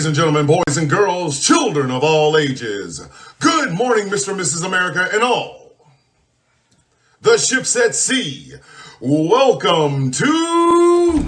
Ladies and gentlemen, boys and girls, children of all ages, good morning, Mr. and Mrs. America, and all the ships at sea. Welcome to...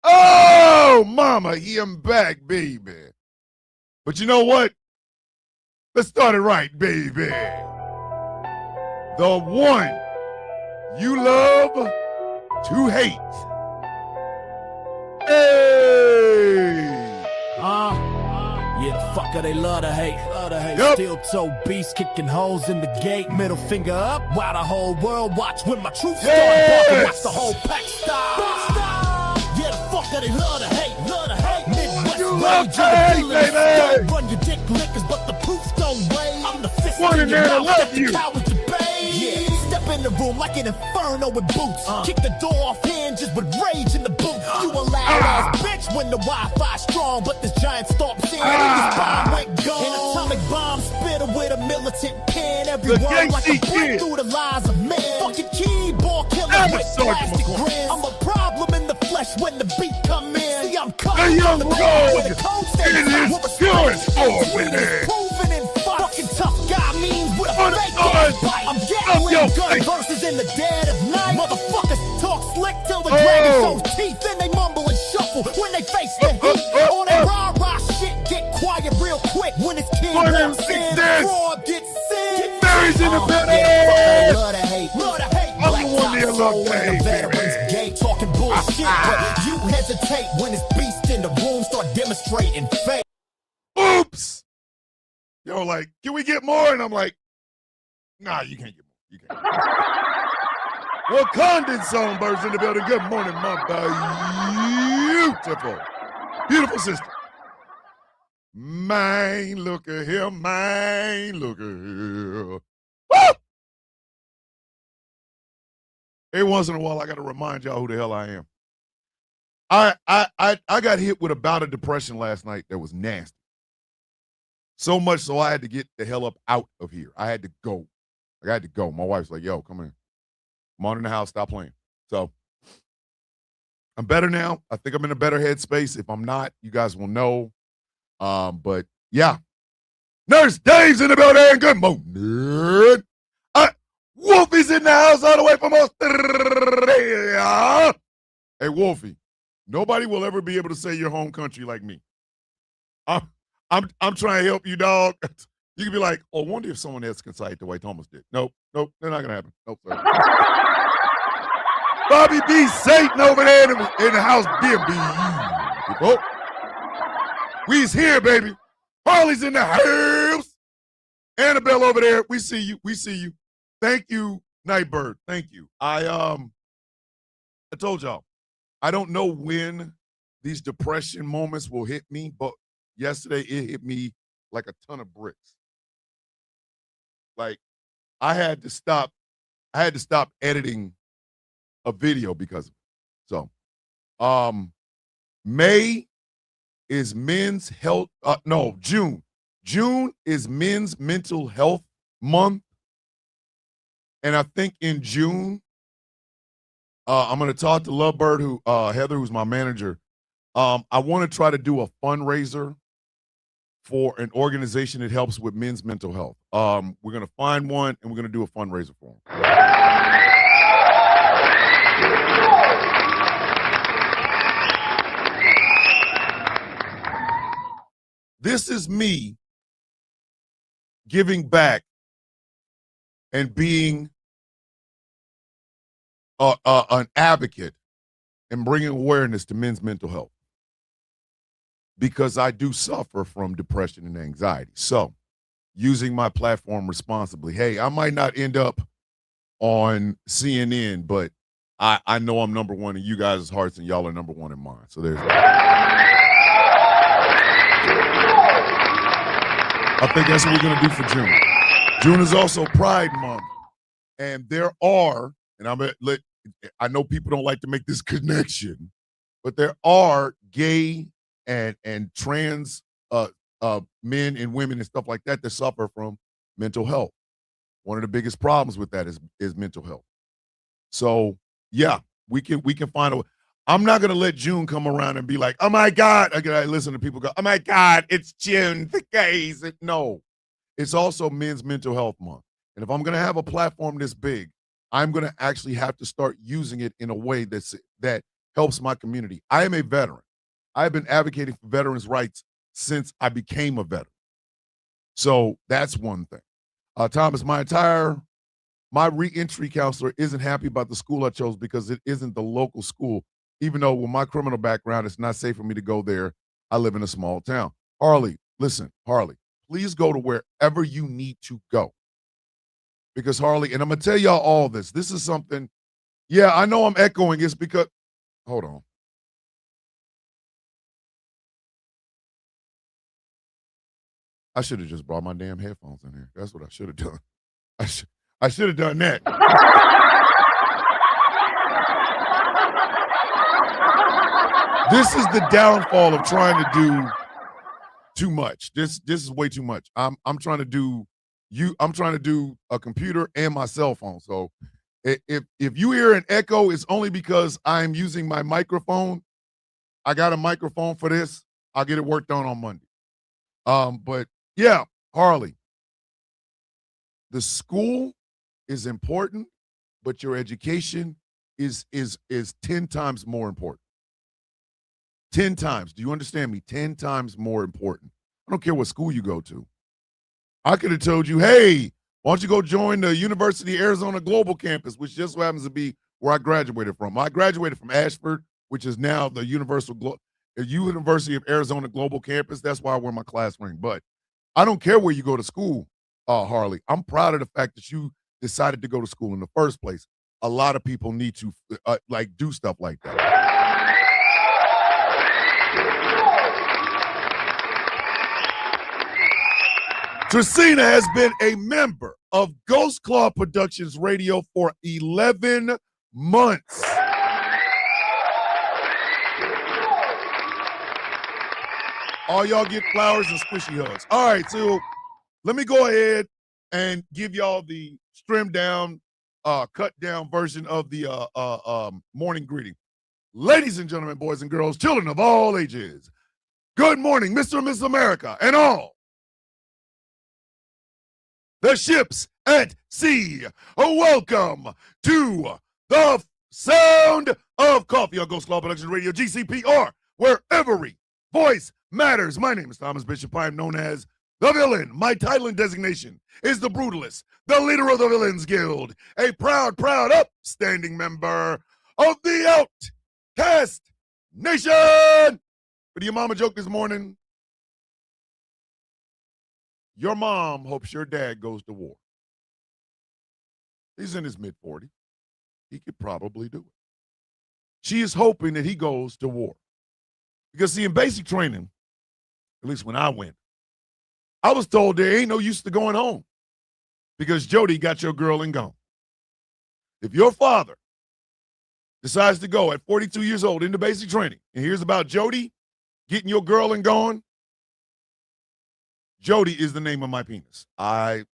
Oh, mama, I'm back, baby. But you know what? Let's start it right, baby. The one you love to hate. Hey! Yeah, the fucker they love to hate. Yep. Steel toe beast kicking holes in the gate. Middle finger up while the whole world watch. When my truth started barking, watch the whole pack stop. Yeah, the fucker they love to hate. Midwest rage, baby. Run your dick lickers, but the proofs don't weigh. I'm the fist One in in your there to mouth love that you. the cowards debate. Yeah, step in the room like an inferno with boots. Kick the door off hinges with rage in the boot. You a loud ass bitch when the Wi-Fi strong, but this giant stomp scene and your spine went gone. An atomic bomb spitter with a militant pen. Every The word like a gangsta brick kid. through the lies of men. Fucking keyboard killers Damn it, with Sergeant plastic McCoy. grins. I'm a problem in the flesh when the beat come in. See, I'm The coming young from the rogue back with a code in statement. his With respect, purest form, and baby. proven in fight. Fucking tough guy means with a On fake the ass side bite. I'm of Gatling your gun face. verses in the dead of night. Motherfuckers talk slick till the Oh. dragon shows teeth. Then they mumble and shuffle when they face the heat. All that rah-rah shit get quiet real quick. When it's kid One walks and in, six. fraud gets sick. Mary's in the building. Yeah, love to hate. Love to hate. I'm the one that love to hate, Veterans baby. gay talking bullshit, but you hesitate when it's beast in the room start demonstrating fake. Oops. Yo, like, can we get more? And I'm like, nah, you can't get more. You can't. Wakandan songbirds in the building. Good morning, my beautiful sister. Man, look at here, man, look at here. Woo! Every once in a while, I got to remind y'all who the hell I am. I got hit with a bout of depression last night that was nasty. So much so I had to get the hell up out of here. I had to go. I had to go. My wife's like, yo, come here. I'm on in the house. Stop playing. So I'm better now. I think I'm in a better headspace. If I'm not, you guys will know. But yeah. Nurse Dave's in the building. Good morning. Wolfie's in the house all the way from Australia. Hey, Wolfie, nobody will ever be able to say your home country like me. I'm trying to help you, dog. You can be like, oh, I wonder if someone else can say it the way Thomas did. Nope, they're not gonna happen. Nope, sir. Bobby B. Satan over there in the house being beautiful. We's here, baby. Harley's in the house. Annabelle over there. We see you. Thank you, Nightbird. Thank you. I told y'all, I don't know when these depression moments will hit me, but yesterday it hit me like a ton of bricks. Like I had to stop editing a video because of it. So May is men's health June. June is men's mental health month. And I think in June, I'm going to talk to Lovebird, Heather, who's my manager. I want to try to do a fundraiser for an organization that helps with men's mental health. We're going to find one, and we're going to do a fundraiser for them. This is me giving back and being an advocate and bringing awareness to men's mental health, because I do suffer from depression and anxiety. So using my platform responsibly, hey, I might not end up on CNN, but I know I'm number one in you guys' hearts, and y'all are number one in mine. So there's that. I think that's what we're going to do for June. June is also Pride Month, and there are, and I know people don't like to make this connection, but there are gay and trans men and women and stuff like that suffer from mental health. One of the biggest problems with that is mental health. So yeah, we can find a way. I'm not gonna let June come around and be like, oh my God. I listen to people go, oh my God, it's June, the gays. No, it's also Men's Mental Health Month. And if I'm gonna have a platform this big, I'm gonna actually have to start using it in a way that helps my community. I am a veteran. I've been advocating for veterans' rights since I became a veteran. So that's one thing. Thomas, my reentry counselor isn't happy about the school I chose because it isn't the local school. Even though with my criminal background, it's not safe for me to go there. I live in a small town. Harley, listen, Harley, please go to wherever you need to go. Because Harley, and I'm going to tell y'all all this. This is something, yeah, I know I'm echoing. It's because, hold on. I should have just brought my damn headphones in here. That's what I should have done. I should have done that. This is the downfall of trying to do too much. This is way too much. I'm trying to do a computer and my cell phone. So if you hear an echo, it's only because I'm using my microphone. I got a microphone for this. I'll get it worked on Monday. But yeah, Harley, the school is important, but your education is 10 times more important. 10 times. Do you understand me? 10 times more important. I don't care what school you go to. I could have told you, hey, why don't you go join the University of Arizona Global Campus, which just so happens to be where I graduated from. I graduated from Ashford, which is now the University of Arizona Global Campus. That's why I wear my class ring. But I don't care where you go to school, Harley. I'm proud of the fact that you decided to go to school in the first place. A lot of people need to do stuff like that. Tracina has been a member of Ghost Claw Productions Radio for 11 months. All y'all get flowers and squishy hugs. All right, so let me go ahead and give y'all the trimmed down, cut down version of the morning greeting. Ladies and gentlemen, boys and girls, children of all ages, good morning, Mr. and Mrs. America, and all the ships at sea. Welcome to the sound of coffee on Ghost Claw Productions Radio, GCPR, where every voice matters. My name is Thomas Bishop. I am known as the villain. My title and designation is the Brutalist, the leader of the Villains Guild, a proud, upstanding member of the Outcast Nation. But your mama joke this morning. Your mom hopes your dad goes to war. He's in his mid-40s. He could probably do it. She is hoping that he goes to war. Because, see, in basic training, at least when I went, I was told there ain't no use to going home because Jody got your girl and gone. If your father decides to go at 42 years old into basic training and hears about Jody getting your girl and gone, Jody is the name of my penis. Hold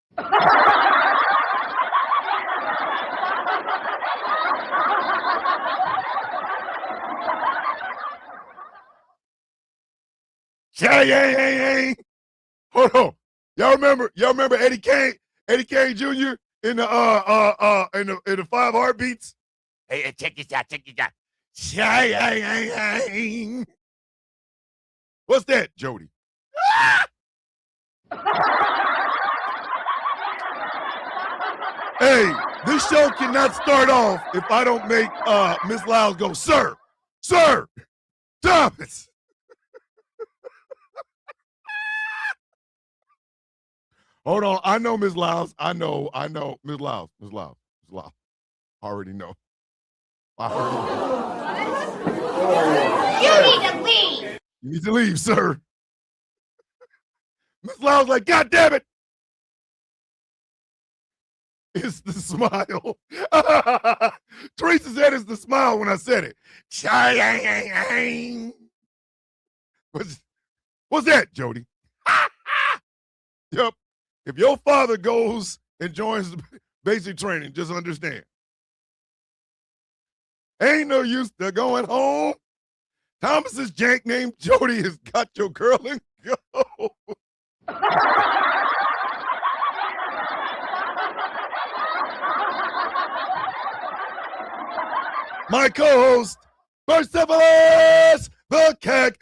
on. Y'all remember Eddie Kane Jr. in the Five Heartbeats? Hey, check this out. What's that, Jody? Hey, this show cannot start off if I don't make Miss Lyles go, Sir, Thomas. Hold on. I know Miss Lyles. I know Miss Lyles. It's loud. I already know. You need to leave. You need to leave, sir. Miss Loud's like, God damn it. It's the smile. Teresa said it's the smile when I said it. What's that, Jody? Yep. If your father goes and joins basic training, just understand. Ain't no use to going home. Thomas's jank named Jody has got your girl and go. My co-host, Persepolis the Cactus.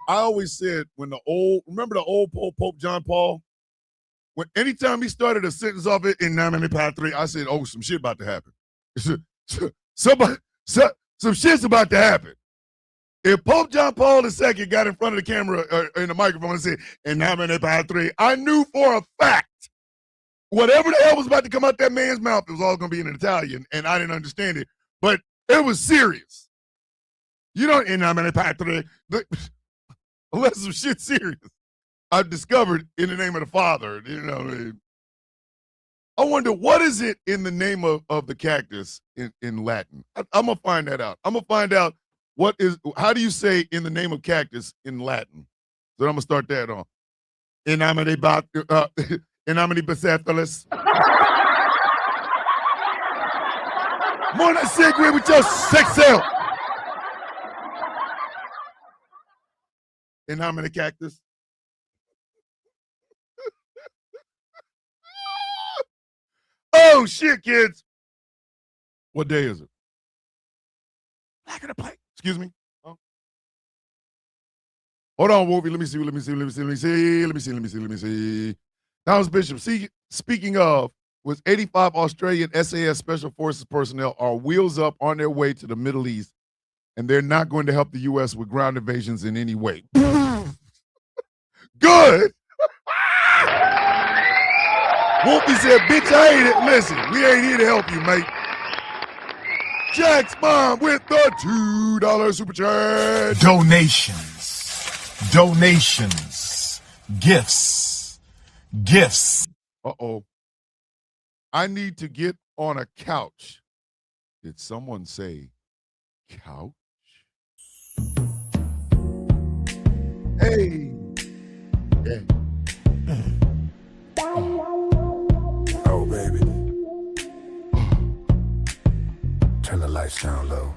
I always said remember the old Pope John Paul? Anytime he started a sentence off it in Nomine Part 3, I said, oh, some shit about to happen. Some shit's about to happen. If Pope John Paul II got in front of the camera in the microphone and said, in Nomine Part 3, I knew for a fact whatever the hell was about to come out that man's mouth, it was all going to be in Italian, and I didn't understand it. But it was serious. You don't, in Nomine Part 3, unless some shit serious. I've discovered in the name of the Father, you know. I wonder, what is it in the name of the cactus in Latin? I'm going to find that out. I'm going to find out how do you say in the name of cactus in Latin? So I'm going to start that on. In nomine Bucephalus. More than segue with your sex self. In nomine cactus. Oh, shit, kids. What day is it? Back in the plate. Excuse me. Oh. Hold on, Wolfie. Let me see. Thomas Bishop, speaking of, was 85 Australian SAS Special Forces personnel are wheels up on their way to the Middle East, and they're not going to help the U.S. with ground invasions in any way. Good. Wolfie said, bitch, I ain't it. Listen, we ain't here to help you, mate. Jack's mom with the $2 super chat. Donations. Gifts. Uh-oh. I need to get on a couch. Did someone say couch? Hey. Yeah. Oh, baby. Turn the lights down low.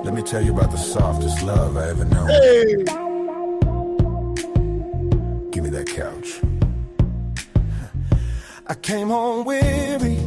Let me tell you about the softest love I ever known. Hey. Give me that couch. I came home weary,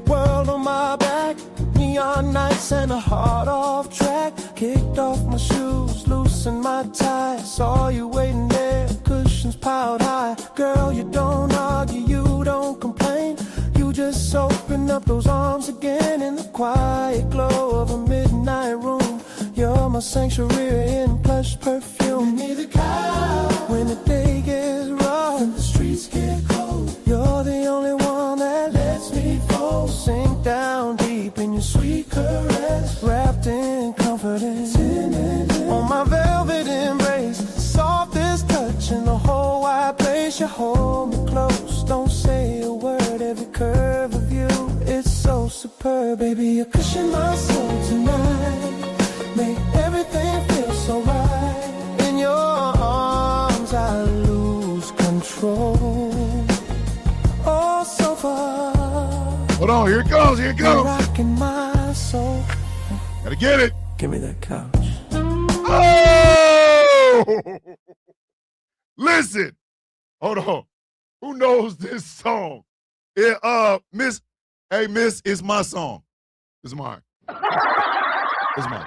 world on my back, neon nights and a heart off track. Kicked off my shoes, loosened my tie. Saw you waiting there, cushions piled high. Girl, you don't argue, you don't complain. You just open up those arms again in the quiet glow of a midnight room. You're my sanctuary in plush perfume. Give me the couch when the day gets rough and the streets get cold. You're the only one that lets me fall. Sink down deep in your sweet caress, wrapped in confidence. On my velvet embrace, softest touch in the whole wide place. You hold me close, don't say a word. Every curve of you, it's so superb. Baby, you cushion my soul tonight, make everything feel so right. In your arms, I lose control. Oh, so far. Hold on, here it goes. Rocking my soul. Gotta get it. Give me that couch. Oh! Listen. Hold on. Who knows this song? Miss, it's my song. It's mine. It's mine.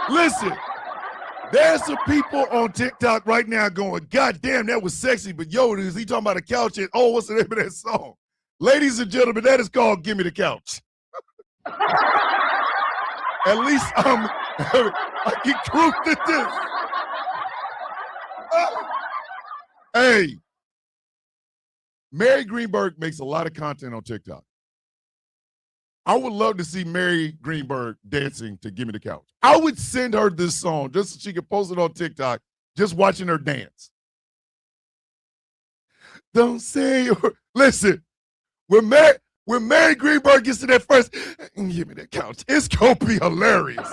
Listen. There's some people on TikTok right now going, God damn, that was sexy, but yo, is he talking about a couch? And what's the name of that song? Ladies and gentlemen, that is called Give Me the Couch. At least I get truth to this. Hey, Mary Greenberg makes a lot of content on TikTok. I would love to see Mary Greenberg dancing to Gimme the Couch. I would send her this song just so she could post it on TikTok, just watching her dance. Don't say, listen, when Mary Greenberg gets to that first, give me that couch, it's going to be hilarious.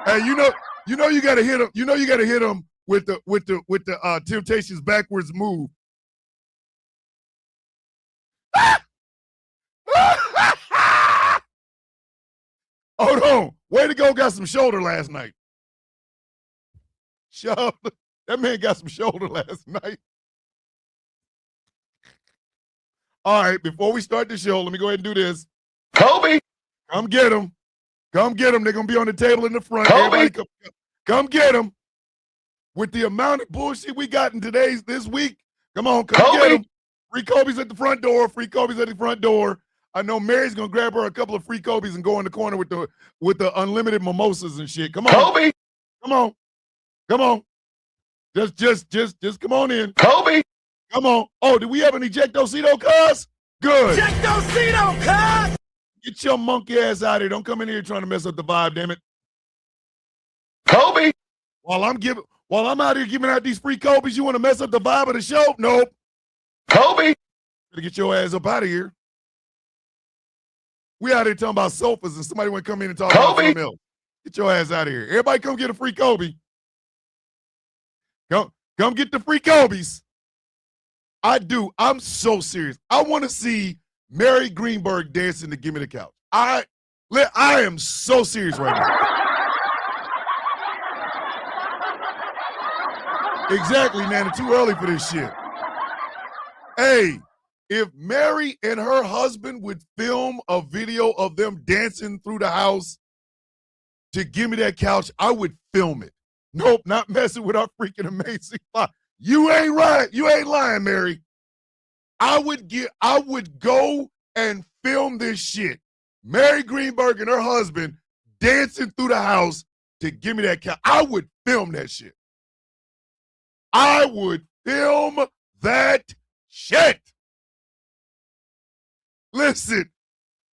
Hey, you know you got to hit him. You know you got to hit him with the Temptations backwards move. Hold on. Way to go, got some shoulder last night. Shoulder. That man got some shoulder last night. All right, before we start the show, let me go ahead and do this. Kobe! Come get them. Come get them. They're going to be on the table in the front. Kobe! Everybody come get them. With the amount of bullshit we got in this week, come on, come Kobe! get them. Free Kobe's at the front door. Free Kobe's at the front door. I know Mary's gonna grab her a couple of free Kobe's and go in the corner with the unlimited mimosas and shit. Come on, Kobe! come on, come on. Just come on in. Kobe! Come on. Oh, did we have an ejectocito, cuz? Good. Ejectocito, cuz! Get your monkey ass out of here. Don't come in here trying to mess up the vibe, damn it. Kobe! While I'm out here giving out these free Kobe's, you want to mess up the vibe of the show? Nope. Kobe! Better get your ass up out of here. We out here talking about sofas and somebody want to come in and talk about something else. Get your ass out of here. Everybody come get a free Kobe. Come get the free Kobe's. I do. I'm so serious. I want to see Mary Greenberg dancing to Gimme the Couch. I am so serious right now. Exactly, man. It's too early for this shit. Hey, if Mary and her husband would film a video of them dancing through the house to Give Me That Couch, I would film it. Nope, not messing with our freaking amazing life. You ain't right. You ain't lying, Mary. I would go and film this shit. Mary Greenberg and her husband dancing through the house to Give Me That Couch. I would film that shit. I would film that shit. Listen,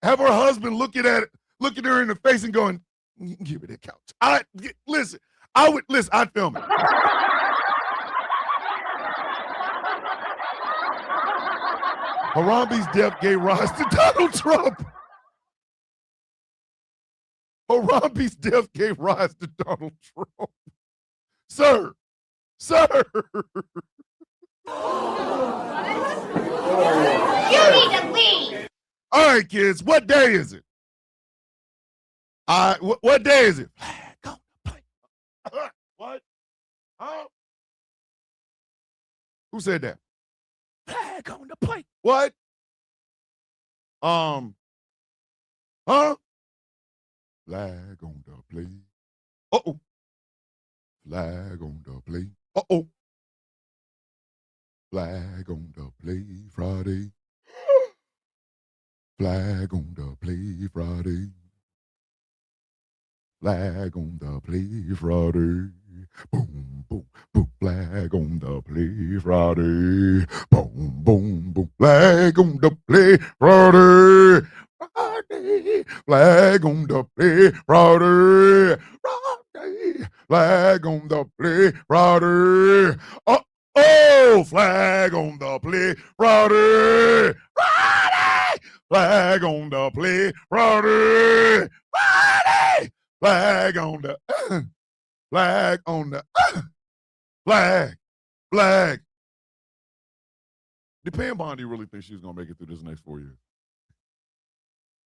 have her husband looking at her in the face and going, give me that couch. I'd film it. Harambe's death gave rise to Donald Trump. Harambe's death gave rise to Donald Trump. Sir. You need to leave. All right, kids, what day is it? What day is it? What? Huh? Who said that? Flag on the plate. What? Huh? Flag on the plate. Uh-oh. Flag on the plate. Uh-oh. Flag on the play Friday. Flag on the play Friday. Flag on the play Friday. Boom, boom, boom. Flag on the play Friday. Boom, boom, boom. Flag on the play Friday. Friday. Flag on the play Friday. Friday. Flag on the play Friday. Oh, flag on the play Friday. Friday. Flag on the play Friday. Friday. Flag on the flag. Did Pam Bondi really think she was gonna make it through this next 4 years?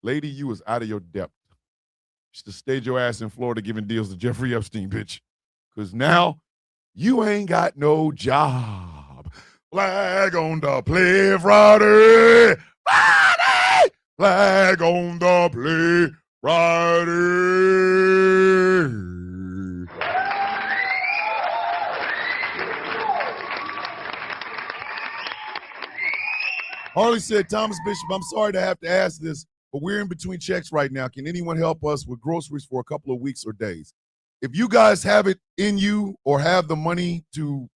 Lady, you was out of your depth. You should have stayed your ass in Florida giving deals to Jeffrey Epstein, bitch. Because now you ain't got no job. Flag on the play Friday. Friday. Flag on the play Friday. Harley said, Thomas Bishop, I'm sorry to have to ask this, but we're in between checks right now. Can anyone help us with groceries for a couple of weeks or days? If you guys have it in you or have the money to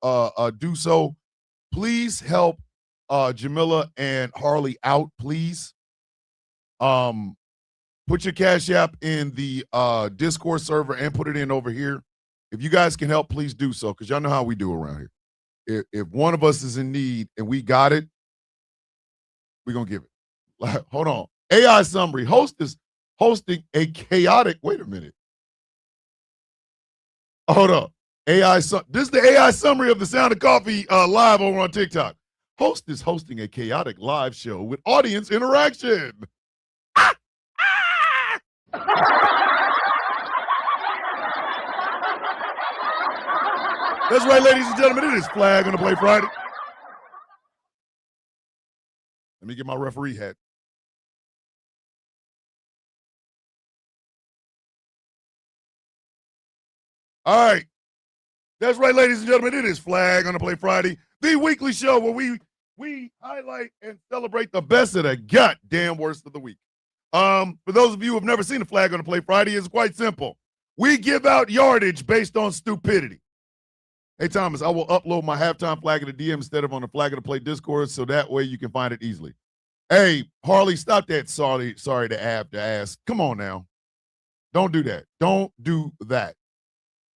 do so, please help Jamila and Harley out, please. Put your Cash App in the Discord server and put it in over here. If you guys can help, please do so, because y'all know how we do around here. If one of us is in need and we got it, we're going to give it. Like, hold on. AI summary. Host is hosting a chaotic, wait a minute. Hold up. This is the AI summary of the Sound of Coffee live over on TikTok. Host is hosting a chaotic live show with audience interaction. That's right, ladies and gentlemen. It is Flag on the Play Friday. Let me get my referee hat. All right. That's right, ladies and gentlemen. It is Flag on the Play Friday, the weekly show where we highlight and celebrate the best of the goddamn worst of the week. For those of you who have never seen a Flag on the Play Friday, it's quite simple. We give out yardage based on stupidity. Hey, Thomas, I will upload my halftime flag of the DM instead of on the Flag of the Play Discord, so that way you can find it easily. Hey, Harley, stop that sorry to have to ask. Come on now. Don't do that. Don't do that.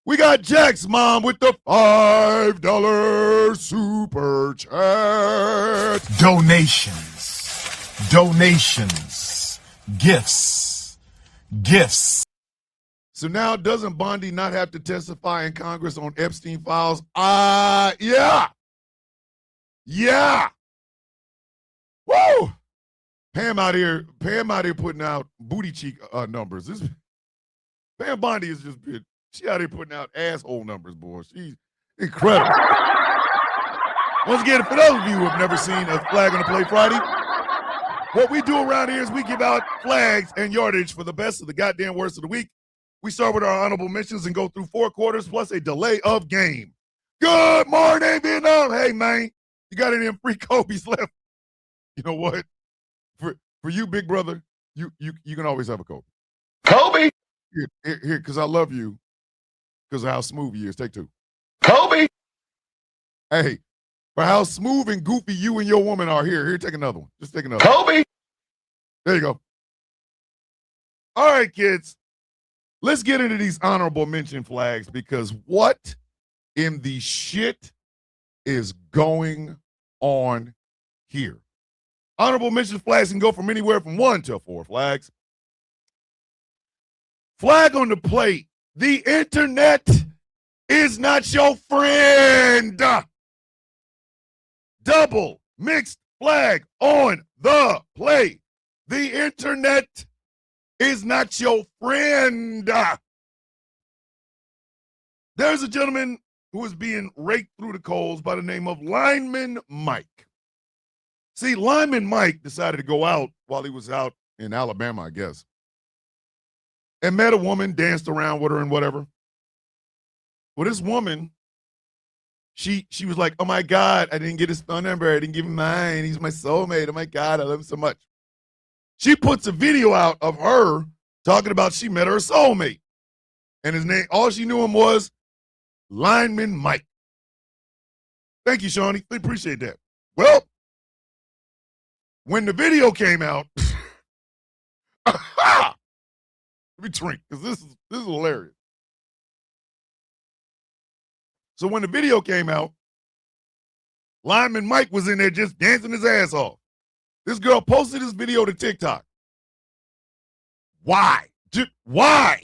We got Jack's mom with the $5 super chat. Donations, gifts. So now doesn't Bondi not have to testify in Congress on Epstein files? Yeah. Woo! Pam out here putting out booty cheek numbers. Pam Bondi is just been, she out here putting out asshole numbers, boy. She's incredible. Once again, for those of you who have never seen a Flag on the Play Friday, what we do around here is we give out flags and yardage for the best of the goddamn worst of the week. We start with our honorable mentions and go through 4 quarters plus a delay of game. Good morning, Vietnam. Hey, man, you got any free Kobe's left? You know what? For you, big brother, you can always have a Kobe. Kobe. Here, because I love you, because of how smooth you is. Take 2. Kobe. Hey, for how smooth and goofy you and your woman are, here, take another one. Just take another Kobe. one. There you go. All right, kids. Let's get into these honorable mention flags, because what in the shit is going on here? Honorable mention flags can go from anywhere from 1 to 4 flags. Flag on the plate. The internet is not your friend. Double mixed flag on the plate. The internet is not your friend. There's a gentleman who is being raked through the coals by the name of Lineman Mike. See, Lineman Mike decided to go out while he was out in Alabama, I guess, and met a woman, danced around with her and whatever. Well, this woman, she was like, oh my God, I didn't get his phone number. I didn't give him mine. He's my soulmate. Oh my God, I love him so much. She puts a video out of her talking about she met her soulmate. And his name, all she knew him was Lineman Mike. Thank you, Shawnee. We appreciate that. Well, when the video came out, let me drink, because this is hilarious. So when the video came out, Lineman Mike was in there just dancing his ass off. This girl posted this video to TikTok. Why? Why?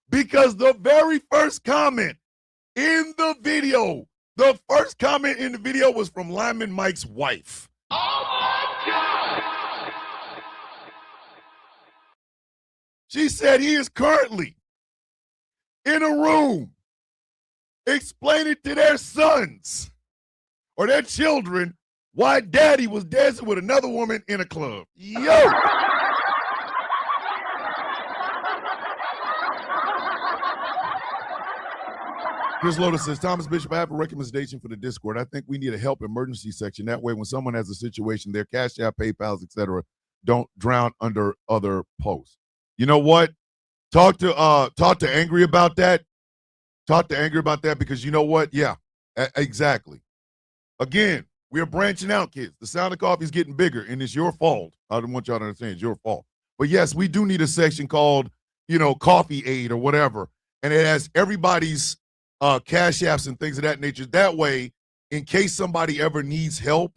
Because the very first comment in the video, was from Lineman Mike's wife. Oh my God! She said he is currently in a room explaining to their sons or their children why daddy was dancing with another woman in a club. Yo! Chris Lotus says, Thomas Bishop, I have a recommendation for the Discord. I think we need a help emergency section. That way, when someone has a situation, their Cash App, PayPals, etc., don't drown under other posts. You know what? Talk to Angry about that. Talk to Angry about that because you know what? Yeah, exactly. Again, we're branching out, kids. The Sound of Coffee is getting bigger, and it's your fault. I don't want y'all to understand it's your fault. But yes, we do need a section called, Coffee Aid or whatever, and it has everybody's Cash Apps and things of that nature. That way, in case somebody ever needs help,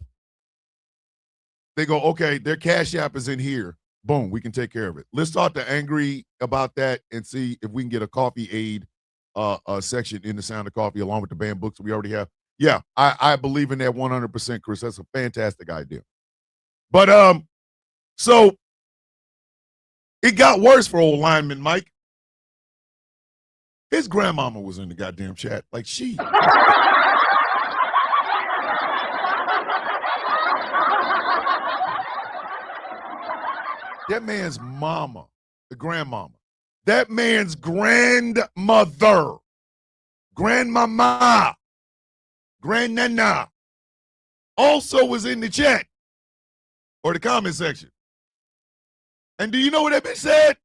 they go, okay, their Cash App is in here. Boom, we can take care of it. Let's talk to Angry about that and see if we can get a Coffee Aid section in the Sound of Coffee along with the banned books we already have. Yeah, I believe in that 100%, Chris. That's a fantastic idea. But so it got worse for old lineman Mike. His grandmama was in the goddamn chat. Like she. That man's mama, the grandmama. That man's grandmother, grandmama, grandnana also was in the chat or the comment section. And do you know what that bitch said?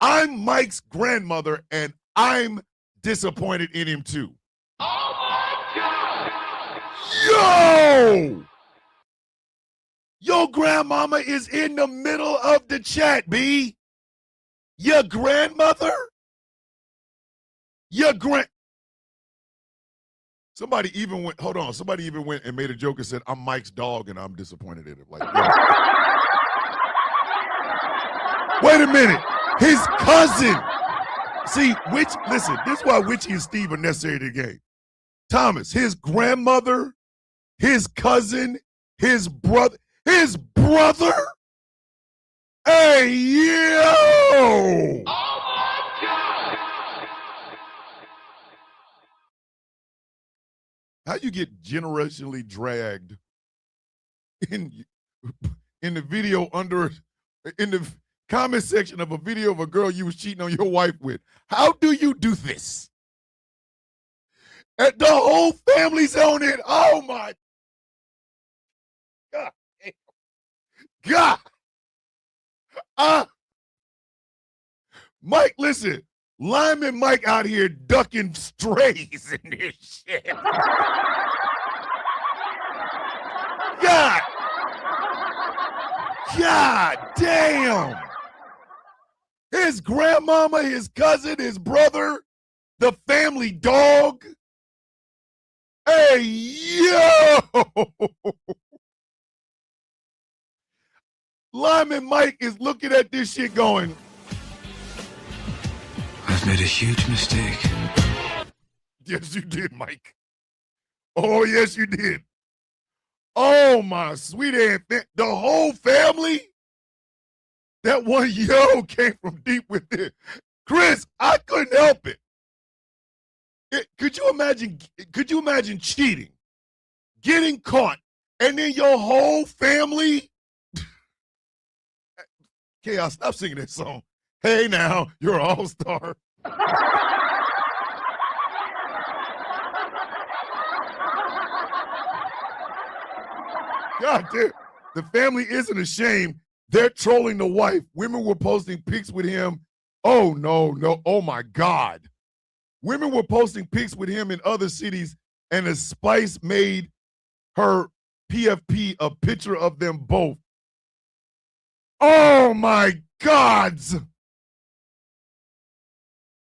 I'm Mike's grandmother, and I'm disappointed in him too. Oh my God! Yo! Your grandmama is in the middle of the chat, B. Your grandmother? Somebody even went and made a joke and said, I'm Mike's dog and I'm disappointed in him. Like, yeah. Wait a minute. His cousin. See, this is why Witchy and Steve are necessary to the game. Thomas, his grandmother, his cousin, his brother. Hey, yo! Oh, my God! How you get generationally dragged in the video in the comment section of a video of a girl you was cheating on your wife with? How do you do this? And the whole family's on it. Oh, my God. God. Mike, listen. Lineman Mike out here ducking strays in this shit. God damn. His grandmama, his cousin, his brother, the family dog. Hey, yo. Lineman Mike is looking at this shit going, I've made a huge mistake. Yes, you did, Mike. Oh, yes, you did. Oh, my sweet aunt. The whole family? That one yo came from deep within. Chris, I couldn't help it. Could you imagine cheating, getting caught, and then your whole family? Chaos, stop singing that song. Hey now, you're an all-star. God damn. The family isn't ashamed. They're trolling the wife. Women were posting pics with him. Oh, no. Oh, my God. Women were posting pics with him in other cities, and the Spice made her PFP a picture of them both. Oh, my gods.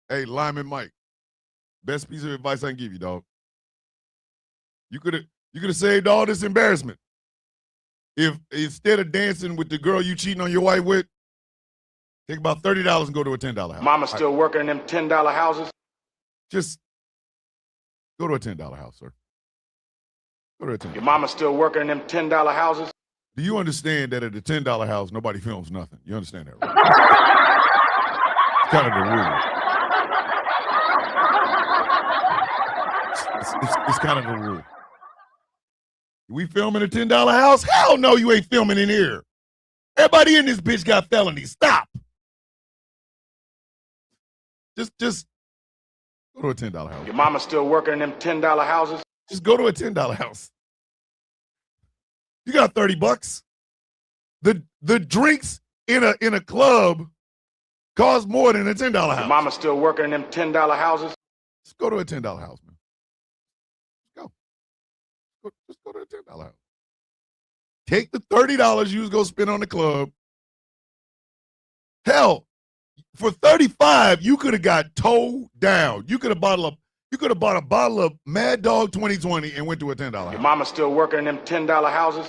Hey, Lyman Mike, best piece of advice I can give you, dog. You could have saved all this embarrassment if instead of dancing with the girl you cheating on your wife with, take about $30 and go to a $10 house. Mama's still working in them $10 houses? Just go to a $10 house, sir. Go to a $10. Your mama's still working in them $10 houses? Do you understand that at a $10 house, nobody films nothing? You understand that, right? It's kind of the rule. It's kind of the rule. We filming a $10 house? Hell no, you ain't filming in here. Everybody in this bitch got felonies. Stop. Just Go to a $10 house. Your mama still working in them $10 houses? Just go to a $10 house. You got $30. The drinks in a club cost more than a $10 house. Your mama still working in them $10 houses? Just go to a $10 house, man. Just go to a $10 house. Take the $30 you was gonna spend on the club. Hell, for $35, you could have got towed down. You could have bought a bottle of Mad Dog 2020 and went to a $10 house. Your mama still working in them $10 houses?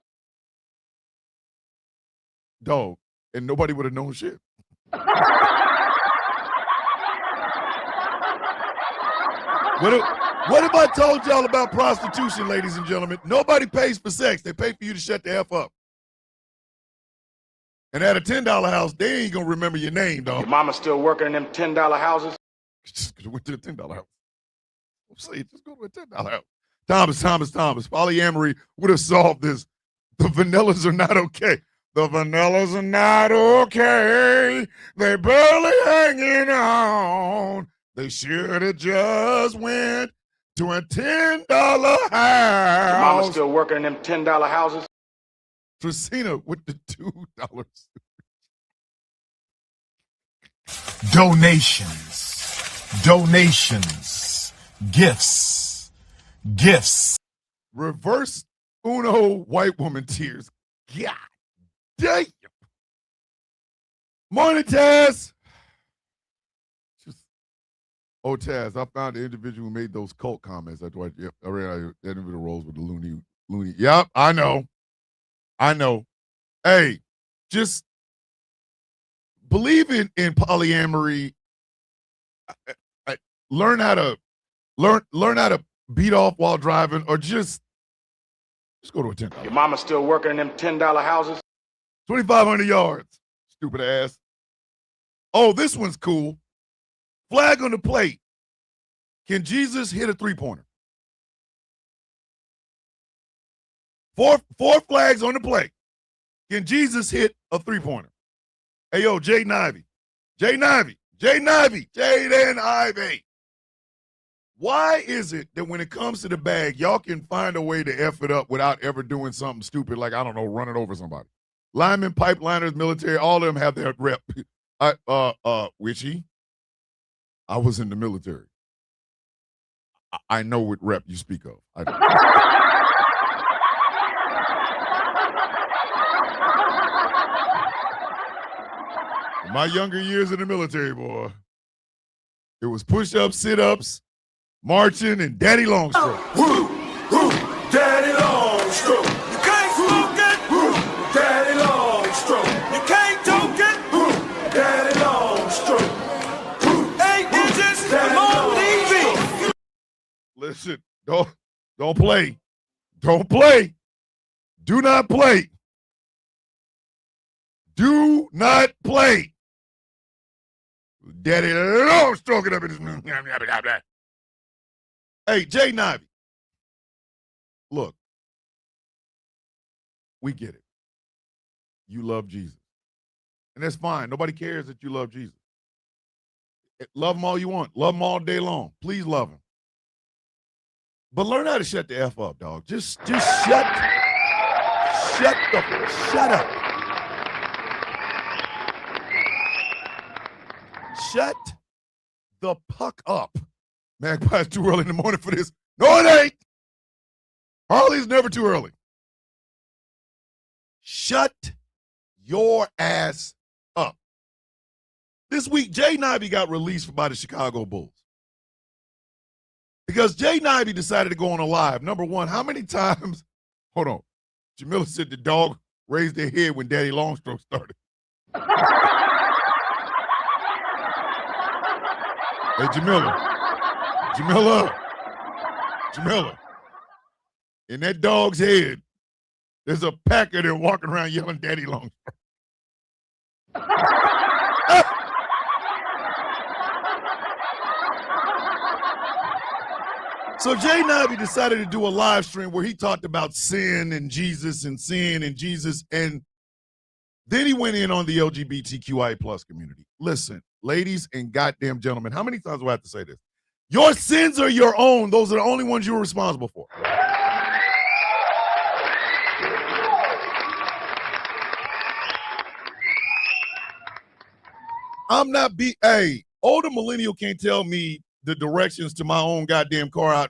Dog, and nobody would have known shit. What if I told y'all about prostitution, ladies and gentlemen? Nobody pays for sex. They pay for you to shut the F up. And at a $10 house, they ain't going to remember your name, dog. Your mama still working in them $10 houses? Just went to a $10 house. I'm saying, just go to a $10 house. Thomas. Polyamory would have solved this. The vanillas are not okay. The vanillas are not okay. They barely hanging on. They should have just went to a $10 house. Your mama still working in them $10 houses? Tracina with the $2. Donations, gifts. Reverse Uno white woman tears. God damn. Morning, Taz. Oh, Taz, I found the individual who made those cult comments. That's why I read that individual rolls with the loony. Yep, I know. Hey, just believe in polyamory. Learn how to beat off while driving, or just go to a $10. Your mama still working in them $10 houses? 2,500 yards. Stupid ass. Oh, this one's cool. Flag on the plate. Can Jesus hit a three-pointer? Four flags on the plate. Can Jesus hit a three-pointer? Hey, yo, Jaden Ivey. Why is it that when it comes to the bag, y'all can find a way to F it up without ever doing something stupid like, I don't know, running over somebody? Linemen, pipeliners, military, all of them have their rep. Witchy, I was in the military. I know what rep you speak of. In my younger years in the military, boy, it was push-ups, sit-ups, marching, and daddy long stroke. Daddy long stroke. You can't smoke it. Daddy long stroke. You can't toke it. Daddy long stroke. 8 inches. Come on, DB. Listen, don't play. Don't play. Do not play. Do not play. Daddy long stroking up in his. Hey, Jay Nivey. Look, we get it. You love Jesus. And that's fine. Nobody cares that you love Jesus. Love him all you want. Love him all day long. Please love him. But learn how to shut the F up, dog. Just shut up. Shut the puck up. Magpie's too early in the morning for this. No, it ain't. Harley's never too early. Shut your ass up. This week, Jay Nivey got released by the Chicago Bulls. Because Jay Nivey decided to go on a live. Number one, how many times, hold on, Jamila said the dog raised their head when Daddy Longstroke started. Hey, Jamila. In that dog's head, there's a packer there walking around yelling Daddy Longstroke. So Jay Nivey decided to do a live stream where he talked about sin and Jesus, and then he went in on the LGBTQI plus community. Listen, ladies and goddamn gentlemen, how many times do I have to say this? Your sins are your own. Those are the only ones you're responsible for. I'm not hey, older millennial can't tell me the directions to my own goddamn car out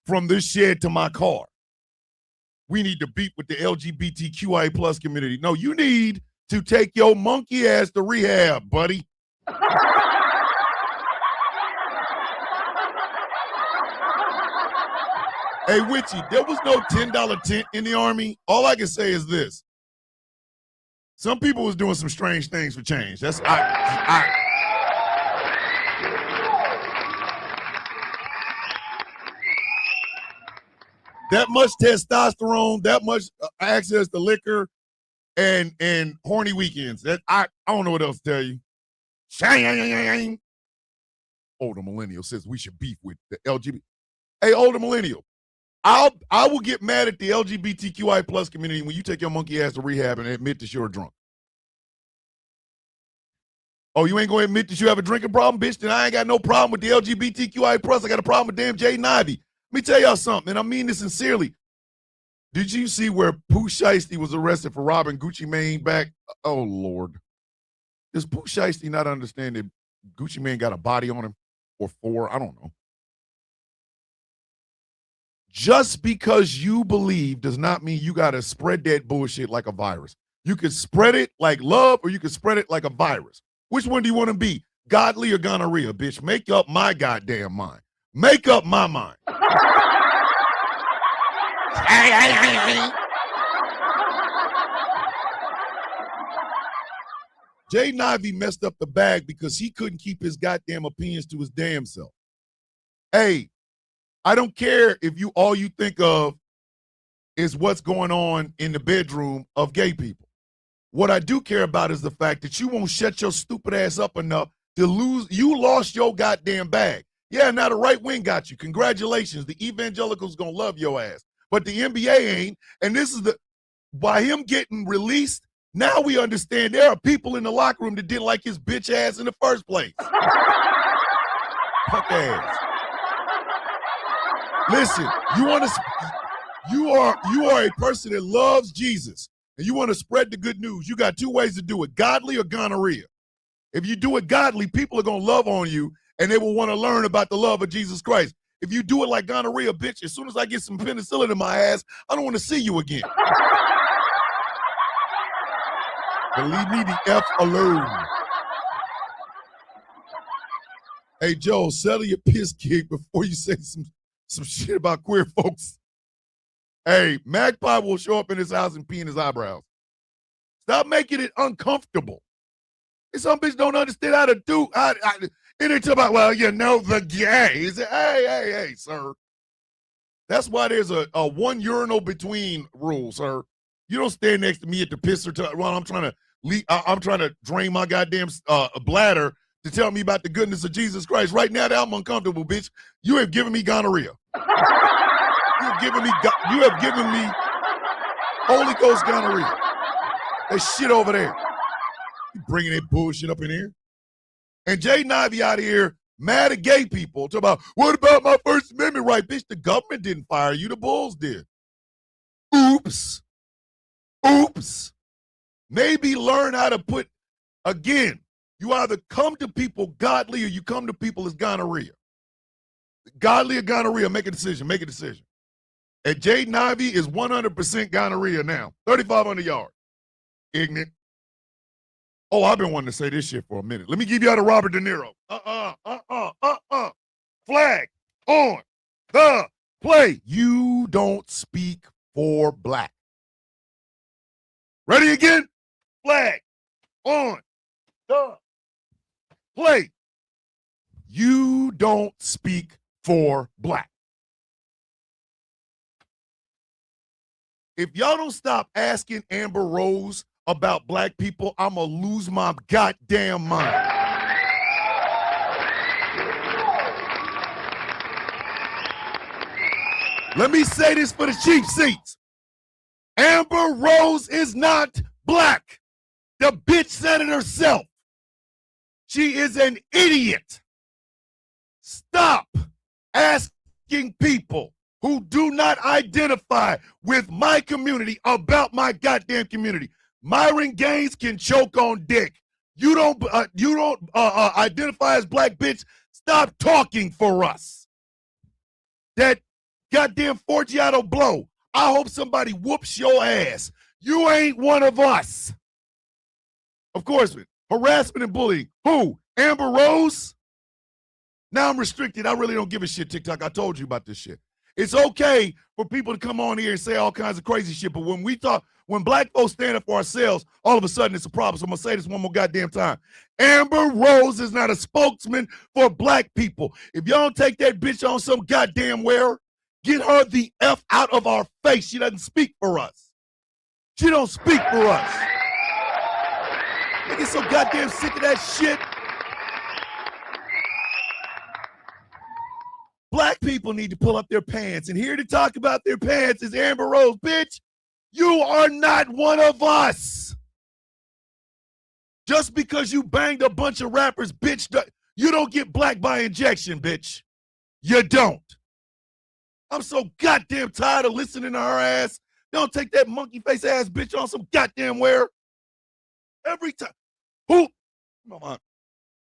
from this shed to my car. We need to beat with the LGBTQIA plus community. No, you need to take your monkey ass to rehab, buddy. Hey, Witchy, there was no $10 tent in the Army. All I can say is this. Some people was doing some strange things for change. That's that much testosterone, that much access to liquor, and horny weekends. That I don't know what else to tell you. Older millennial says we should beef with the LGBT. Hey, older millennial, I will get mad at the LGBTQI plus community when you take your monkey ass to rehab and admit that you're drunk. Oh, you ain't going to admit that you have a drinking problem, bitch? Then I ain't got no problem with the LGBTQI plus. I got a problem with damn Jaden Ivey. Let me tell y'all something, and I mean this sincerely. Did you see where Pooh Shiesty was arrested for robbing Gucci Mane back? Oh, Lord. Does Pooh Shiesty not understand that Gucci Mane got a body on him? Or 4? I don't know. Just because you believe does not mean you got to spread that bullshit like a virus. You can spread it like love or you can spread it like a virus. Which one do you want to be? Godly or gonorrhea, bitch? Make up my goddamn mind. Make up my mind. Jaden Ivey messed up the bag because he couldn't keep his goddamn opinions to his damn self. Hey, I don't care if all you think of is what's going on in the bedroom of gay people. What I do care about is the fact that you won't shut your stupid ass up enough to lose. You lost your goddamn bag. Yeah, now the right wing got you. Congratulations. The evangelicals gonna love your ass. But the NBA ain't. And this is by him getting released, now we understand there are people in the locker room that didn't like his bitch ass in the first place. Fuck ass. Listen, you are a person that loves Jesus and you want to spread the good news. You got 2 ways to do it, godly or gonorrhea. If you do it godly, people are going to love on you and they will want to learn about the love of Jesus Christ. If you do it like gonorrhea, bitch, as soon as I get some penicillin in my ass, I don't want to see you again. But leave me the F alone. Hey, Joe, settle your piss gig before you say some shit about queer folks. Hey, Magpie will show up in his house and pee in his eyebrows. Stop making it uncomfortable. And some bitch don't understand how to do. And they talk about, well, you know, the gays. Hey, sir. That's why there's a 1 urinal between rule, sir. You don't stand next to me at the pisser while I'm trying to drain my goddamn bladder to tell me about the goodness of Jesus Christ. Right now, I'm uncomfortable, bitch. You have given me gonorrhea. You have given me Holy Ghost gonorrhea. That shit over there. You bringing that bullshit up in here. And Jaden Ivey out here mad at gay people. Talk about, what about my First Amendment right? Bitch, the government didn't fire you. The Bulls did. Oops. Maybe learn how to put, again, you either come to people godly or you come to people as gonorrhea. Godly or gonorrhea, make a decision. And Jaden Ivey is 100% gonorrhea now. 3,500 yards. Ignorant. Oh, I've been wanting to say this shit for a minute. Let me give you out of Robert De Niro. Flag on the play. You don't speak for black. Ready again? Flag on the play. You don't speak for black. If y'all don't stop asking Amber Rose about black people, I'm going to lose my goddamn mind. Let me say this for the cheap seats. Amber Rose is not black. The bitch said it herself. She is an idiot. Stop asking people who do not identify with my community about my goddamn community. Myron Gaines can choke on dick. You don't identify as black, bitch. Stop talking for us. That goddamn Forgiato blow. I hope somebody whoops your ass. You ain't one of us. Of course, harassment and bullying. Who? Amber Rose? Now I'm restricted. I really don't give a shit, TikTok. I told you about this shit. It's okay for people to come on here and say all kinds of crazy shit, but when black folks stand up for ourselves, all of a sudden it's a problem. So I'm going to say this one more goddamn time. Amber Rose is not a spokesman for black people. If y'all don't take that bitch on some goddamn where, get her the F out of our face. She doesn't speak for us. She don't speak for us. I get so goddamn sick of that shit. Black people need to pull up their pants, and here to talk about their pants is Amber Rose. Bitch, you are not one of us. Just because you banged a bunch of rappers, bitch, you don't get black by injection, bitch. You don't. I'm so goddamn tired of listening to her ass. Don't take that monkey face ass bitch on some goddamn where. Every time. Who? Come on.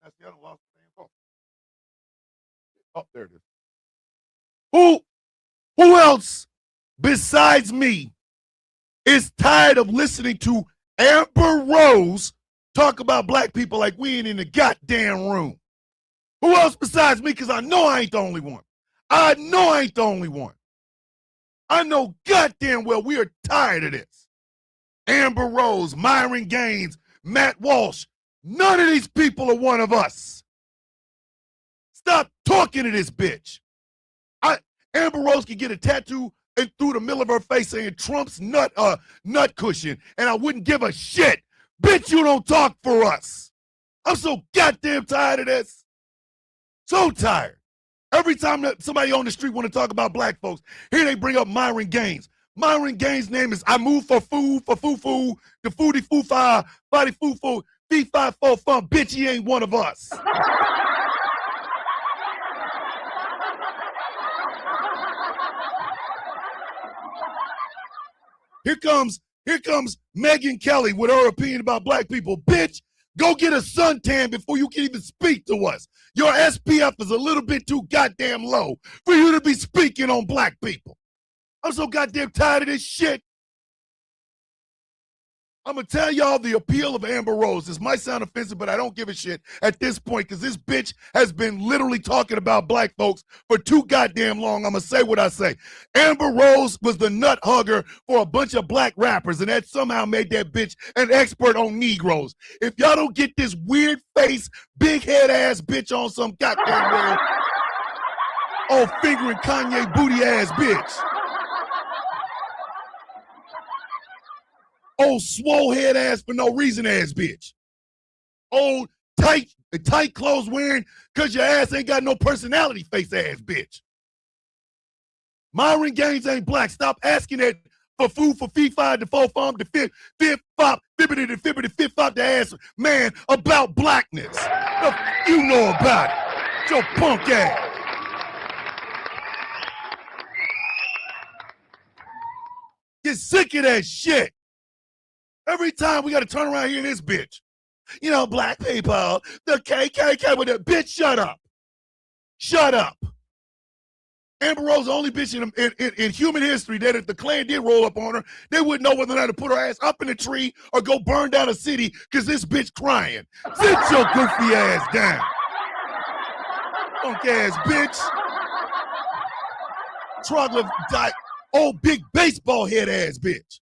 That's the other lost the phone. Oh, there it is. Who else besides me is tired of listening to Amber Rose talk about black people like we ain't in the goddamn room? Who else besides me? Because I know I ain't the only one. I know I ain't the only one. I know goddamn well we are tired of this. Amber Rose, Myron Gaines, Matt Walsh. None of these people are one of us. Stop talking to this bitch. Amber Rose can get a tattoo and through the middle of her face saying Trump's nut cushion, and I wouldn't give a shit. Bitch, you don't talk for us. I'm so goddamn tired of this. So tired. Every time that somebody on the street want to talk about black folks, here they bring up Myron Gaines. Myron Gaines' name is I move for foo, the foodie foo fi, body foo foo, B5 fun. Bitch, he ain't one of us. Here comes Megyn Kelly with her opinion about black people. Bitch, go get a suntan before you can even speak to us. Your SPF is a little bit too goddamn low for you to be speaking on black people. I'm so goddamn tired of this shit. I'm going to tell y'all the appeal of Amber Rose. This might sound offensive, but I don't give a shit at this point because this bitch has been literally talking about black folks for too goddamn long. I'm going to say what I say. Amber Rose was the nut hugger for a bunch of black rappers, and that somehow made that bitch an expert on Negroes. If y'all don't get this weird face, big head ass bitch on some goddamn world, oh, fingering Kanye booty ass bitch. Old swole head ass for no reason ass bitch. Old tight clothes wearing because your ass ain't got no personality face ass bitch. Myron Gaines ain't black. Stop asking that for food for fee five to four farm to fifth fop, fibbity to fibbity fifth fop to ass man about blackness. You know about it. Your punk ass. Get sick of that shit. Every time we got to turn around here in this bitch. You know, black people, the KKK with the bitch, shut up. Shut up. Amber Rose, the only bitch in human history that if the Klan did roll up on her, they wouldn't know whether or not to put her ass up in a tree or go burn down a city because this bitch crying. Sit your goofy ass down. Punk ass bitch. Troglodyte, old big baseball head ass bitch.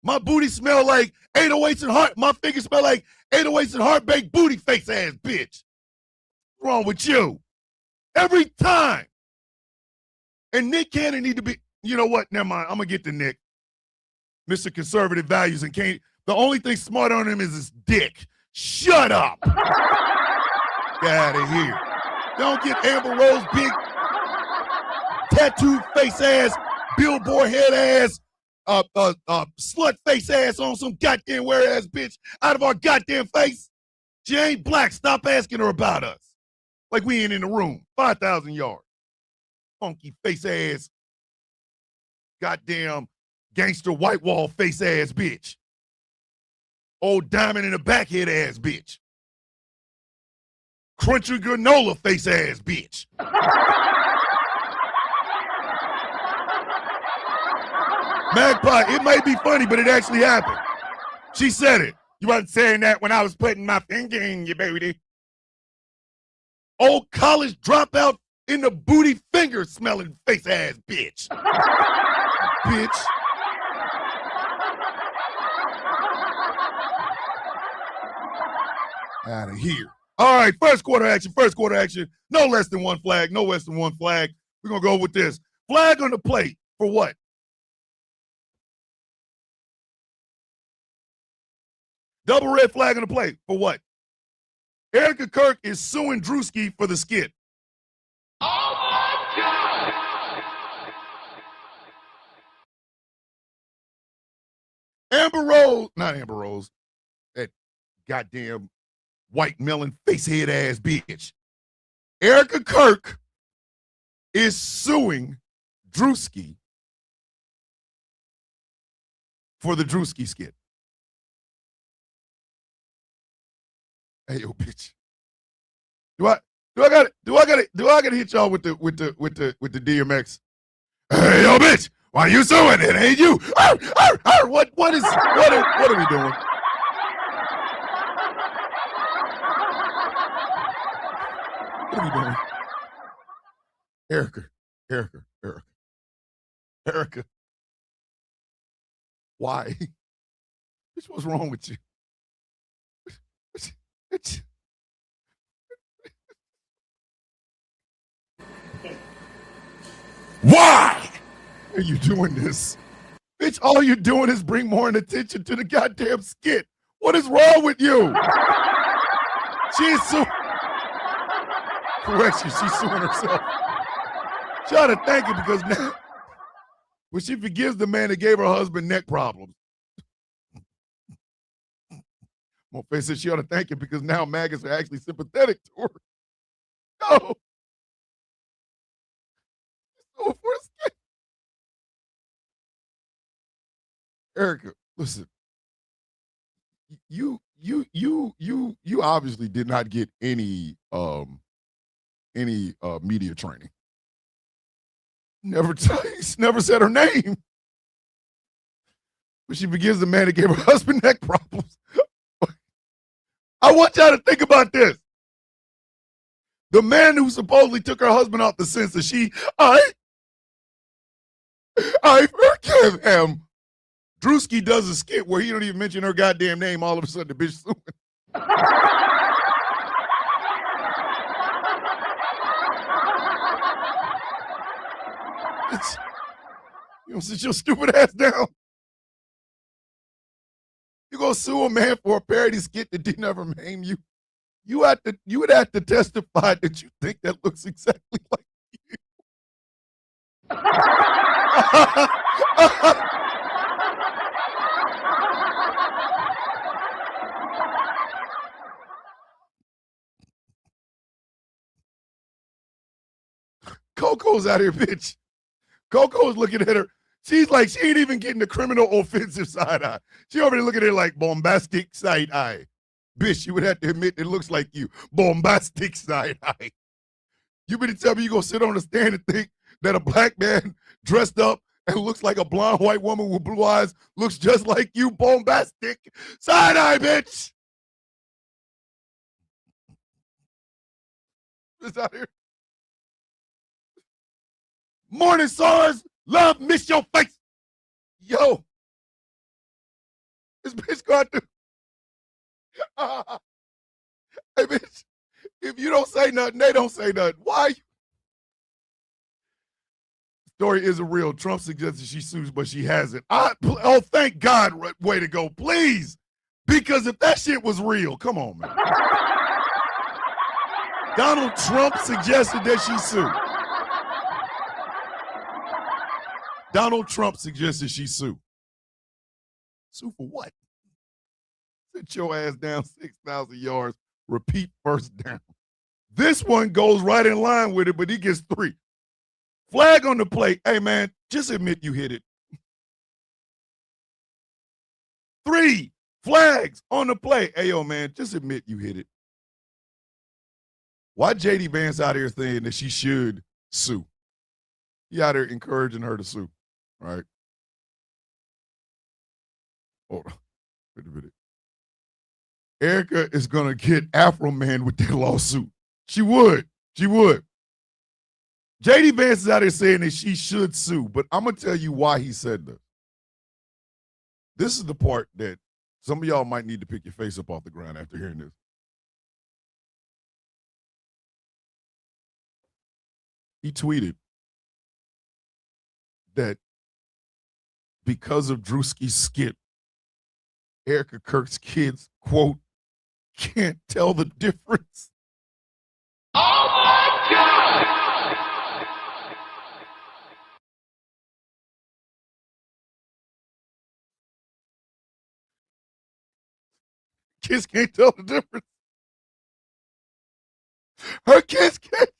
My booty smell like 808s and heart. My fingers smell like 808s and heart-baked booty face ass bitch. What's wrong with you? Every time. And Nick Cannon need to be, you know what? Never mind. I'm going to get to Nick. Mr. Conservative Values and can't. The only thing smart on him is his dick. Shut up. Get out of here. Don't get Amber Rose big tattoo face ass, billboard head ass, slut face ass on some goddamn wear ass bitch out of our goddamn face. She ain't black. Stop asking her about us. Like we ain't in the room. 5,000 yards. Funky face ass. Goddamn gangster white wall face ass bitch. Old diamond in the backhead ass bitch. Crunchy granola face ass bitch. Magpie, it may be funny, but it actually happened. She said it. You wasn't saying that when I was putting my finger in you, baby. Old college dropout in the booty finger smelling face ass bitch. Bitch. Out of here. All right, first quarter action. No less than one flag. We're going to go with this. Flag on the plate for what? Double red flag on the plate for what? Erica Kirk is suing Drewski for the skit. Oh my God! Not Amber Rose, that goddamn white melon facehead ass bitch. Erica Kirk is suing Drewski for the Drewski skit. Hey, yo, bitch. Do I gotta hit y'all with the DMX? Hey, yo, bitch. Why you suing it? Ain't you? What are we doing? What are we doing? Erica. Why? Bitch, what's wrong with you? Why are you doing this? Bitch, all you're doing is bring more attention to the goddamn skit. What is wrong with you? She's suing. Correction, she's suing herself. She ought to thank you because now, when she forgives the man that gave her husband neck problems, Mofe said she ought to thank him because now maggots are actually sympathetic to her. No. Erica, listen. You obviously did not get any media training. Never said her name. But she forgives the man that gave her husband neck problems. I want y'all to think about this. The man who supposedly took her husband off the census, I forgive him. Drewski does a skit where he don't even mention her goddamn name. All of a sudden, the bitch suing. You know, sit your stupid ass down. You gonna sue a man for a parody skit that didn't ever name you? You would have to testify that you think that looks exactly like you. Coco's out here, bitch. Coco's looking at her. She's like, she ain't even getting the criminal offensive side eye. She already looking at her like bombastic side eye. Bitch, you would have to admit it looks like you. Bombastic side eye. You better tell me you gonna sit on the stand and think that a black man dressed up and looks like a blonde white woman with blue eyes looks just like you. Bombastic side eye, bitch. This out here. Morning stars, love, miss your face. Yo, this bitch got to. Hey, bitch, if you don't say nothing, they don't say nothing. Why? Story isn't real. Trump suggested she sues, but she hasn't. Oh, thank God. Way to go. Please. Because if that shit was real, come on, man. Donald Trump suggested that she sue. Donald Trump suggested she sue. Sue for what? Sit your ass down 6,000 yards. Repeat first down. This one goes right in line with it, but he gets 3. Flag on the play. Hey, man, just admit you hit it. 3 flags on the play. Hey, yo, man, just admit you hit it. Why J.D. Vance out here saying that she should sue? He out here encouraging her to sue, right? Hold on. Wait a minute. Erica is going to get Afro Man with that lawsuit. She would. She would. J.D. Vance is out here saying that she should sue, but I'm going to tell you why he said this. This is the part that some of y'all might need to pick your face up off the ground after hearing this. He tweeted that because of Drewski's skit, Erica Kirk's kids, quote, can't tell the difference. Oh my God! Kids can't tell the difference. Her kids can't.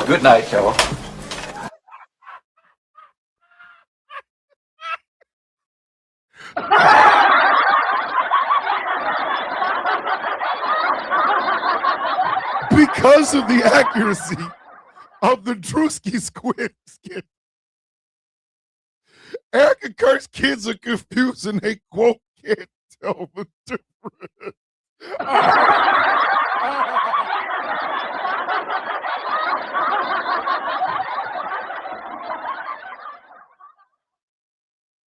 Good night, fella. Because of the accuracy of the Drewski skit, Erica Kirk's kids are confused and they, quote, can't tell the difference.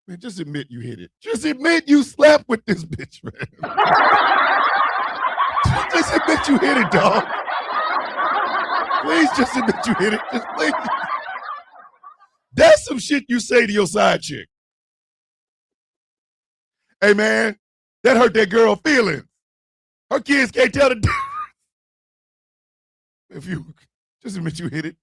Man, just admit you hit it. Just admit you slept with this bitch, man. Just admit you hit it, dog. Please just admit you hit it. Just please. That's some shit you say to your side chick. Hey, man, that hurt that girl feelings. Her kids can't tell the difference. If you just admit you hit it.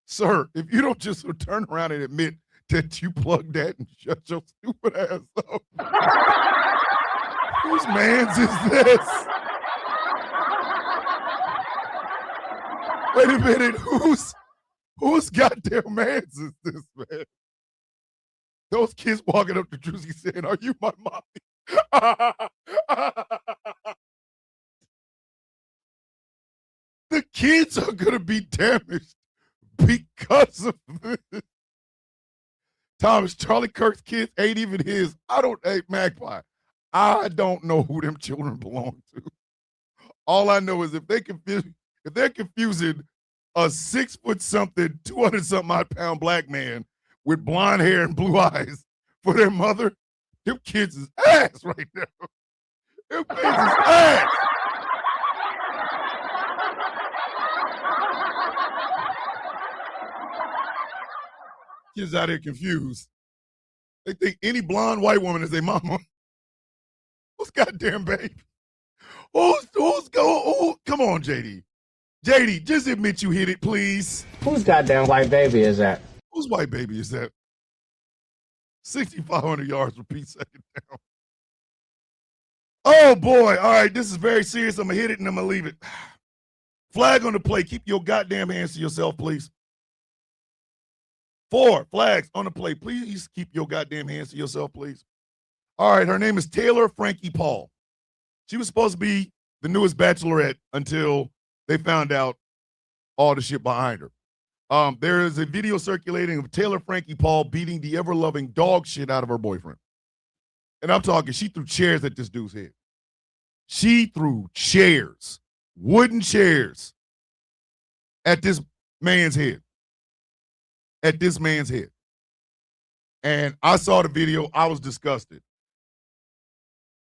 Sir, if you don't just turn around and admit that you plugged that and shut your stupid ass up. Whose man's is this? Wait a minute, whose goddamn man's is this, man? Those kids walking up to Drewski saying, "Are you my mommy?" The kids are gonna be damaged because of this. Thomas, Charlie Kirk's kids ain't even his. Hey, Magpie, I don't know who them children belong to. All I know is if they're confusing a 6-foot-something, 200-something-odd-pound black man with blonde hair and blue eyes for their mother, them kids is ass right now. Them kids is ass. Kids out here confused. They think any blonde white woman is their mama. Who's goddamn baby? Come on, JD. JD, just admit you hit it, please. Whose goddamn white baby is that? Whose white baby is that? 6,500 yards, repeat second down. Oh, boy. All right, this is very serious. I'm going to hit it and I'm going to leave it. Flag on the play. Keep your goddamn hands to yourself, please. 4 flags on the play. Please keep your goddamn hands to yourself, please. All right, her name is Taylor Frankie Paul. She was supposed to be the newest bachelorette until they found out all the shit behind her. There is a video circulating of Taylor Frankie Paul beating the ever-loving dog shit out of her boyfriend. And I'm talking, she threw chairs at this dude's head. She threw chairs, wooden chairs, at this man's head. At this man's head. And I saw the video. I was disgusted.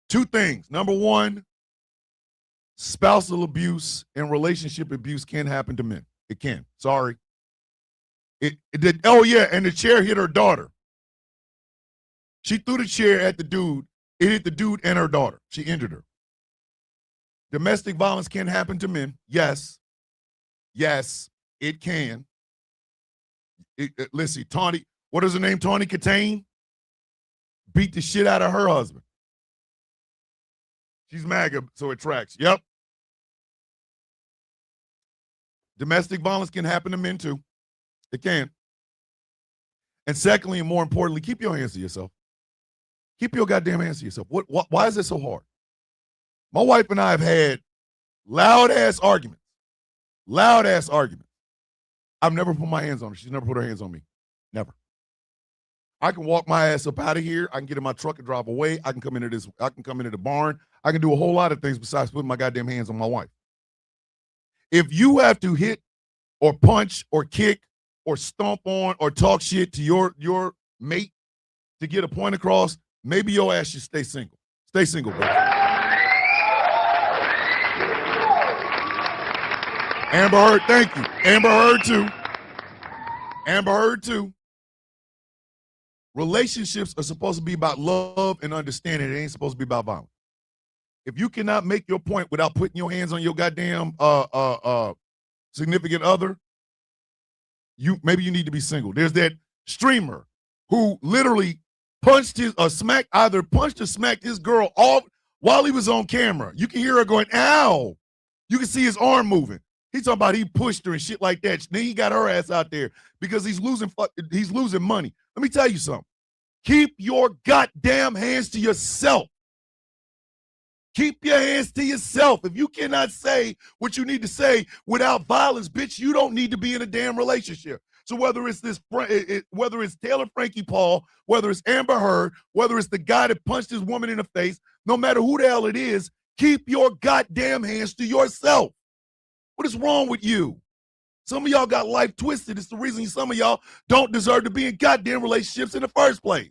2 things. Number 1, spousal abuse and relationship abuse can happen to men. It can. Sorry. It did. Oh, yeah, and the chair hit her daughter. She threw the chair at the dude. It hit the dude and her daughter. She injured her. Domestic violence can happen to men. Yes. Yes, it can. Let's see, Tawny, what is her name? Tawny Katane beat the shit out of her husband. She's MAGA, so it tracks. Yep. Domestic violence can happen to men too. It can. And secondly, and more importantly, keep your hands to yourself. Keep your goddamn hands to yourself. Why is it so hard? My wife and I have had loud-ass arguments. Loud-ass arguments. I've never put my hands on her. She's never put her hands on me. Never. I can walk my ass up out of here. I can get in my truck and drive away. I can come into the barn. I can do a whole lot of things besides putting my goddamn hands on my wife. If you have to hit or punch or kick or stomp on or talk shit to your mate to get a point across, maybe your ass should stay single. Stay single, baby. Amber Heard, thank you. Amber Heard too. Amber Heard too. Relationships are supposed to be about love and understanding. It ain't supposed to be about violence. If you cannot make your point without putting your hands on your goddamn significant other, maybe you need to be single. There's that streamer who literally punched or smacked his girl all while he was on camera. You can hear her going, ow. You can see his arm moving. He's talking about he pushed her and shit like that. Then he got her ass out there because he's losing money. Let me tell you something. Keep your goddamn hands to yourself. Keep your hands to yourself. If you cannot say what you need to say without violence, bitch, you don't need to be in a damn relationship. So whether it's whether it's Taylor Frankie Paul, whether it's Amber Heard, whether it's the guy that punched his woman in the face, no matter who the hell it is, keep your goddamn hands to yourself. What is wrong with you? Some of y'all got life twisted. It's the reason some of y'all don't deserve to be in goddamn relationships in the first place.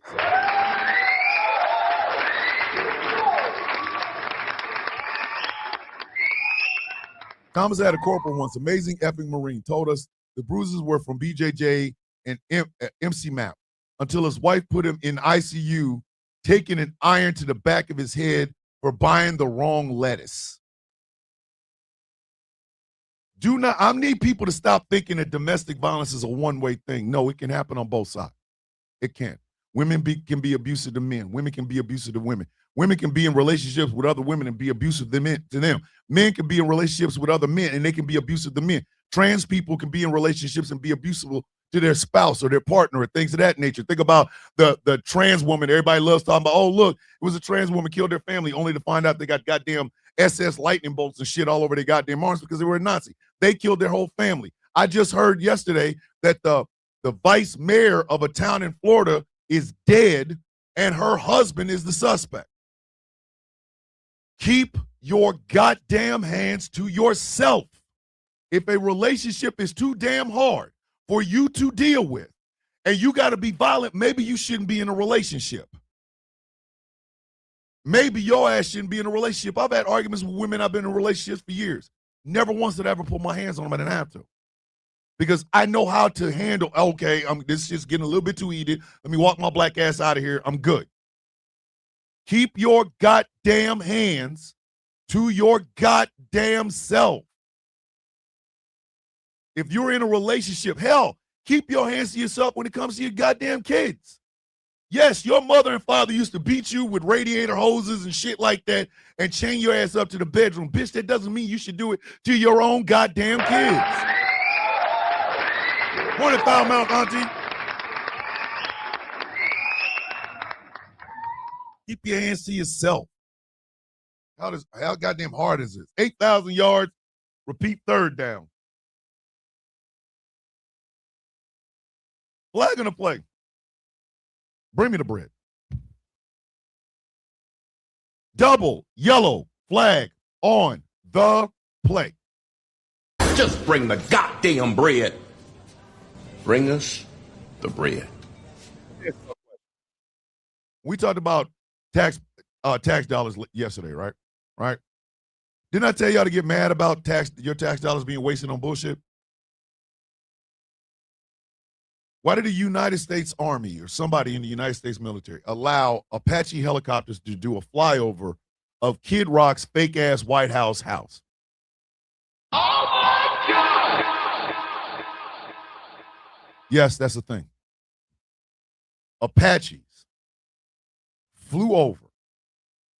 Thomas had a corporal once, amazing effing Marine, told us the bruises were from BJJ and MC Map until his wife put him in ICU, taking an iron to the back of his head for buying the wrong lettuce. I need people to stop thinking that domestic violence is a one-way thing. No, it can happen on both sides. It can. Women can be abusive to men. Women can be abusive to women. Women can be in relationships with other women and be abusive to them. Men can be in relationships with other men and they can be abusive to men. Trans people can be in relationships and be abusive to their spouse or their partner or things of that nature. Think about the trans woman. Everybody loves talking about, oh, look, it was a trans woman killed their family only to find out they got goddamn SS lightning bolts and shit all over their goddamn arms because they were a Nazi. They killed their whole family. I just heard yesterday that the vice mayor of a town in Florida is dead and her husband is the suspect. Keep your goddamn hands to yourself. If a relationship is too damn hard for you to deal with and you got to be violent, maybe you shouldn't be in a relationship. Maybe your ass shouldn't be in a relationship. I've had arguments with women I've been in relationships for years. Never once did I ever put my hands on them. I didn't have to. Because I know how to handle, okay, this is just getting a little bit too heated. Let me walk my black ass out of here. I'm good. Keep your goddamn hands to your goddamn self. If you're in a relationship, hell, keep your hands to yourself when it comes to your goddamn kids. Yes, your mother and father used to beat you with radiator hoses and shit like that and chain your ass up to the bedroom. Bitch, that doesn't mean you should do it to your own goddamn kids. Morning, Foul Mouth, Auntie. Keep your hands to yourself. How goddamn hard is this? 8,000 yards, repeat third down. Flag on the play. Bring me the bread. Double yellow flag on the play. Just bring the goddamn bread. Bring us the bread. We talked about tax dollars yesterday, right? Right? Didn't I tell y'all to get mad about your tax dollars being wasted on bullshit? Why did the United States Army or somebody in the United States military allow Apache helicopters to do a flyover of Kid Rock's fake-ass White House? Oh my God! Yes, that's the thing. Apaches flew over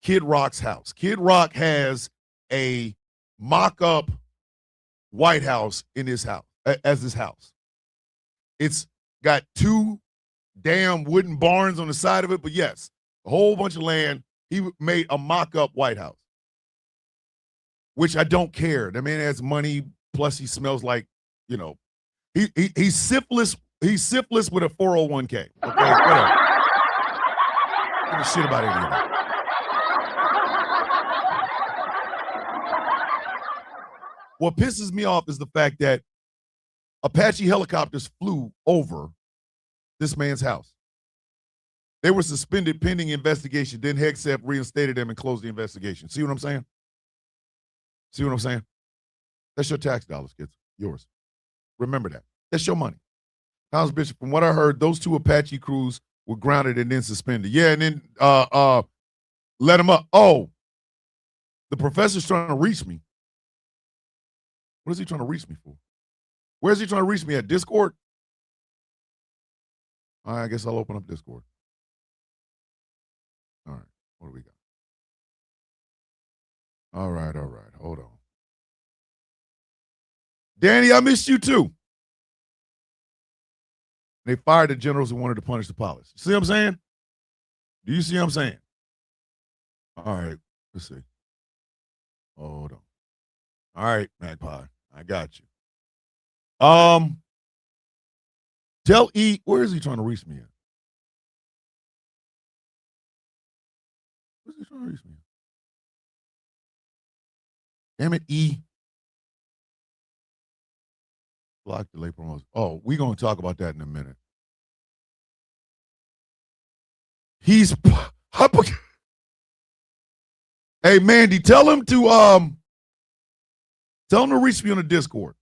Kid Rock's house. Kid Rock has a mock-up White House in his house as his house. It's got 2 damn wooden barns on the side of it, but yes, a whole bunch of land. He made a mock-up White House, which I don't care. The man has money, plus he smells like, he's syphilis. He's syphilis with a 401k. Okay, whatever. Give a shit about any of that. What pisses me off is the fact that Apache helicopters flew over this man's house. They were suspended pending investigation. Then HECSEP reinstated them and closed the investigation. See what I'm saying? See what I'm saying? That's your tax dollars, kids. Yours. Remember that. That's your money. Thomas Bishop, from what I heard, those 2 Apache crews were grounded and then suspended. Yeah, and then let them up. Oh, the professor's trying to reach me. What is he trying to reach me for? Where's he trying to reach me at? Discord? All right, I guess I'll open up Discord. All right, what do we got? All right, hold on. Danny, I missed you too. They fired the generals who wanted to punish the pilots. See what I'm saying? Do you see what I'm saying? All right, let's see. Hold on. All right, Magpie, I got you. Tell E, where is he trying to reach me at? Where's he trying to reach me at? Damn it, E. Block delay promotion. Oh, we're going to talk about that in a minute. He's Hey, Mandy, tell him to reach me on the Discord,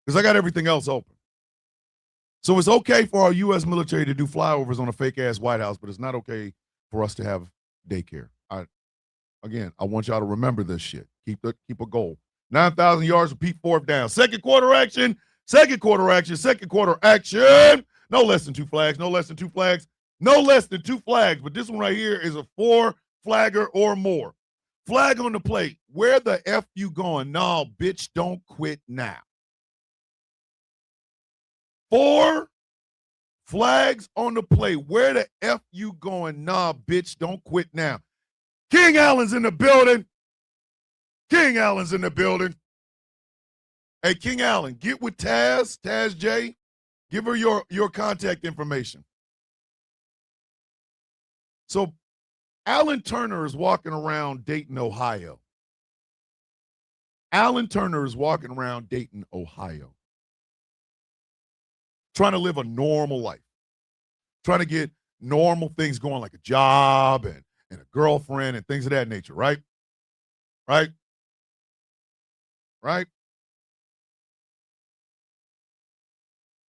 because I got everything else open. So it's okay for our U.S. military to do flyovers on a fake-ass White House, but it's not okay for us to have daycare. I want y'all to remember this shit. Keep a goal. 9,000 yards for Pete, 4th down. Second quarter action. No less than 2 flags. No less than 2 flags. But this one right here is a 4-flagger or more. Flag on the plate. Where the F you going? No, bitch, don't quit now. 4 flags on the plate. Where the F you going? Nah, bitch, don't quit now. King Allen's in the building. Hey, King Allen, get with Taz J. Give her your contact information. So Alan Turner is walking around Dayton, Ohio. Trying to live a normal life. Trying to get normal things going, like a job and a girlfriend and things of that nature, right? Right?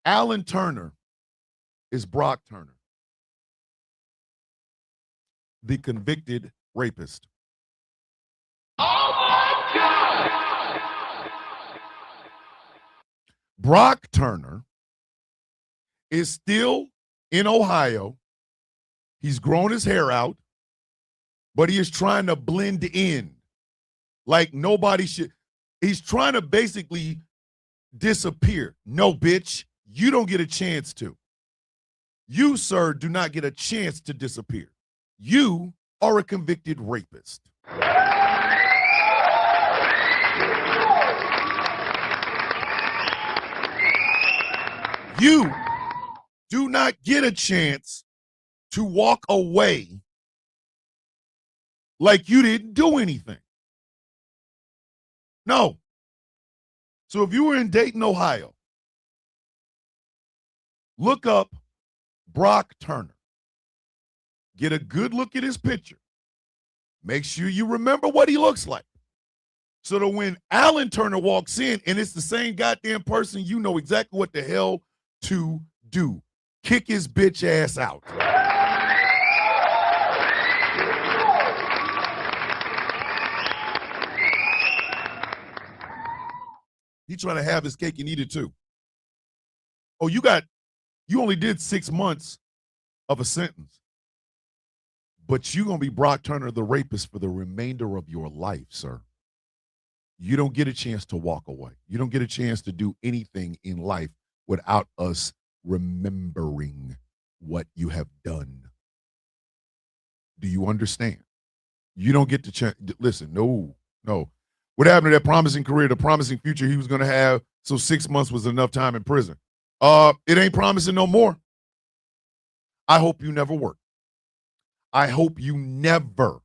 Alan Turner is Brock Turner, the convicted rapist. Oh my God! Brock Turner is still in Ohio. He's grown his hair out, but he is trying to blend in like nobody should. He's trying to basically disappear. No, bitch, you don't get a chance to. You, sir, do not get a chance to disappear. You are a convicted rapist. You do not get a chance to walk away like you didn't do anything. No. So if you were in Dayton, Ohio, look up Brock Turner. Get a good look at his picture. Make sure you remember what he looks like. So that when Alan Turner walks in and it's the same goddamn person, you know exactly what the hell to do. Kick his bitch ass out. He trying to have his cake and eat it too. Oh, you only did 6 months of a sentence. But you're going to be Brock Turner, the rapist, for the remainder of your life, sir. You don't get a chance to walk away. You don't get a chance to do anything in life without us remembering what you have done. Do you understand? You don't get to listen, no. What happened to that promising career, the promising future he was going to have, so 6 months was enough time in prison? It ain't promising no more. I hope you never work. I hope you never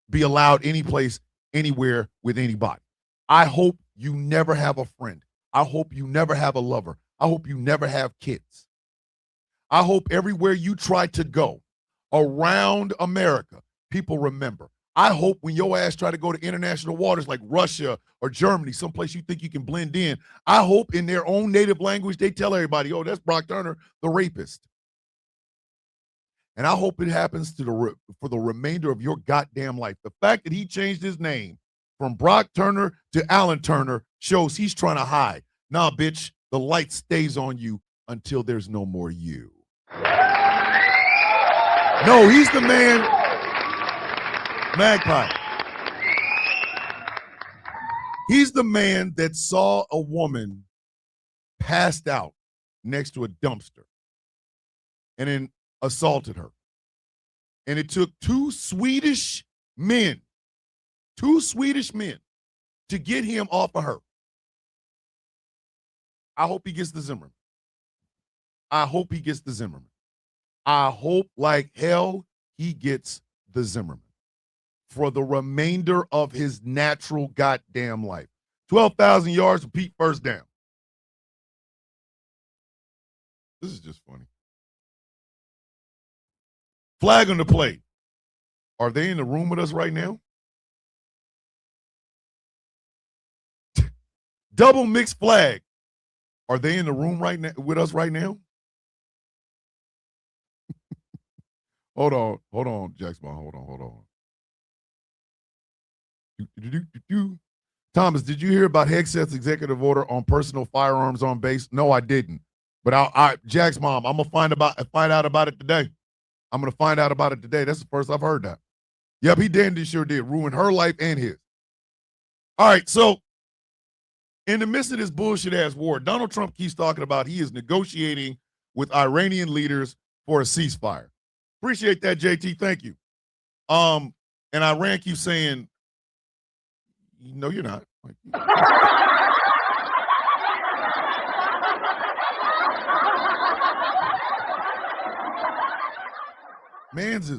be allowed any place, anywhere with anybody. I hope you never have a friend. I hope you never have a lover. I hope you never have kids. I hope everywhere you try to go around America, people remember. I hope when your ass try to go to international waters like Russia or Germany, someplace you think you can blend in, I hope in their own native language they tell everybody, oh, that's Brock Turner, the rapist. And I hope it happens for the remainder of your goddamn life. The fact that he changed his name from Brock Turner to Alan Turner shows he's trying to hide. Nah, bitch, the light stays on you until there's no more you. No, he's the man. Magpie. He's the man that saw a woman passed out next to a dumpster and then assaulted her. And it took two Swedish men to get him off of her. I hope he gets the Zimmerman. I hope like hell he gets the Zimmerman for the remainder of his natural goddamn life. 12,000 yards, repeat first down. This is just funny. Flag on the play. Are they in the room with us right now? Double mixed flag. Are they in the room right now with us right now? Hold on, Jackson. Hold on. Thomas, did you hear about Hegseth's executive order on personal firearms on base? No, I didn't. But Jack's mom, I'm gonna find out about it today. That's the first I've heard that. Yep, he sure did. Ruin her life and his. All right, so in the midst of this bullshit-ass war, Donald Trump keeps talking about he is negotiating with Iranian leaders for a ceasefire. Appreciate that, JT. Thank you. And Iran keeps saying, no, you're not. Man's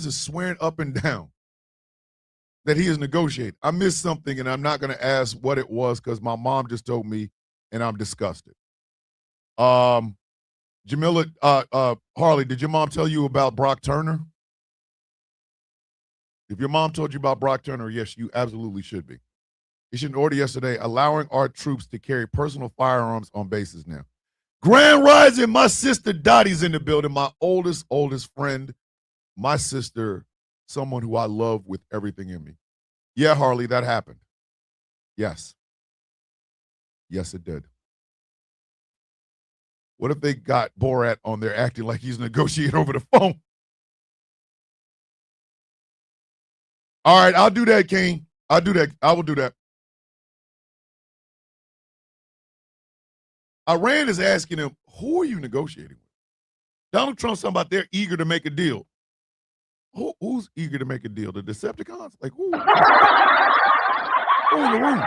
is swearing up and down that he is negotiating. I missed something, and I'm not going to ask what it was because my mom just told me, and I'm disgusted. Jamila, Harley, did your mom tell you about Brock Turner? If your mom told you about Brock Turner, yes, you absolutely should be. Issued an order yesterday allowing our troops to carry personal firearms on bases now. Grand Rising, my sister Dottie's in the building, my oldest friend, my sister, someone who I love with everything in me. Yeah, Harley, that happened. Yes. Yes, it did. What if they got Borat on there acting like he's negotiating over the phone? All right, I'll do that, King. I'll do that. I will do that. Iran is asking him, who are you negotiating with? Donald Trump's talking about they're eager to make a deal. Who's eager to make a deal? The Decepticons? Like, who? Who in the room?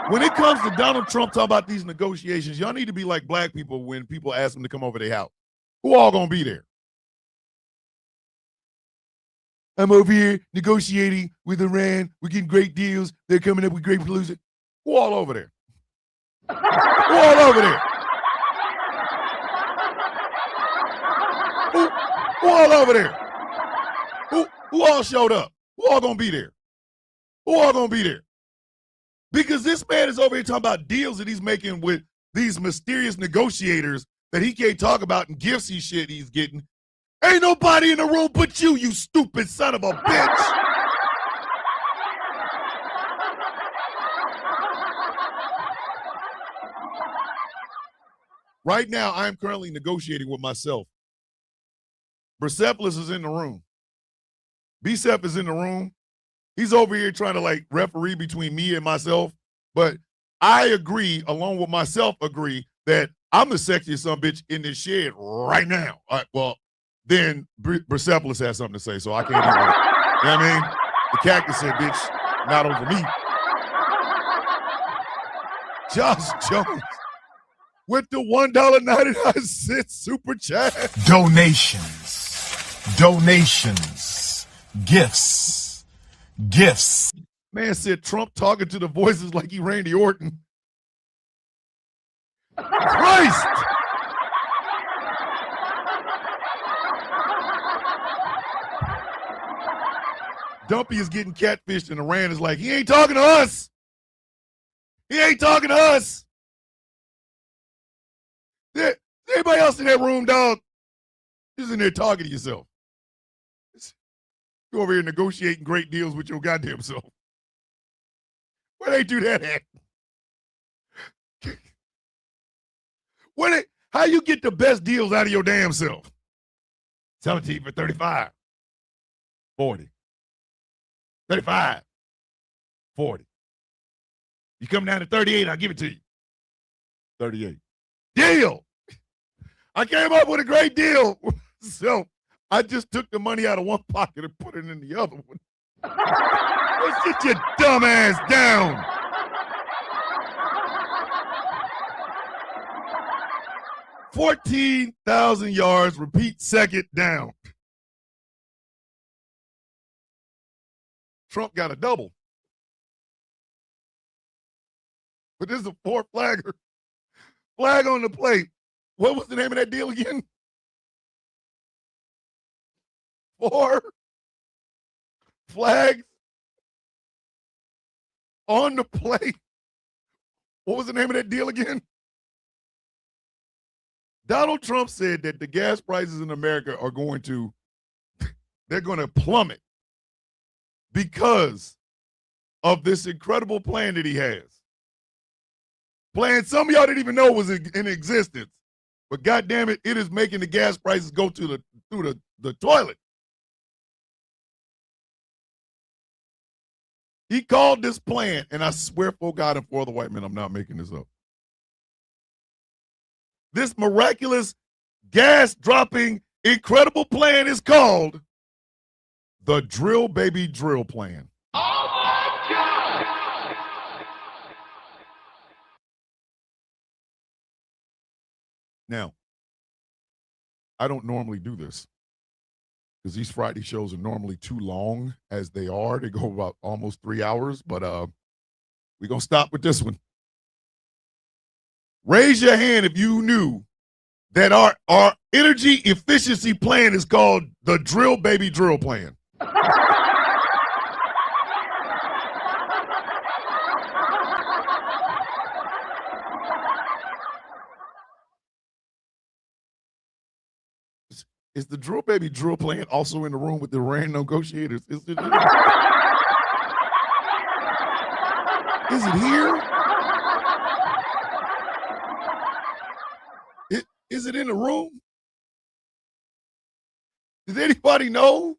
When it comes to Donald Trump talking about these negotiations, y'all need to be like black people when people ask them to come over their house. Who all gonna be there? I'm over here negotiating with Iran. We're getting great deals. They're coming up with great solutions. Who all over there? Who all over there? Who all over there? Who all showed up? Who all gonna be there? Who all gonna be there? Because this man is over here talking about deals that he's making with these mysterious negotiators that he can't talk about and gifts he's getting. Ain't nobody in the room but you stupid son of a bitch. Right now, I am currently negotiating with myself. Persepolis is in the room. B-Sep is in the room. He's over here trying to like referee between me and myself. But I agree, along with myself, agree that I'm the sexiest son bitch in this shed right now. All right, well, then Persepolis has something to say, so I can't even. You know what I mean? The cactus said, bitch, not over me. Josh Jones with the $1.99 super chat. Donations, gifts. Man said Trump talking to the voices like he Randy Orton. Christ! Dumpy is getting catfished, and Iran is like, he ain't talking to us. He ain't talking to us. Anybody else in that room, dog? You're in there talking to yourself. You over here negotiating great deals with your goddamn self. Where they do that at? How you get the best deals out of your damn self? 17 for 35. 40. 35. 40. You come down to 38, I'll give it to you. 38. Deal! I came up with a great deal. So I just took the money out of one pocket and put it in the other one. Let's sit your dumb ass down. $14,000 yards, repeat second down. Trump got a double. But this is a fourth flagger. Flag on the plate. What was the name of that deal again? 4 flags on the plate. What was the name of that deal again? Donald Trump said that the gas prices in America are going to plummet because of this incredible plan that he has. Plan some of y'all didn't even know was in existence. But goddamn it, it is making the gas prices go through the toilet. He called this plan, and I swear for God and for the white men, I'm not making this up. This miraculous gas-dropping, incredible plan is called the Drill Baby Drill Plan. Oh my God! Now, I don't normally do this because these Friday shows are normally too long as they are. They go about almost 3 hours, but we're going to stop with this one. Raise your hand if you knew that our energy efficiency plan is called the Drill Baby Drill Plan. Is the Drill Baby Drill Plan also in the room with the Iran negotiators? Is it here? Is it in the room? Does anybody know?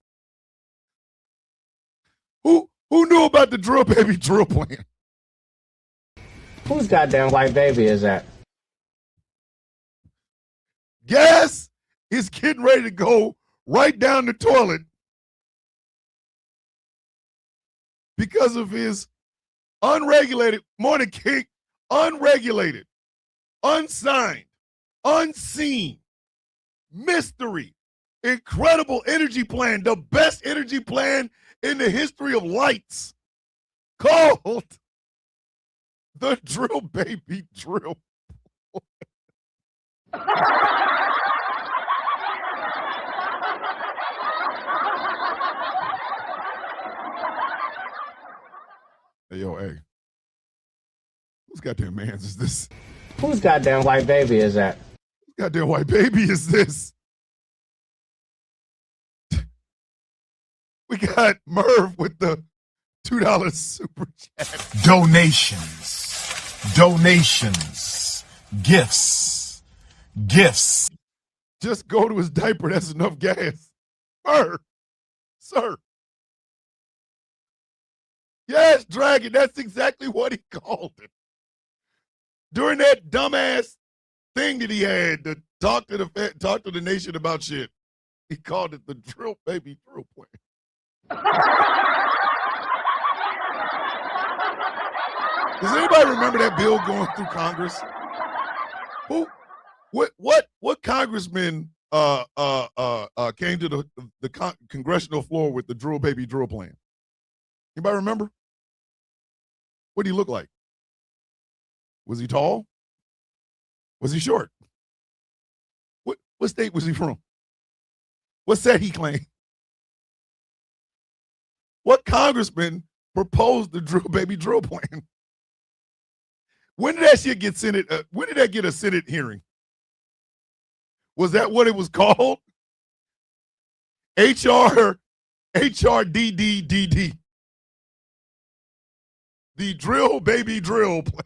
Who knew about the Drill Baby Drill Plan? Whose goddamn white baby is that? Gas is getting ready to go right down the toilet because of his unregulated, Morning King, unregulated, unsigned, unseen, mystery, incredible energy plan, the best energy plan in the history of lights, called the Drill Baby Drill. Hey, yo, hey. Whose goddamn man's is this? Whose goddamn white baby is that? Whose goddamn white baby is this? We got Merv with the $2 super chat. Donations, gifts. Just go to his diaper. That's enough gas. Merv, sir, Yes, dragon. That's exactly what he called it. During that dumbass thing that he had to talk to the nation about shit, he called it the drill baby drill plan. Does anybody remember that bill going through Congress? What congressman came to the congressional floor with the drill baby drill plan? Anybody remember? What did he look like? Was he tall? Was he short? What state was he from? What set he claimed? What congressman proposed the drill baby drill plan? When did that shit get Senate? When did that get a Senate hearing? Was that what it was called? HRDDDD. The drill baby drill plan.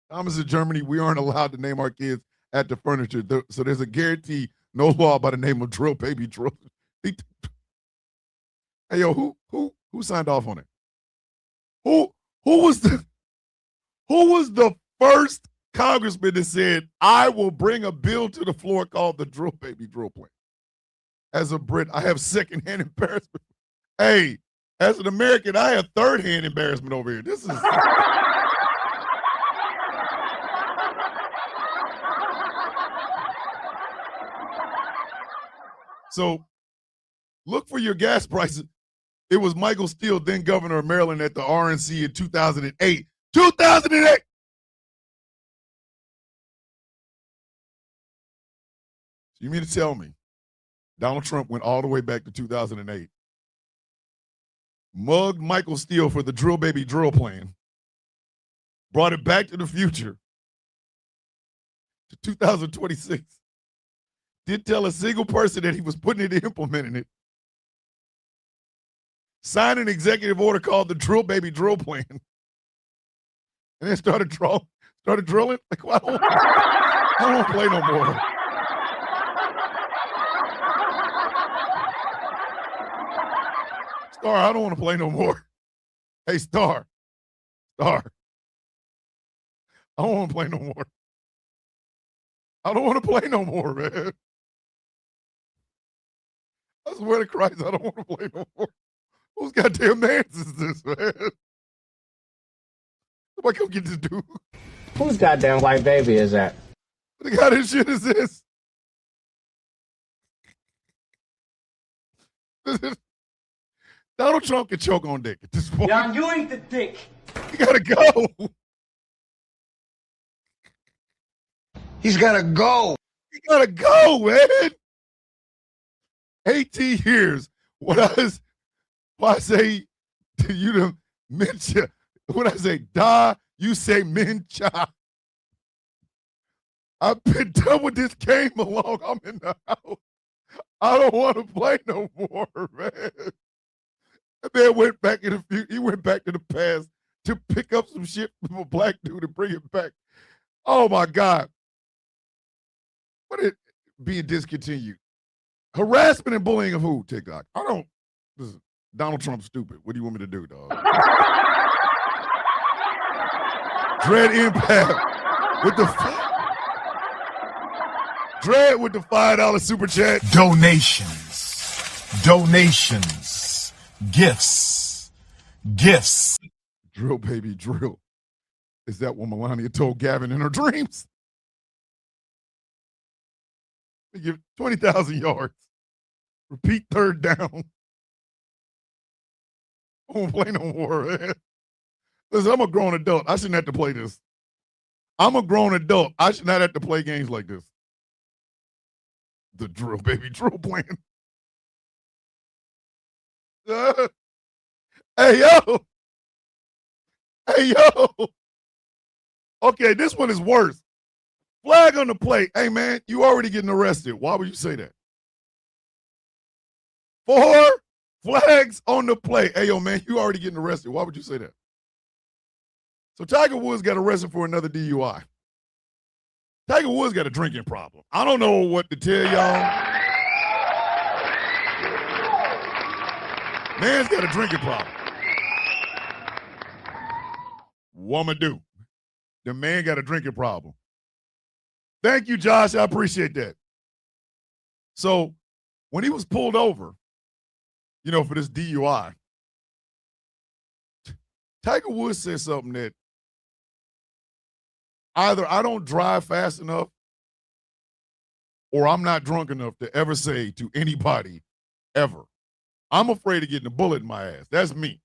Thomas in Germany, we aren't allowed to name our kids after furniture. So there's a guarantee, no law by the name of drill baby drill. Hey yo, who signed off on it? Who was the first congressman that said, I will bring a bill to the floor called the drill baby drill plan? As a Brit, I have secondhand embarrassment. Hey, as an American, I have third-hand embarrassment over here. This is so look for your gas prices. It was Michael Steele, then governor of Maryland, at the RNC in 2008. 2008! So you mean to tell me Donald Trump went all the way back to 2008, mugged Michael Steele for the drill baby drill plan, brought it back to the future to 2026, didn't tell a single person that he was putting it and implementing it, signed an executive order called the drill baby drill plan, and then started drilling? Like, well, I don't want to play no more. Star, I don't want to play no more. Hey, Star. I don't want to play no more. I don't want to play no more, man. I swear to Christ, I don't want to play no more. Whose goddamn man's is this, man? Somebody come get this dude. Whose goddamn white baby is that? What the goddamn shit is this? Donald Trump can choke on dick at this point. Yeah, you ain't the dick. He gotta go. He's got to go. He gotta go, man. 18 years. What I say to you to mencha. When I say da, you say mencha. I've been done with this game along. I'm in the house. I don't want to play no more, man. That man went back in the future. He went back to the past to pick up some shit from a black dude and bring it back. Oh my God. What it being discontinued? Harassment and bullying of who, TikTok? Listen, Donald Trump's stupid. What do you want me to do, dog? Dread Impact with the Dread with the $5 super chat. Donations. Gifts. Drill, baby, drill. Is that what Melania told Gavin in her dreams? They give 20,000 yards. Repeat third down. I won't play no more, man. Listen, I'm a grown adult. I shouldn't have to play this. I'm a grown adult. I should not have to play games like this. The drill, baby, drill plan. Hey, yo. Okay, this one is worse. Flag on the plate. Hey, man, you already getting arrested. Why would you say that? 4 flags on the plate. Hey, yo, man, you already getting arrested. Why would you say that? So Tiger Woods got arrested for another DUI. Tiger Woods got a drinking problem. I don't know what to tell y'all. Man's got a drinking problem. Woman do. The man got a drinking problem. Thank you, Josh. I appreciate that. So when he was pulled over, for this DUI, Tiger Woods said something that either I don't drive fast enough or I'm not drunk enough to ever say to anybody ever, I'm afraid of getting a bullet in my ass. That's me.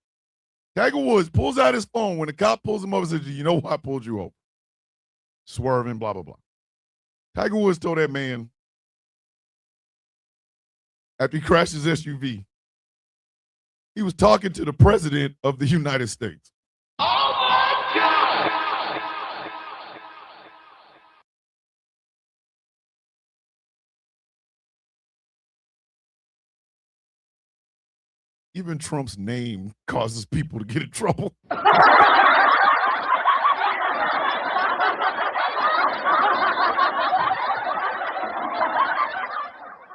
Tiger Woods pulls out his phone when the cop pulls him over and says, you know why I pulled you over? Swerving, blah, blah, blah. Tiger Woods told that man after he crashed his SUV, he was talking to the president of the United States. Oh my God! Even Trump's name causes people to get in trouble.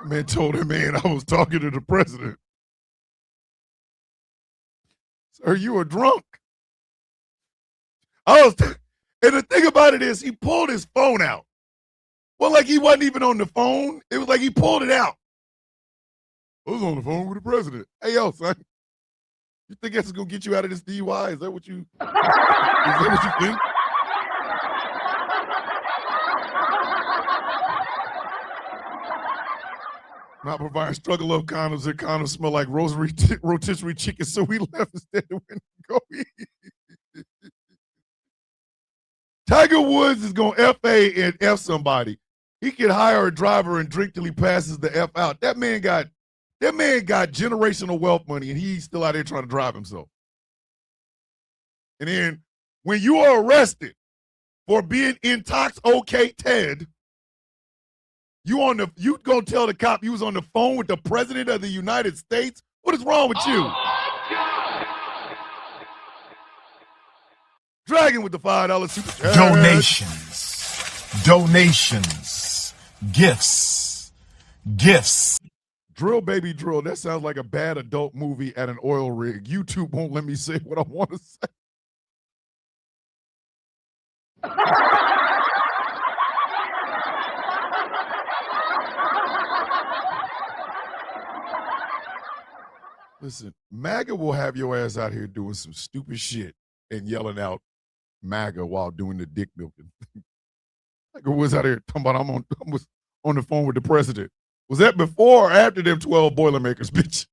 Man told him, man, I was talking to the president. Sir, you were drunk. And the thing about it is he pulled his phone out. Well, like he wasn't even on the phone. It was like he pulled it out. I was on the phone with the president. Hey, yo, son. You think that's going to get you out of this DUI? Is that what you think? Not providing struggle love condoms and condoms smell like rotisserie chicken, so we left instead of went to go eat. Tiger Woods is going to F.A. and F somebody. He can hire a driver and drink till he passes the F out. That man got generational wealth money, and he's still out there trying to drive himself. And then when you are arrested for being intoxicated, you gonna tell the cop you was on the phone with the president of the United States? What is wrong with you? Dragon with the $5 super chat. Donations. Gifts. Drill baby drill. That sounds like a bad adult movie at an oil rig. YouTube won't let me say what I want to say. Listen, MAGA will have your ass out here doing some stupid shit and yelling out MAGA while doing the dick milking. Tiger Woods out here talking about I was on the phone with the president. Was that before or after them 12 Boilermakers, bitch?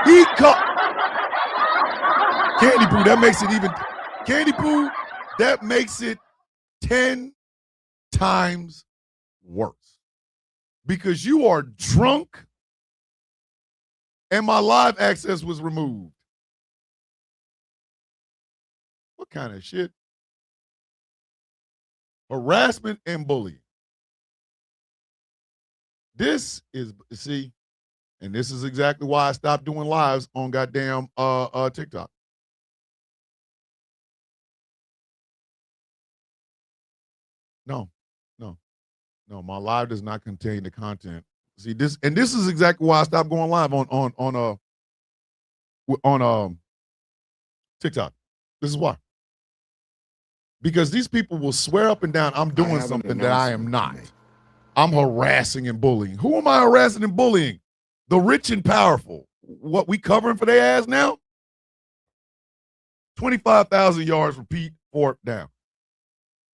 He caught Candy Poo. That makes it even. Candy Poo. That makes it 10 times worse. Because you are drunk and my live access was removed. What kind of shit? Harassment and bullying. This is, see, and this is exactly why I stopped doing lives on goddamn TikTok. No, my live does not contain the content. See this, and this is exactly why I stopped going live on TikTok. This is why. Because these people will swear up and down I'm doing something that I am not. I'm harassing and bullying. Who am I harassing and bullying? The rich and powerful. What we covering for their ass now? 25,000 yards, repeat, fourth down.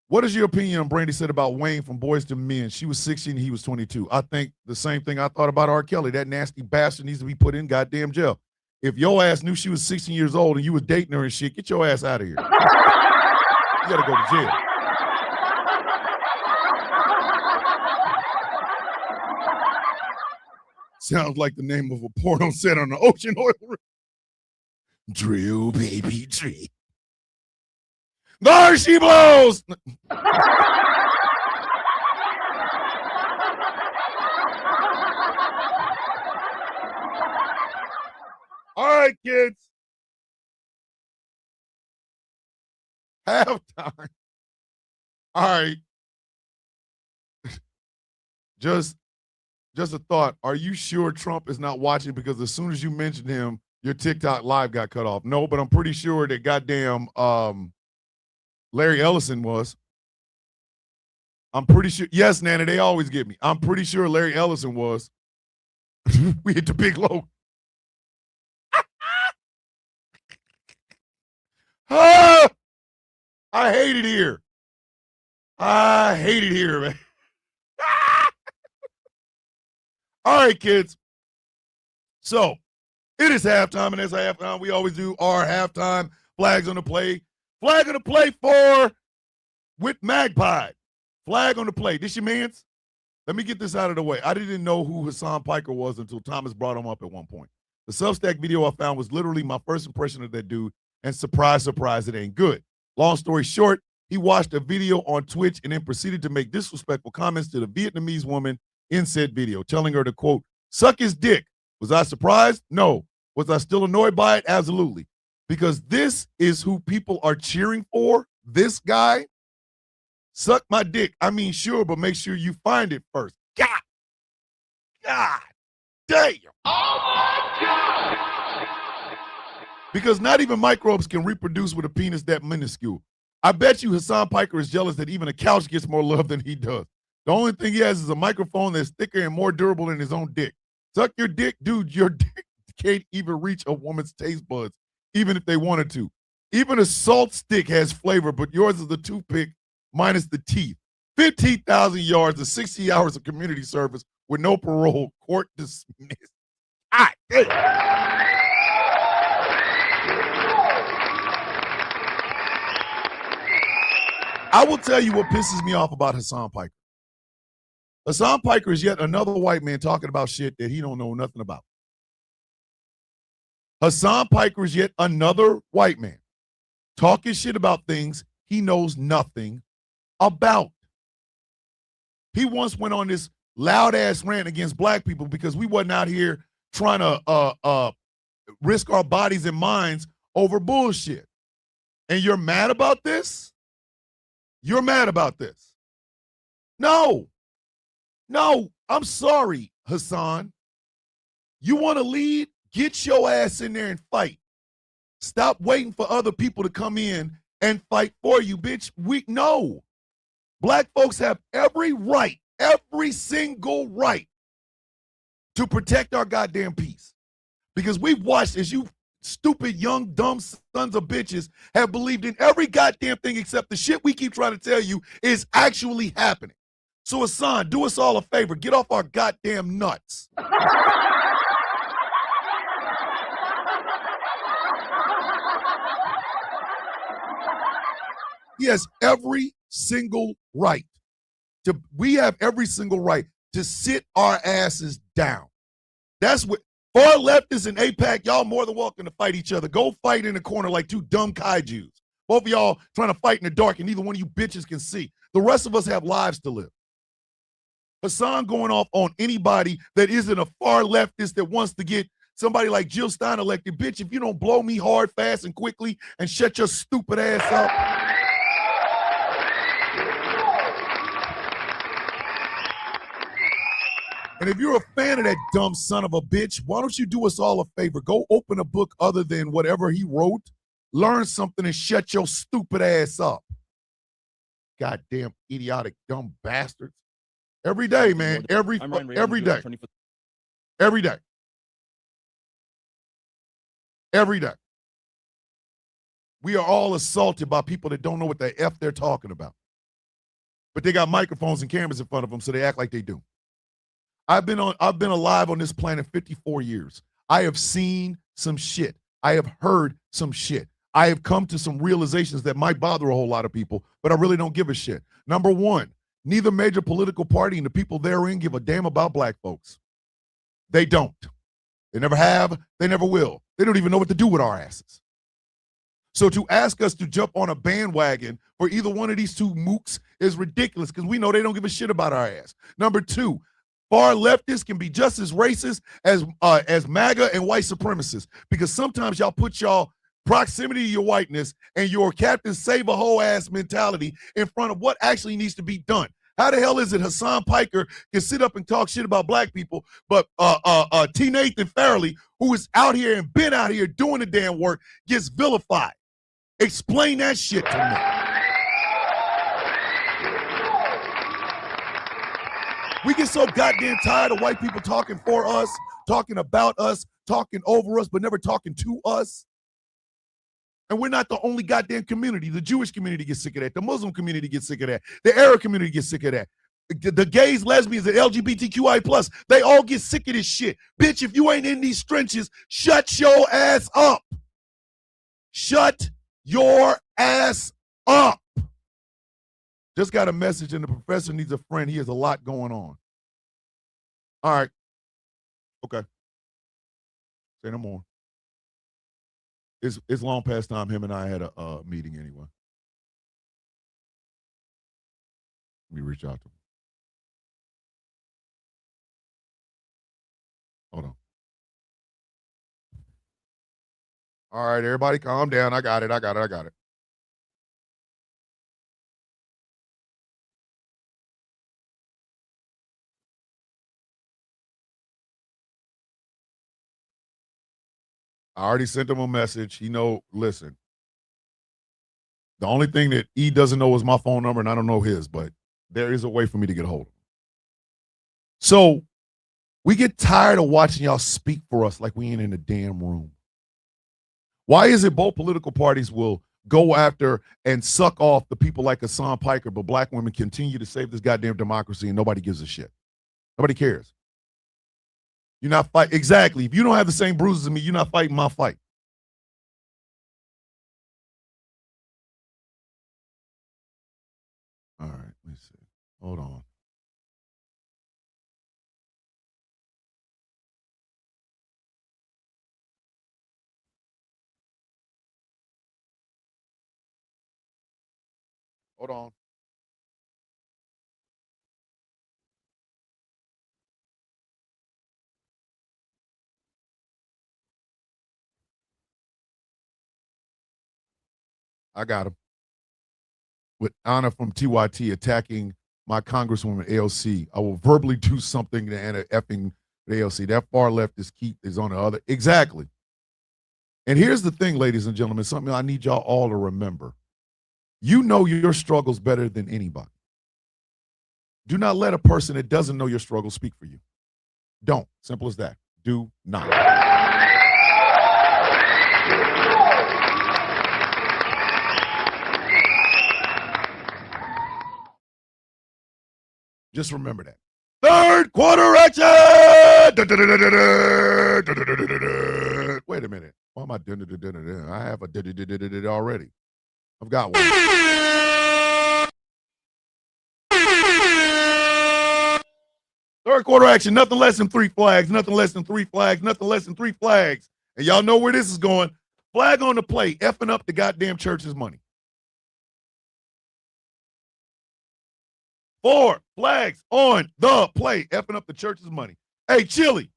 What is your opinion on Brandy said about Wayne from Boys to Men? She was 16, he was 22. I think the same thing I thought about R. Kelly. That nasty bastard needs to be put in goddamn jail. If your ass knew she was 16 years old and you was dating her and shit, get your ass out of here. You gotta go to jail. Sounds like the name of a porno set on the ocean oil rig. Drill, baby, drill. There she blows. All right, kids. Halftime. All right. Just just a thought. Are you sure Trump is not watching? Because as soon as you mentioned him, your TikTok live got cut off. No, but I'm pretty sure that goddamn Larry Ellison was. I'm pretty sure. Yes, Nana, they always get me. I'm pretty sure Larry Ellison was. We hit the big low. Ah! I hate it here. I hate it here, man. All right, kids. So it is halftime, and as halftime, we always do our halftime flags on the play. Flag on the play for with Magpie. Flag on the play. This your man's? Let me get this out of the way. I didn't know who Hassan Piker was until Thomas brought him up at one point. The Substack video I found was literally my first impression of that dude, and surprise, surprise, it ain't good. Long story short, he watched a video on Twitch and then proceeded to make disrespectful comments to the Vietnamese woman in said video, telling her to, quote, suck his dick. Was I surprised? No. Was I still annoyed by it? Absolutely. Because this is who people are cheering for. This guy. Suck my dick. I mean, sure, but make sure you find it first. God damn. Oh my God! Because not even microbes can reproduce with a penis that minuscule. I bet you Hassan Piker is jealous that even a couch gets more love than he does. The only thing he has is a microphone that's thicker and more durable than his own dick. Suck your dick, dude. Your dick can't even reach a woman's taste buds, even if they wanted to. Even a salt stick has flavor, but yours is a toothpick minus the teeth. 15,000 yards of 60 hours of community service with no parole. Court dismissed. Ah, damn. I will tell you what pisses me off about Hassan Piker. Hassan Piker is yet another white man talking about shit that he don't know nothing about. Hassan Piker is yet another white man talking shit about things he knows nothing about. He once went on this loud-ass rant against black people because we wasn't out here trying to risk our bodies and minds over bullshit. And you're mad about this? You're mad about this? No, I'm sorry, Hassan. You want to lead? Get your ass in there and fight. Stop waiting for other people to come in and fight for you, bitch. No. Black folks have every right, every single right to protect our goddamn peace. Because we've watched as you stupid, young, dumb sons of bitches have believed in every goddamn thing except the shit we keep trying to tell you is actually happening. So Hassan, do us all a favor. Get off our goddamn nuts. He has every single right we have every single right to sit our asses down. That's what far leftists and AIPAC, y'all more than welcome to fight each other. Go fight in the corner like two dumb kaijus. Both of y'all trying to fight in the dark and neither one of you bitches can see. The rest of us have lives to live. Hassan going off on anybody that isn't a far leftist that wants to get somebody like Jill Stein elected. Bitch, if you don't blow me hard, fast, and quickly and shut your stupid ass up. And if you're a fan of that dumb son of a bitch, why don't you do us all a favor? Go open a book other than whatever he wrote, learn something, and shut your stupid ass up. Goddamn idiotic, dumb bastards. Every day, man. Every day. Every day. Every day. We are all assaulted by people that don't know what the F they're talking about. But they got microphones and cameras in front of them, so they act like they do. I've been alive on this planet 54 years. I have seen some shit. I have heard some shit. I have come to some realizations that might bother a whole lot of people, but I really don't give a shit. Number one, neither major political party and the people therein give a damn about black folks. They don't. They never have. They never will. They don't even know what to do with our asses. So to ask us to jump on a bandwagon for either one of these two mooks is ridiculous because we know they don't give a shit about our ass. Number two, far leftists can be just as racist as MAGA and white supremacists because sometimes y'all put y'all proximity to your whiteness and your Captain Save a Whole ass mentality in front of what actually needs to be done. How the hell is it Hassan Piker can sit up and talk shit about black people, but T. Nathan Farley, who is out here and been out here doing the damn work, gets vilified? Explain that shit to me. We get so goddamn tired of white people talking for us, talking about us, talking over us, but never talking to us. And we're not the only goddamn community. The Jewish community gets sick of that. The Muslim community gets sick of that. The Arab community gets sick of that. The gays, lesbians, the LGBTQI+, they all get sick of this shit. Bitch, if you ain't in these trenches, shut your ass up. Shut your ass up. Just got a message, and the professor needs a friend. He has a lot going on. All right. Okay. Say no more. It's long past time. Him and I had a meeting anyway. Let me reach out to him. Hold on. All right, everybody calm down. I got it. I already sent him a message. He know, listen. The only thing that he doesn't know is my phone number, and I don't know his, but there is a way for me to get a hold of him. So we get tired of watching y'all speak for us like we ain't in the damn room. Why is it both political parties will go after and suck off the people like Hassan Piker, but black women continue to save this goddamn democracy and nobody gives a shit? Nobody cares. You're not fighting. Exactly. If you don't have the same bruises as me, you're not fighting my fight. All right, let me see. Hold on. Hold on. I got him. With honor from TYT attacking my Congresswoman AOC, I will verbally do something to Anna effing AOC. That far leftist Keith is on the other. Exactly. And here's the thing, ladies and gentlemen, something I need y'all all to remember. You know your struggles better than anybody. Do not let a person that doesn't know your struggle speak for you. Don't. Simple as that. Do not. Just remember that. Third quarter action! Wait a minute. Why am I doing it? I have a already. I've got one. Third quarter action, nothing less than 3 flags, nothing less than 3 flags, nothing less than 3 flags. And y'all know where this is going. Flag on the play, effing up the goddamn church's money. 4 flags on the play, effing up the church's money. Hey, Chili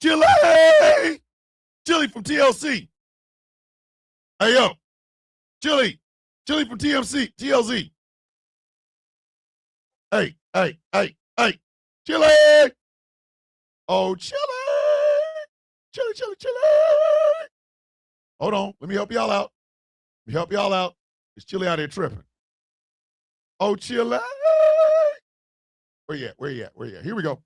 from TLC. Hey, yo, Chili from TLZ. Hey, Chili. Oh, Chili. Hold on, let me help y'all out. It's Chili out here tripping. Oh, Chili. Where you at? Here we go.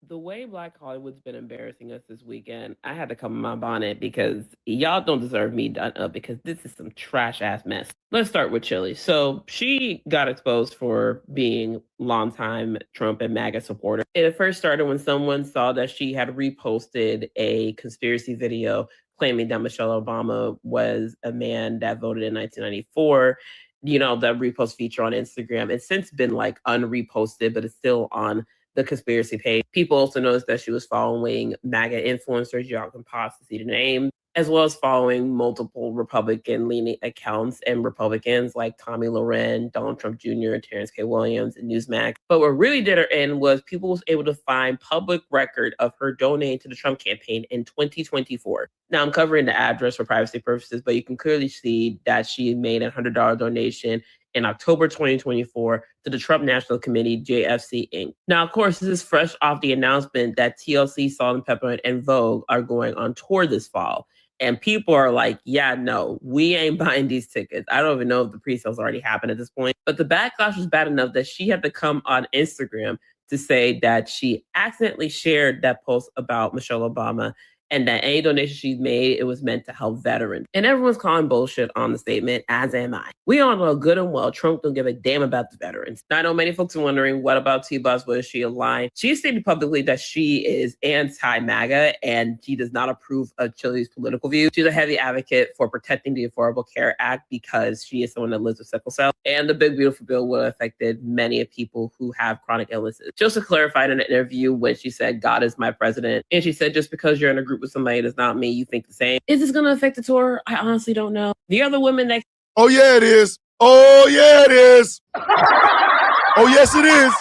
The way Black Hollywood's been embarrassing us this weekend, I had to come in my bonnet because y'all don't deserve me done up because this is some trash ass mess. Let's start with Chili. So she got exposed for being longtime Trump and MAGA supporter. It first started when someone saw that she had reposted a conspiracy video claiming that Michelle Obama was a man that voted in 1994. You know, that repost feature on Instagram. It's since been like unreposted, but it's still on the conspiracy page. People also noticed that she was following MAGA influencers, y'all can pause to see the name, as well as following multiple Republican-leaning accounts and Republicans like Tommy Loren, Donald Trump Jr., Terrence K. Williams, and Newsmax. But what really did her in was people was able to find public record of her donating to the Trump campaign in 2024. Now, I'm covering the address for privacy purposes, but you can clearly see that she made a $100 donation in October 2024 to the Trump National Committee, JFC Inc. Now, of course, this is fresh off the announcement that TLC, Salt and Pepper, and Vogue are going on tour this fall. And people are like, yeah, no, we ain't buying these tickets. I don't even know if the pre-sales already happened at this point. But the backlash was bad enough that she had to come on Instagram to say that she accidentally shared that post about Michelle Obama and that any donation she's made, it was meant to help veterans. And everyone's calling bullshit on the statement, as am I. We all know good and well Trump don't give a damn about the veterans. Now, I know many folks are wondering, what about T-Buzz? Was she aligned? She stated publicly that she is anti-MAGA and she does not approve of Chile's political views. She's a heavy advocate for protecting the Affordable Care Act because she is someone that lives with sickle cell. And the big beautiful bill would have affected many of people who have chronic illnesses. She also clarified in an interview when she said, God is my president. And she said, just because you're in a group with somebody does not mean you think the same. Is this going to affect the tour? I honestly don't know. The other women that... Oh, yeah, it is. Oh, yeah, it is. Oh, yes, it is.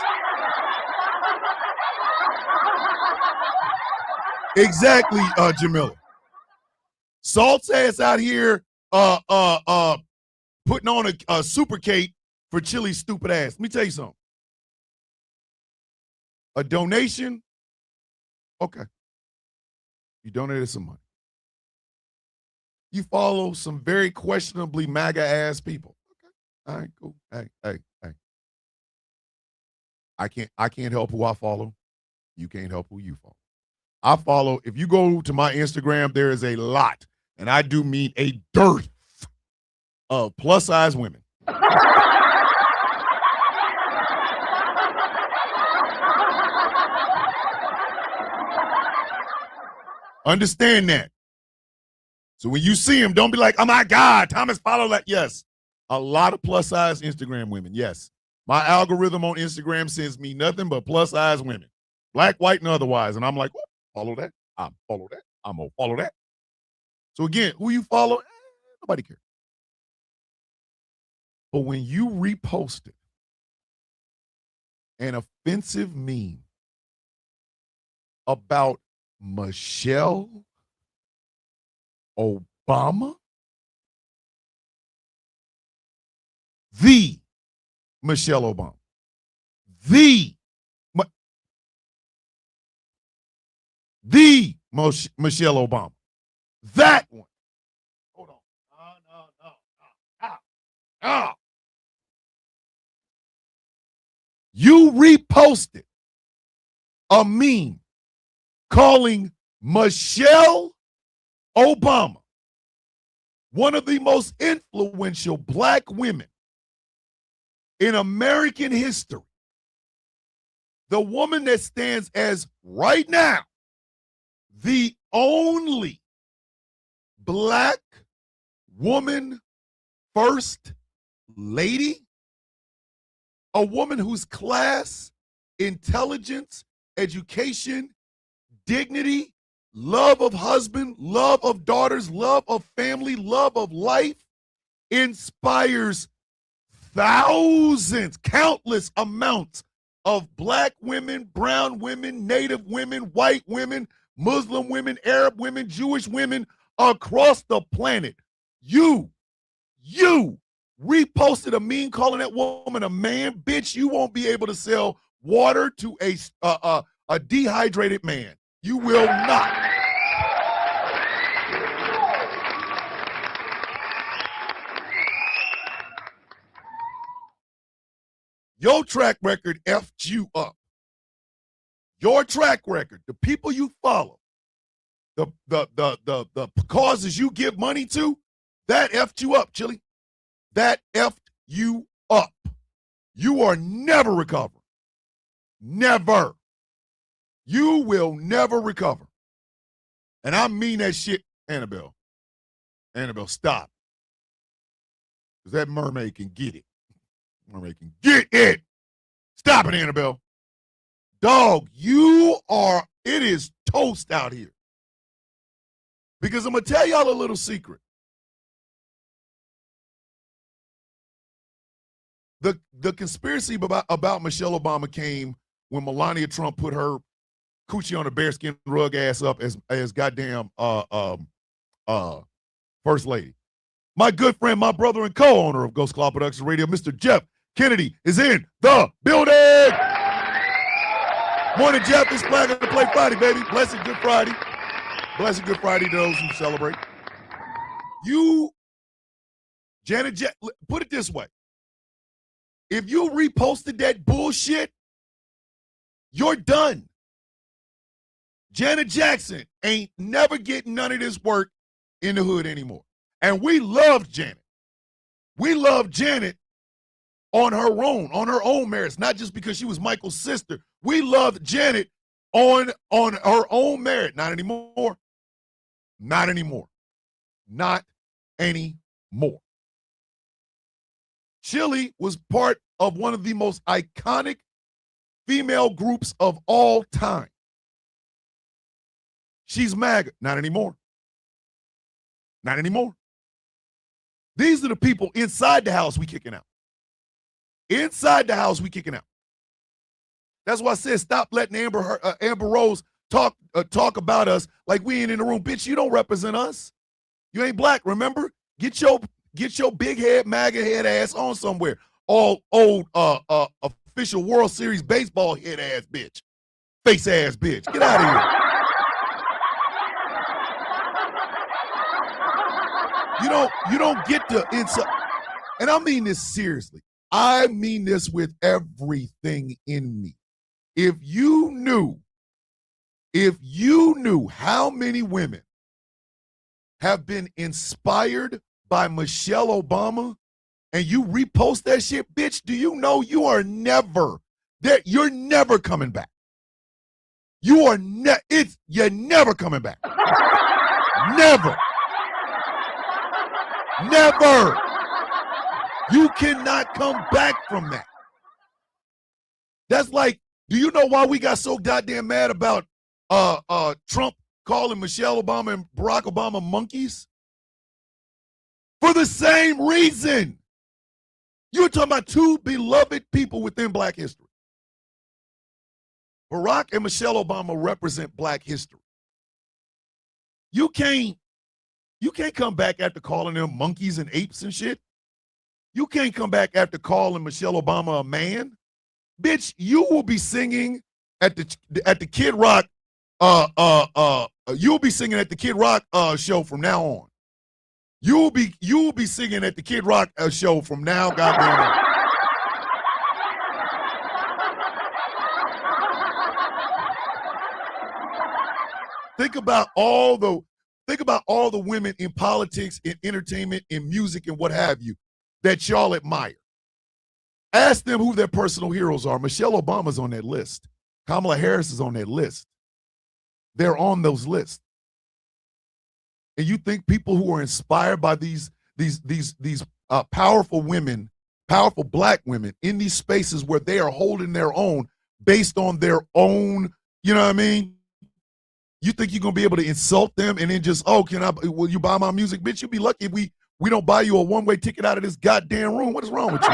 Exactly, Jamila. Salt's ass out here putting on a super cape for Chili's stupid ass. Let me tell you something. A donation, okay. You donated some money. You follow some very questionably MAGA ass people. Okay. All right, cool. Hey. I can't help who I follow. You can't help who you follow. I follow, if you go to my Instagram, there is a lot, and I do mean a dearth of plus size women. Understand that. So when you see them, don't be like, oh my God, Thomas follow that. Yes, a lot of plus size Instagram women. Yes, my algorithm on Instagram sends me nothing but plus size women, black, white, and otherwise. And I'm like, oh, follow that. I'm follow that. I'm gonna follow that. So again, who you follow? Nobody cares. But when you reposted an offensive meme about Michelle Obama, the Michelle Obama, the Michelle Obama, that one. Hold on. No. You reposted a meme calling Michelle Obama one of the most influential black women in American history. The woman that stands as right now the only black woman first lady, a woman whose class, intelligence, education, dignity, love of husband, love of daughters, love of family, love of life inspires thousands, countless amounts of black women, brown women, native women, white women, Muslim women, Arab women, Jewish women across the planet. You reposted a meme calling that woman a man. Bitch, you won't be able to sell water to a dehydrated man. You will not. Your track record effed you up. Your track record, the people you follow, the causes you give money to, that effed you up, Chili. That effed you up. You are never recovering. Never. You will never recover. And I mean that shit, Annabelle. Annabelle, stop. Because that mermaid can get it. Mermaid can get it. Stop it, Annabelle. Dog, it is toast out here. Because I'm going to tell y'all a little secret. The conspiracy about Michelle Obama came when Melania Trump put her coochie on a bearskin rug ass up as goddamn first lady. My good friend, my brother and co-owner of Ghost Cloud Productions Radio, Mr. Jeff Kennedy, is in the building. Morning, Jeff. It's Flag to Play Friday, baby. Blessed Good Friday. Blessed Good Friday to those who celebrate. Janet, put it this way. If you reposted that bullshit, you're done. Janet Jackson ain't never getting none of this work in the hood anymore. And we loved Janet. We loved Janet on her own merits, not just because she was Michael's sister. We loved Janet on her own merit. Not anymore. Not anymore. Not anymore. Chili was part of one of the most iconic female groups of all time. She's MAGA. Not anymore. Not anymore. These are the people inside the house we kicking out. Inside the house we kicking out. That's why I said stop letting Amber Rose talk about us like we ain't in the room. Bitch, you don't represent us. You ain't black, remember? Get your big head, MAGA head ass on somewhere. All old official World Series baseball head ass bitch. Face ass bitch. Get out of here. You don't get to inside. And I mean this seriously. I mean this with everything in me. If you knew how many women have been inspired by Michelle Obama and you repost that shit, bitch, do you know you are never that you're never coming back. You're never coming back. Never. Never. You cannot come back from that. That's like, do you know why we got so goddamn mad about Trump calling Michelle Obama and Barack Obama monkeys? For the same reason. You're talking about two beloved people within black history. Barack and Michelle Obama represent black history. You can't come back after calling them monkeys and apes and shit. You can't come back after calling Michelle Obama a man. Bitch, you will be singing at the Kid Rock you'll be singing at the Kid Rock show from now on. You will be singing at the Kid Rock show from now goddamn on. Think about all the women in politics, in entertainment, in music, and what have you that y'all admire. Ask them who their personal heroes are. Michelle Obama's on that list. Kamala Harris is on that list. They're on those lists. And you think people who are inspired by these powerful women, powerful black women in these spaces where they are holding their own based on their own, you know what I mean? You think you're gonna be able to insult them and then just, will you buy my music? Bitch, you'd be lucky if we don't buy you a one-way ticket out of this goddamn room. What is wrong with you?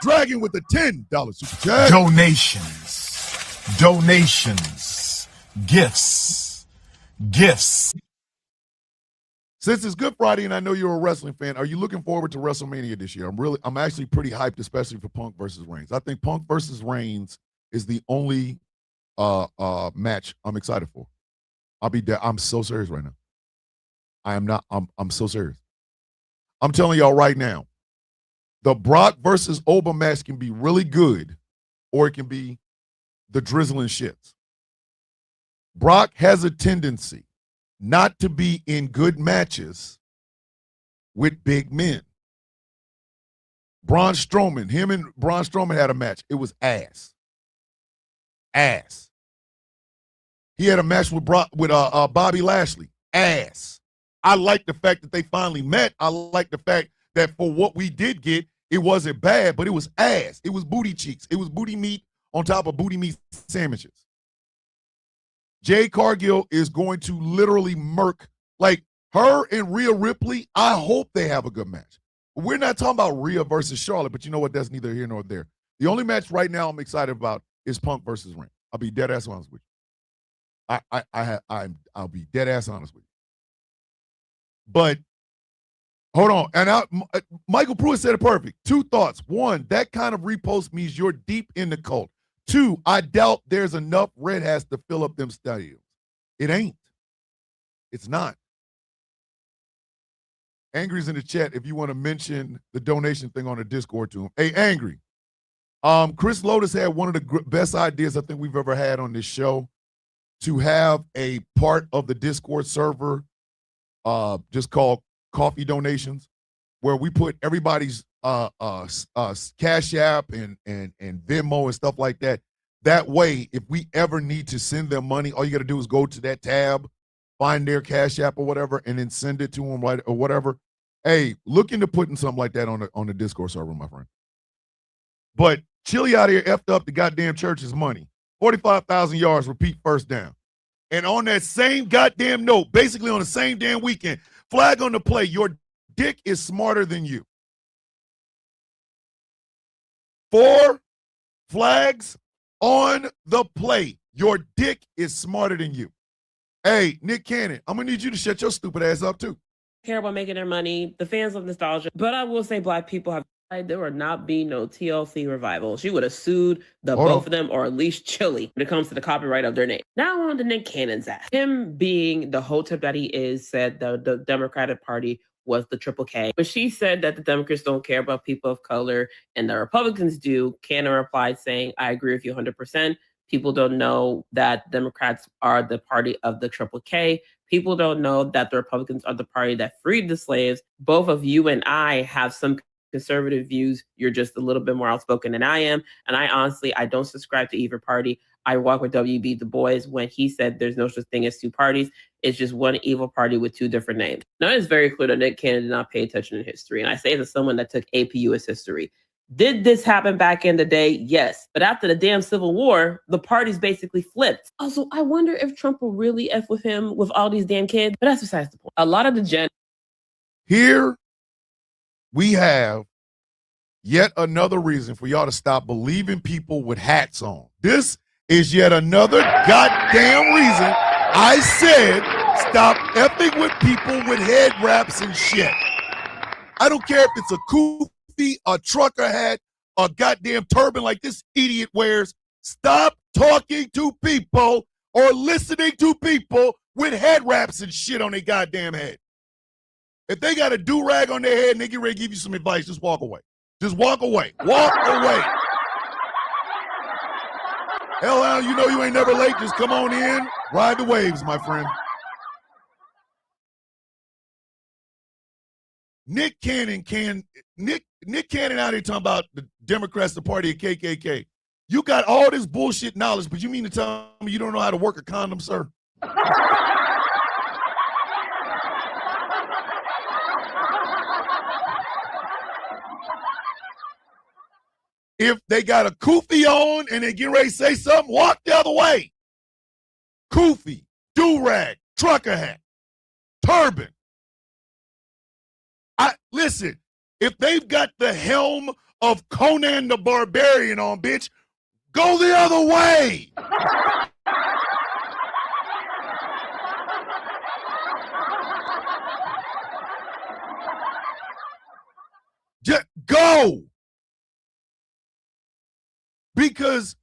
Dragon with the $10 super chat. Donations, gifts. Since it's Good Friday and I know you're a wrestling fan, are you looking forward to WrestleMania this year? I'm actually pretty hyped, especially for Punk versus Reigns. I think Punk versus Reigns is the only match I'm excited for. I'll be there. I'm so serious right now. I am not. I'm so serious. I'm telling y'all right now, the Brock versus Oba match can be really good, or it can be the drizzling shits. Brock has a tendency not to be in good matches with big men. Him and Braun Strowman had a match. It was ass. He had a match with Bobby Lashley. Ass. I like the fact that they finally met. I like the fact that for what we did get, it wasn't bad, but it was ass. It was booty cheeks. It was booty meat on top of booty meat sandwiches. Jade Cargill is going to literally murk, like her and Rhea Ripley. I hope they have a good match. We're not talking about Rhea versus Charlotte, but you know what? That's neither here nor there. The only match right now I'm excited about is Punk versus Reigns. I'll be dead ass honest with you. I'll be dead ass honest with you. But hold on, and Michael Pruitt said it perfect. 2 thoughts. 1, that kind of repost means you're deep in the cult. 2, I doubt there's enough red hats to fill up them stadiums. It ain't. It's not. Angry's in the chat if you want to mention the donation thing on the Discord to him. Hey, Angry. Chris Lotus had one of the best ideas I think we've ever had on this show, to have a part of the Discord server just called Coffee Donations, where we put everybody's Cash App and Venmo and stuff like that. That way, if we ever need to send them money, all you got to do is go to that tab, find their Cash App or whatever, and then send it to them, right, or whatever. Hey, look into putting something like that on the Discord server, my friend. But Chili out here effed up the goddamn church's money. 45,000 yards, repeat first down. And on that same goddamn note, basically on the same damn weekend, flag on the play, your dick is smarter than you. 4 flags on the play. Your dick is smarter than you. Hey, Nick Cannon, I'm going to need you to shut your stupid ass up, too. Care about making their money. The fans love nostalgia. But I will say Black people have there would not be no TLC revival. She would have sued both of them, or at least Chili, when it comes to the copyright of their name. Now on to Nick Cannon's ass. Him being the hotep that he is, said the Democratic Party was the Triple K. But she said that the Democrats don't care about people of color and the Republicans do. Cannon replied saying, I agree with you 100%. People don't know that Democrats are the party of the Triple K. People don't know that the Republicans are the party that freed the slaves. Both of you and I have some conservative views. You're just a little bit more outspoken than I am. And I don't subscribe to either party. I walk with W.B. Du Bois when he said there's no such thing as 2 parties. It's just one evil party with 2 different names. Now, it's very clear that Nick Cannon did not pay attention to history. And I say this as someone that took AP US history. Did this happen back in the day? Yes. But after the damn Civil War, the parties basically flipped. Also, I wonder if Trump will really F with him with all these damn kids. But that's besides the point. A lot of the gen. Here we have yet another reason for y'all to stop believing people with hats on. This is yet another goddamn reason I said stop effing with people with head wraps and shit. I don't care if it's a kufi, a trucker hat, a goddamn turban like this idiot wears. Stop talking to people or listening to people with head wraps and shit on their goddamn head. If they got a do-rag on their head and they get ready to give you some advice, just walk away. Just walk away. Walk away. Hell, you know you ain't never late. Just come on in. Ride the waves, my friend. Nick Cannon out here talking about the Democrats, the party of KKK. You got all this bullshit knowledge, but you mean to tell me you don't know how to work a condom, sir? If they got a kufi on and they get ready to say something, walk the other way. Kufi, do-rag, trucker hat, turban. Listen, if they've got the helm of Conan the Barbarian on, bitch, go the other way. Just go. Because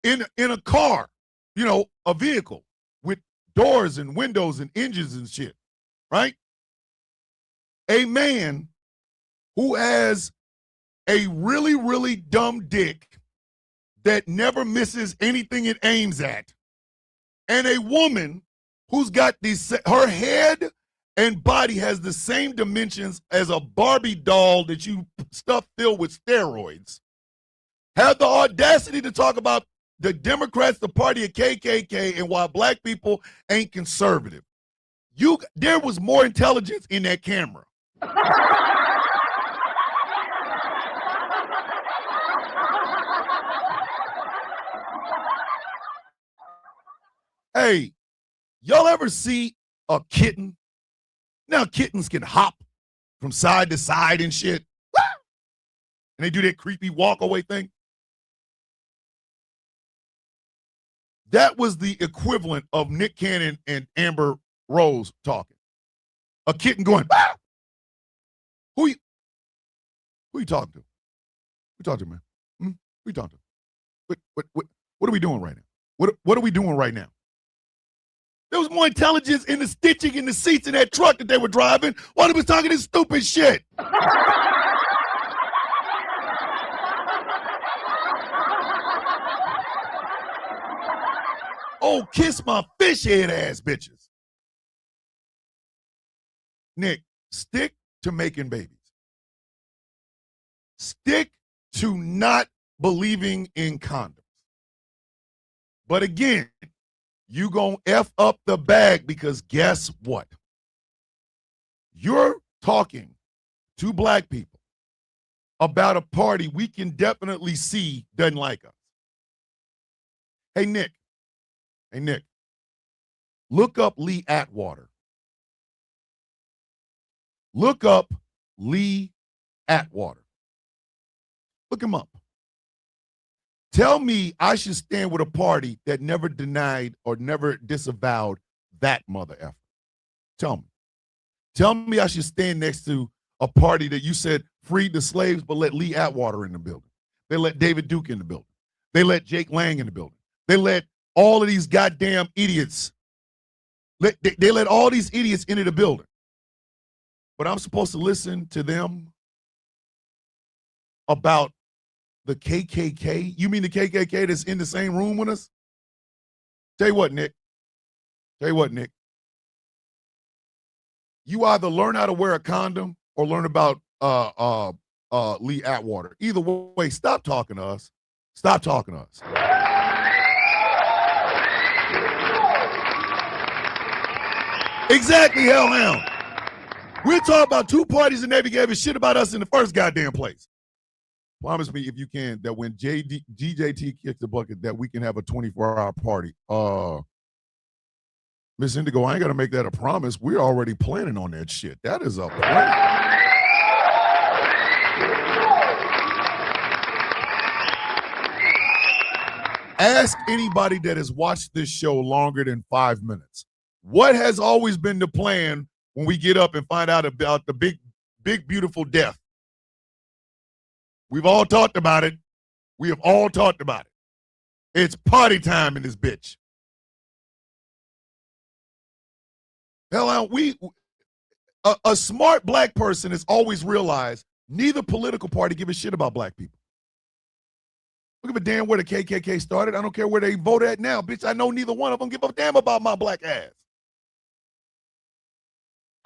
in a car, you know, a vehicle with doors and windows and engines and shit, right? A man who has a really, really dumb dick that never misses anything it aims at, and a woman who's got her head and body has the same dimensions as a Barbie doll that you stuff filled with steroids, have the audacity to talk about the Democrats, the party of KKK, and why black people ain't conservative. There was more intelligence in that camera. Hey, y'all ever see a kitten? Now kittens can hop from side to side and shit. And they do that creepy walk away thing. That was the equivalent of Nick Cannon and Amber Rose talking. A kitten going, ah! Who you talking to? Who you talking to, man? Who you talking to? What are we doing right now? What are we doing right now? There was more intelligence in the stitching in the seats in that truck that they were driving while they was talking this stupid shit. Oh, kiss my fish head ass bitches. Nick, stick to making babies. Stick to not believing in condoms. But again, you gonna F up the bag because guess what? You're talking to black people about a party we can definitely see doesn't like us. Hey, Nick, look up Lee Atwater. Look up Lee Atwater. Look him up. Tell me I should stand with a party that never denied or never disavowed that mother effer. Tell me. Tell me I should stand next to a party that you said freed the slaves but let Lee Atwater in the building. They let David Duke in the building. They let Jake Lang in the building. They let all of these goddamn idiots. They let all these idiots into the building. But I'm supposed to listen to them about the KKK? You mean the KKK that's in the same room with us? Tell you what, Nick. You either learn how to wear a condom or learn about Lee Atwater. Either way, stop talking to us. Stop talking to us. Exactly, Hellhound. We're talking about two parties and they gave a shit about us in the first goddamn place. Promise me, if you can, that when GJT kicks the bucket, that we can have a 24-hour party. Miss Indigo, I ain't got to make that a promise. We're already planning on that shit. That is a plan. Ask anybody that has watched this show longer than 5 minutes. What has always been the plan when we get up and find out about the big, beautiful death? We've all talked about it. We have all talked about it. It's party time in this bitch. Hell, a smart black person has always realized neither political party give a shit about black people. Look at the damn where the KKK started. I don't care where they vote at now, bitch. I know neither one of them give a damn about my black ass.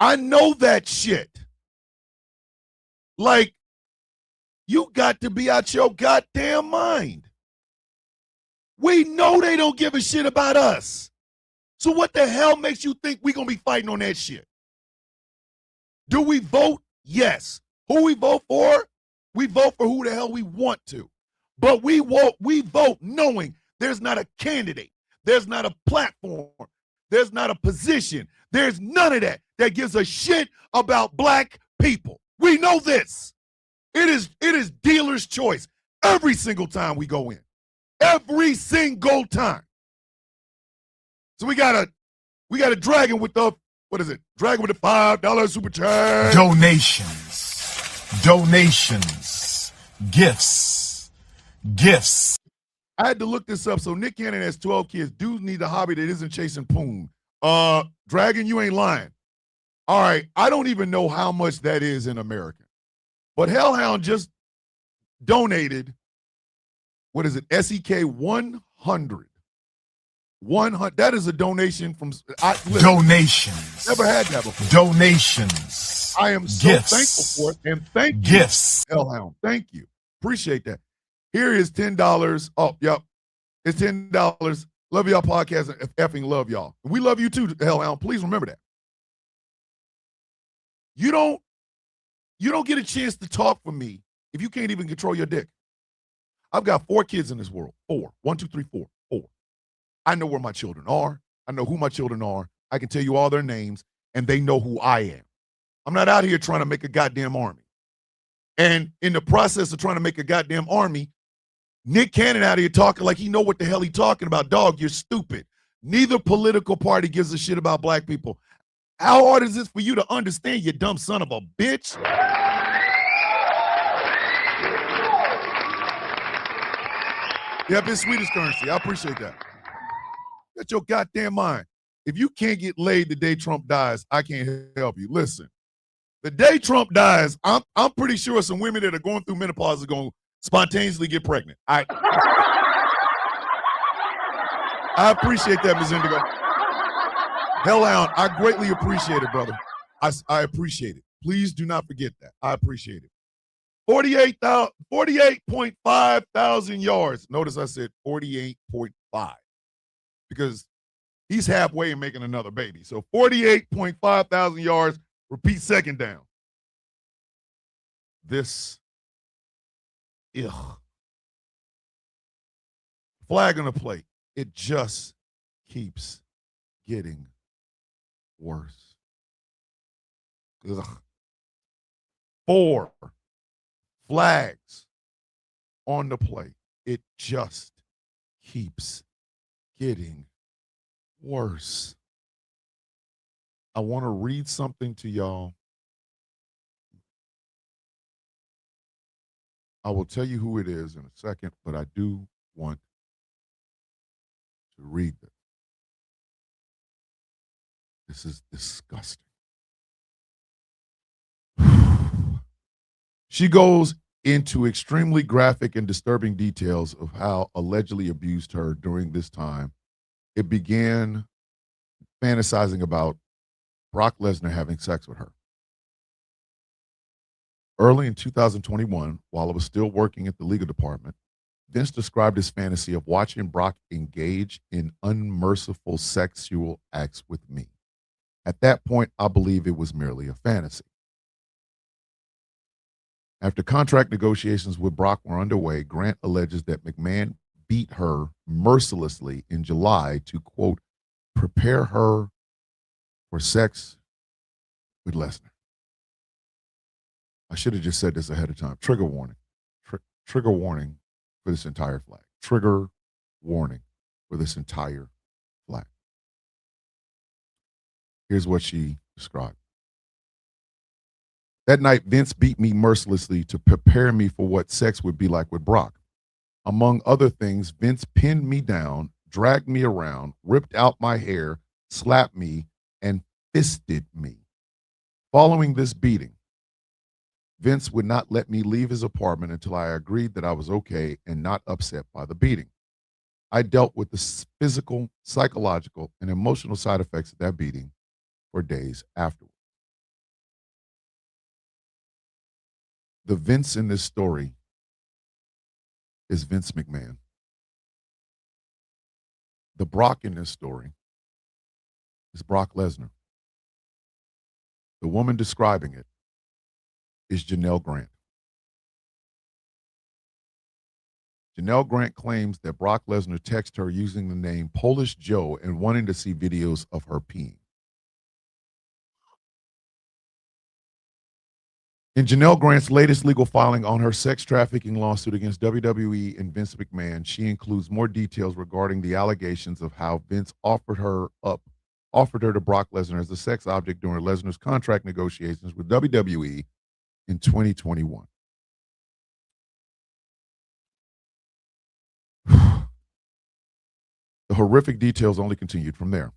I know that shit. Like, you got to be out your goddamn mind. We know they don't give a shit about us. So what the hell makes you think we're going to be fighting on that shit? Do we vote? Yes. Who we vote for? We vote for who the hell we want to. But we vote knowing there's not a candidate. There's not a platform. There's not a position. There's none of that gives a shit about black people. We know this. It is dealer's choice every single time we go in. Every single time. So we got a dragon with the, what is it? Dragon with the $5 super chat. Donations. Gifts. I had to look this up. So Nick Cannon has 12 kids. Dudes need a hobby that isn't chasing poon. Dragon, you ain't lying. All right, I don't even know how much that is in America. But Hellhound just donated, what is it, SEK 100. 100. That is a donation from donations. Never had that before. Donations. I am so thankful for it. And thank you, Gifts. Hellhound. Thank you. Appreciate that. Here is $10. Oh, yep. It's $10. Love y'all podcast and effing love y'all. We love you too, Hellhound. Please remember that. You don't get a chance to talk for me if you can't even control your dick. I've got 4 kids in this world. 4. 1, 2, 3, 4. 4. I know where my children are. I know who my children are. I can tell you all their names, and they know who I am. I'm not out here trying to make a goddamn army. And in the process of trying to make a goddamn army, Nick Cannon out here talking like he know what the hell he talking about. Dog, you're stupid. Neither political party gives a shit about black people. How hard is this for you to understand, you dumb son of a bitch? Yep, it's Swedish currency. I appreciate that. Got your goddamn mind. If you can't get laid the day Trump dies, I can't help you. Listen, the day Trump dies, I'm pretty sure some women that are going through menopause are going to spontaneously get pregnant. I appreciate that, Ms. Indigo. Hellhound, I greatly appreciate it, brother. I appreciate it. Please do not forget that. I appreciate it. 48.5 thousand yards. Notice I said 48.5 because he's halfway and making another baby. So 48.5 thousand yards. Repeat second down. This, flag on the plate. It just keeps getting worse. Ugh. 4 flags on the plate. It just keeps getting worse. I want to read something to y'all. I will tell you who it is in a second, but I do want to read this. This is disgusting. She goes into extremely graphic and disturbing details of how allegedly abused her during this time. It began fantasizing about Brock Lesnar having sex with her. Early in 2021, while I was still working at the legal department, Vince described his fantasy of watching Brock engage in unmerciful sexual acts with me. At that point, I believe it was merely a fantasy. After contract negotiations with Brock were underway, Grant alleges that McMahon beat her mercilessly in July to, quote, prepare her for sex with Lesnar. I should have just said this ahead of time. Trigger warning. Trigger warning for this entire flag. Trigger warning for this entire flag. Here's what she described. That night, Vince beat me mercilessly to prepare me for what sex would be like with Brock. Among other things, Vince pinned me down, dragged me around, ripped out my hair, slapped me, and fisted me. Following this beating, Vince would not let me leave his apartment until I agreed that I was okay and not upset by the beating. I dealt with the physical, psychological, and emotional side effects of that beating for days afterward. The Vince in this story is Vince McMahon. The Brock in this story is Brock Lesnar. The woman describing it is Janelle Grant. Janelle Grant claims that Brock Lesnar texted her using the name Polish Joe and wanting to see videos of her peeing. In Janelle Grant's latest legal filing on her sex trafficking lawsuit against WWE and Vince McMahon, she includes more details regarding the allegations of how Vince offered her to Brock Lesnar as a sex object during Lesnar's contract negotiations with WWE in 2021. The horrific details only continued from there.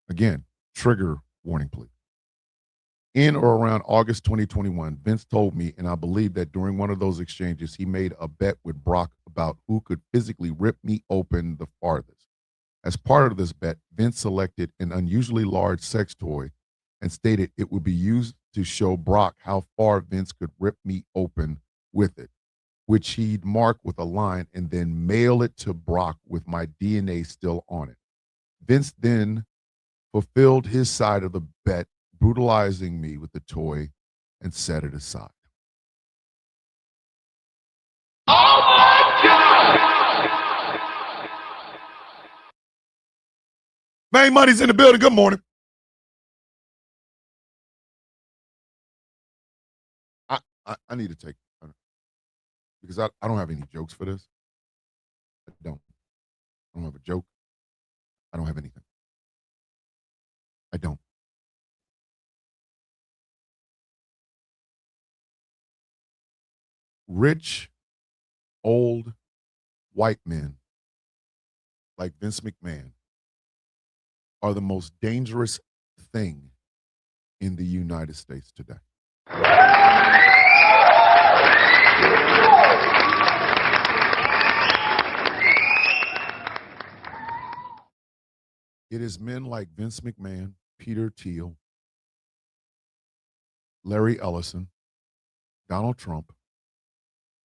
Again, trigger warning, please. In or around August 2021, Vince told me, and I believe that during one of those exchanges, he made a bet with Brock about who could physically rip me open the farthest. As part of this bet, Vince selected an unusually large sex toy and stated it would be used to show Brock how far Vince could rip me open with it, which he'd mark with a line and then mail it to Brock with my DNA still on it. Vince then fulfilled his side of the bet, brutalizing me with the toy and set it aside. Oh my God! May Money's in the building. Good morning. I need to take, because I don't have any jokes for this. don't. I don't have a joke. I don't have anything. I don't. Rich, old, white men like Vince McMahon are the most dangerous thing in the United States today. It is men like Vince McMahon, Peter Thiel, Larry Ellison, Donald Trump,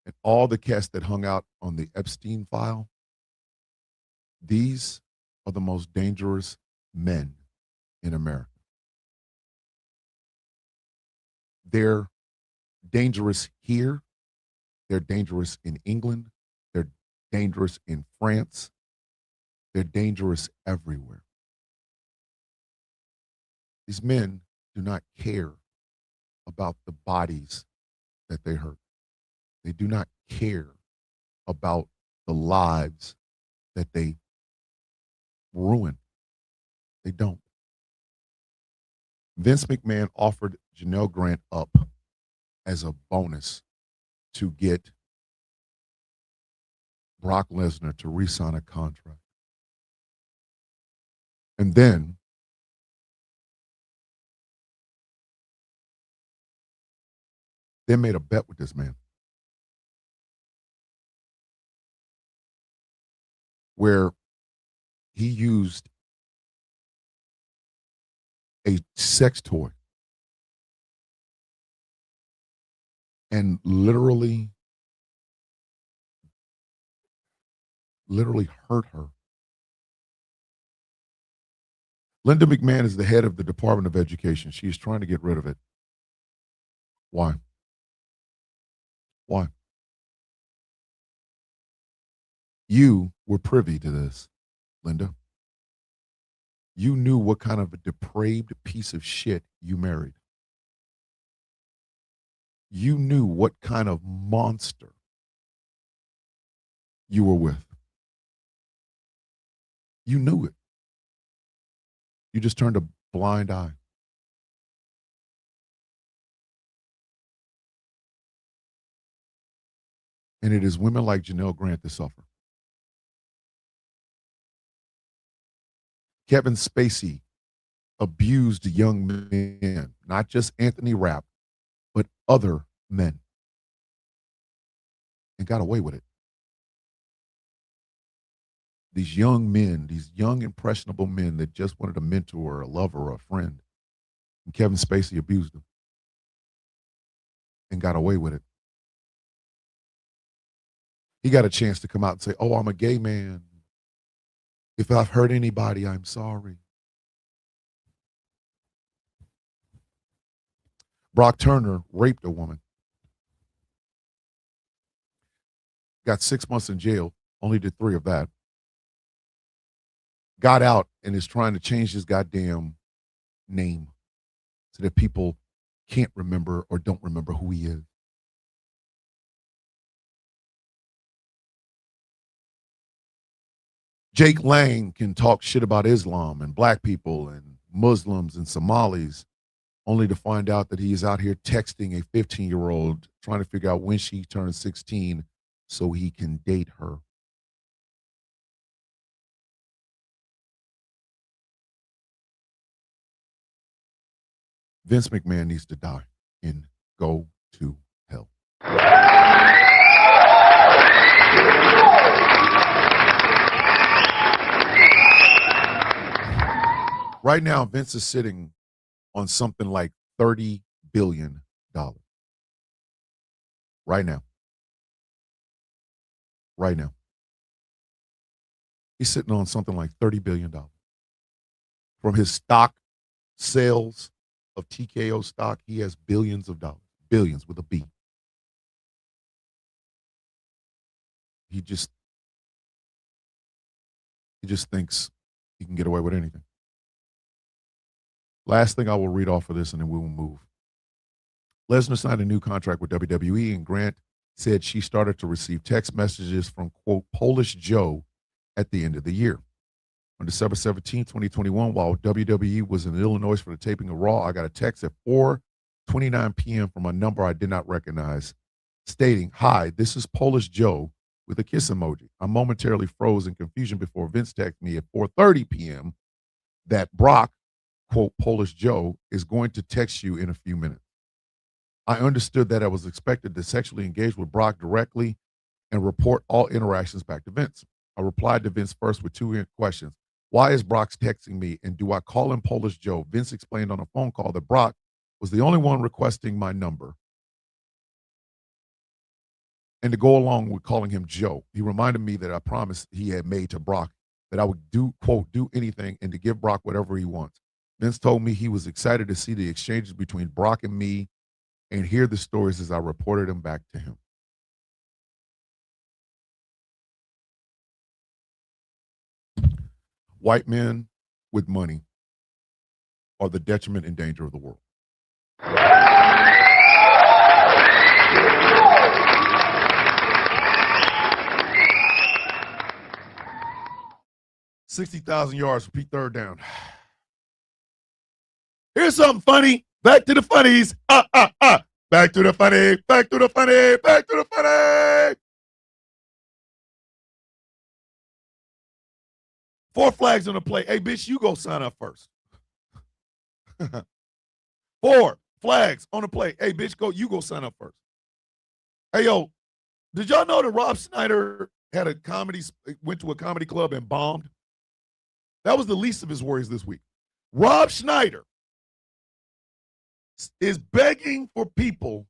and all the cats that hung out on the Epstein file. These are the most dangerous men in America. They're dangerous here. They're dangerous in England. They're dangerous in France. They're dangerous everywhere. These men do not care about the bodies that they hurt. They do not care about the lives that they ruin. They don't. Vince McMahon offered Janelle Grant up as a bonus to get Brock Lesnar to re-sign a contract. And then they made a bet with this man where he used a sex toy and literally hurt her. Linda McMahon is the head of the Department of Education. She is trying to get rid of it. Why? Why? You were privy to this, Linda. You knew what kind of a depraved piece of shit you married. You knew what kind of monster you were with. You knew it. You just turned a blind eye. And it is women like Janelle Grant that suffer. Kevin Spacey abused young men, not just Anthony Rapp, but other men, and got away with it. These young men, these young impressionable men that just wanted a mentor or a lover or a friend, and Kevin Spacey abused them and got away with it. He got a chance to come out and say, "Oh, I'm a gay man. If I've hurt anybody, I'm sorry." Brock Turner raped a woman. Got 6 months in jail, only did 3 of that. Got out and is trying to change his goddamn name so that people can't remember or don't remember who he is. Jake Lang can talk shit about Islam and black people and Muslims and Somalis, only to find out that he is out here texting a 15-year-old trying to figure out when she turns 16 so he can date her. Vince McMahon needs to die and go to hell. Right now, Vince is sitting on something like $30 billion. Right now. Right now. He's sitting on something like $30 billion. From his stock sales of TKO stock, he has billions of dollars. Billions with a B. He just thinks he can get away with anything. Last thing I will read off of this, and then we will move. Lesnar signed a new contract with WWE, and Grant said she started to receive text messages from, quote, Polish Joe at the end of the year. On December 17, 2021, while WWE was in Illinois for the taping of Raw, I got a text at 4:29 p.m. from a number I did not recognize stating, "Hi, this is Polish Joe," with a kiss emoji. I momentarily froze in confusion before Vince texted me at 4:30 p.m. that Brock, quote, Polish Joe, is going to text you in a few minutes. I understood that I was expected to sexually engage with Brock directly and report all interactions back to Vince. I replied to Vince first with two questions. Why is Brock texting me, and do I call him Polish Joe? Vince explained on a phone call that Brock was the only one requesting my number and to go along with calling him Joe. He reminded me that I promised he had made to Brock that I would do, quote, do anything and to give Brock whatever he wants. Vince told me he was excited to see the exchanges between Brock and me and hear the stories as I reported them back to him. White men with money are the detriment and danger of the world. $60,000 yards for Pete third down. Here's something funny. Back to the funnies. Back to the funny. Back to the funny. Back to the funny. 4 flags on the play. Hey, bitch, you go sign up first. 4 flags on the play. Hey, bitch, you go sign up first. Hey, yo, did y'all know that Rob Schneider went to a comedy club and bombed? That was the least of his worries this week. Rob Schneider is begging for people.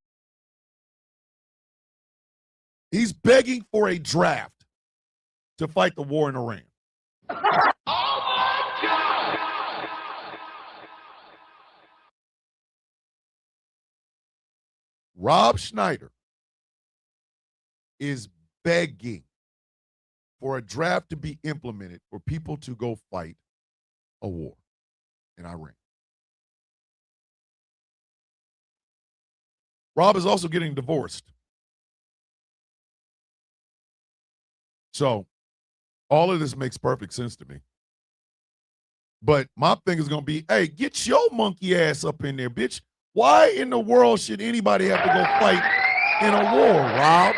He's begging for a draft to fight the war in Iran. Oh my God! Rob Schneider is begging for a draft to be implemented for people to go fight a war in Iran. Rob is also getting divorced. So all of this makes perfect sense to me. But my thing is going to be, hey, get your monkey ass up in there, bitch. Why in the world should anybody have to go fight in a war, Rob?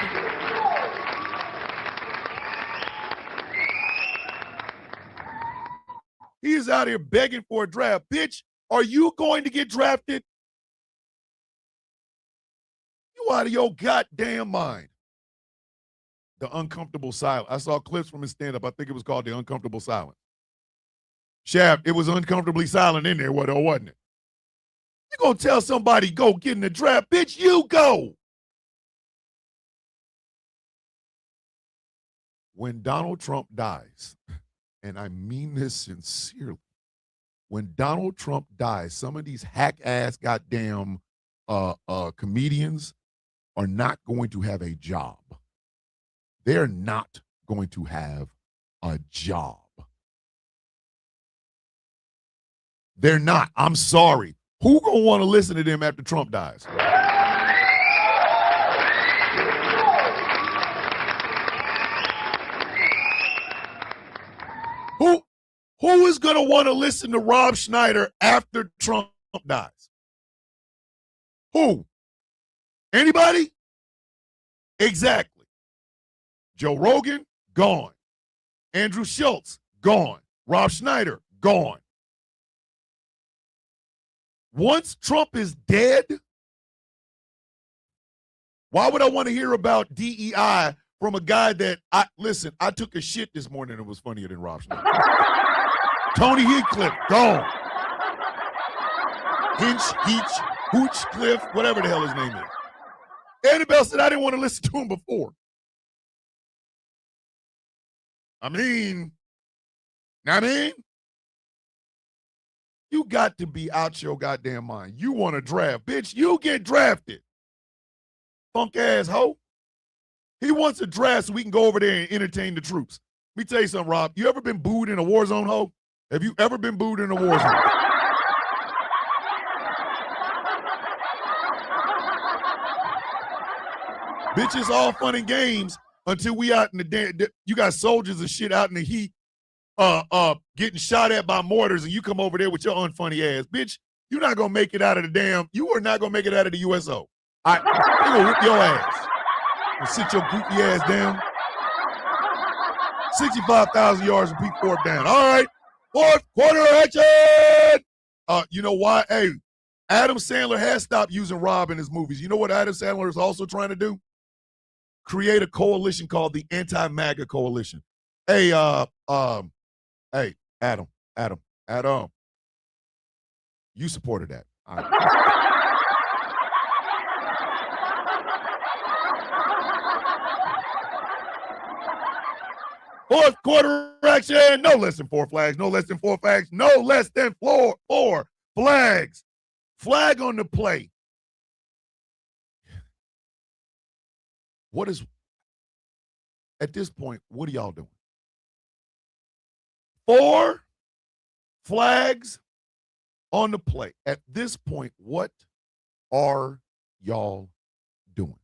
He is out here begging for a draft. Bitch, are you going to get drafted? You out of your goddamn mind. The uncomfortable silence. I saw clips from his stand-up. I think it was called The Uncomfortable Silence. Shaft, it was uncomfortably silent in there, wasn't it? You gonna tell somebody go get in the draft? Bitch, you go. When Donald Trump dies, and I mean this sincerely, when Donald Trump dies, some of these hack-ass goddamn comedians are not going to have a job. They're not going to have a job. They're not. I'm sorry. Who gonna want to listen to them after Trump dies? Who is gonna want to listen to Rob Schneider after Trump dies? Who? Anybody? Exactly. Joe Rogan, gone. Andrew Schultz, gone. Rob Schneider, gone. Once Trump is dead, why would I want to hear about DEI from a guy that, I took a shit this morning and it was funnier than Rob Schneider. Tony Hinchcliffe, gone. Hoochcliffe, whatever the hell his name is. Annabelle said I didn't want to listen to him before. I mean, you got to be out your goddamn mind. You want to draft. Bitch, you get drafted. Punk ass hoe. He wants a draft so we can go over there and entertain the troops. Let me tell you something, Rob. You ever been booed in a war zone, hoe? Have you ever been booed in a war zone? Bitch, it's all fun and games until we out in the damn, you got soldiers and shit out in the heat, getting shot at by mortars, and you come over there with your unfunny ass. Bitch, you're not gonna make it out of the damn, you are not gonna make it out of the USO. All right, they gonna whoop your ass. And sit your goofy ass down. 65,000 yards and peak fourth down. All right, fourth quarter action. You know why? Hey, Adam Sandler has stopped using Rob in his movies. You know what Adam Sandler is also trying to do? Create a coalition called the Anti-MAGA Coalition. Hey, hey, Adam, you supported that. All right. Fourth quarter action. No less than 4 flags. No less than 4 flags. No less than four flags. Flag on the play. What is, at this point, what are y'all doing? 4 flags on the play. At this point, what are y'all doing?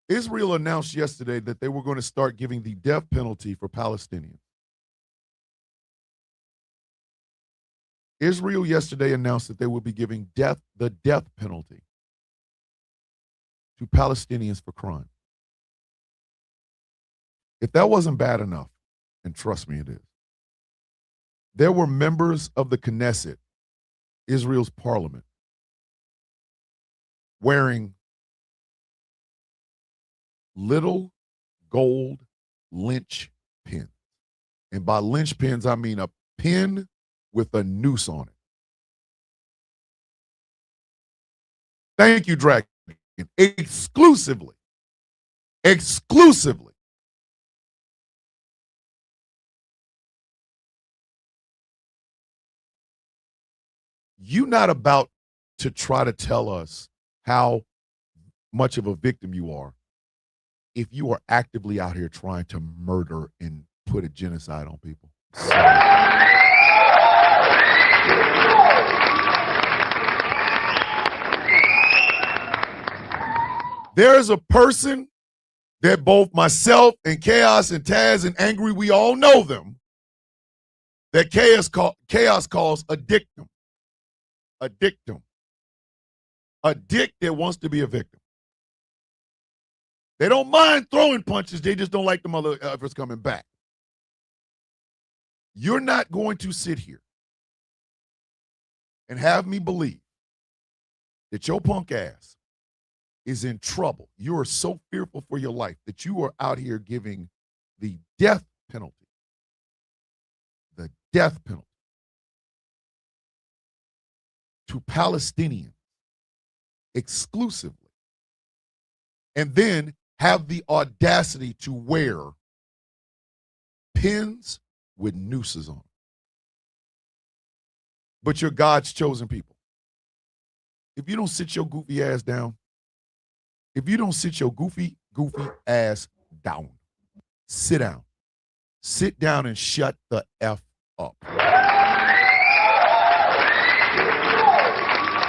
Israel announced yesterday that they were going to start giving the death penalty for Palestinians. Israel yesterday announced that they would be giving the death penalty to Palestinians for crime. If that wasn't bad enough, and trust me it is, there were members of the Knesset, Israel's parliament, wearing little gold lynch pins. And by lynch pins, I mean a pin with a noose on it. Thank you, Dragon. Exclusively. You're not about to try to tell us how much of a victim you are if you are actively out here trying to murder and put a genocide on people. There's a person that both myself and Chaos and Taz and Angry, we all know them, that Chaos calls a dictum. A dictum. A dick that wants to be a victim. They don't mind throwing punches. They just don't like the motherfuckers coming back. You're not going to sit here and have me believe that your punk ass is in trouble. You are so fearful for your life that you are out here giving the death penalty. The death penalty to Palestinians exclusively. And then have the audacity to wear pins with nooses on. But you're God's chosen people. If you don't sit your goofy ass down, if you don't sit your goofy ass down, sit down. Sit down and shut the F up.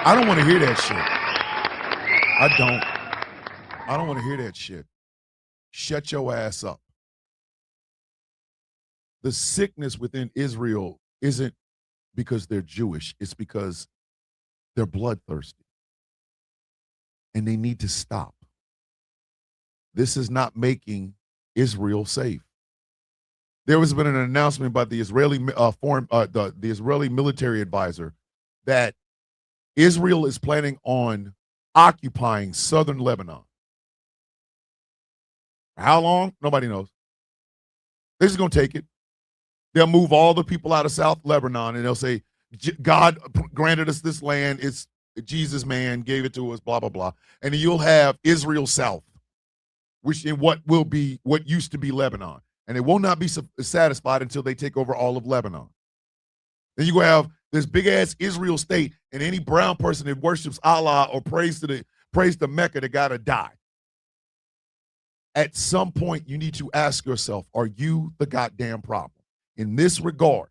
I don't want to hear that shit. I don't want to hear that shit. Shut your ass up. The sickness within Israel isn't because they're Jewish. It's because they're bloodthirsty. And they need to stop. This is not making Israel safe. There has been an announcement by the Israeli the Israeli military advisor that Israel is planning on occupying southern Lebanon. How long? Nobody knows. They're just going to take it. They'll move all the people out of South Lebanon and they'll say, God granted us this land. It's Jesus, man, gave it to us, blah, blah, blah. And then you'll have Israel South, which in what used to be Lebanon. And they will not be satisfied until they take over all of Lebanon. Then you go have this big-ass Israel state, and any brown person that worships Allah or prays to Mecca, they got to die. At some point, you need to ask yourself, are you the goddamn problem? In this regard,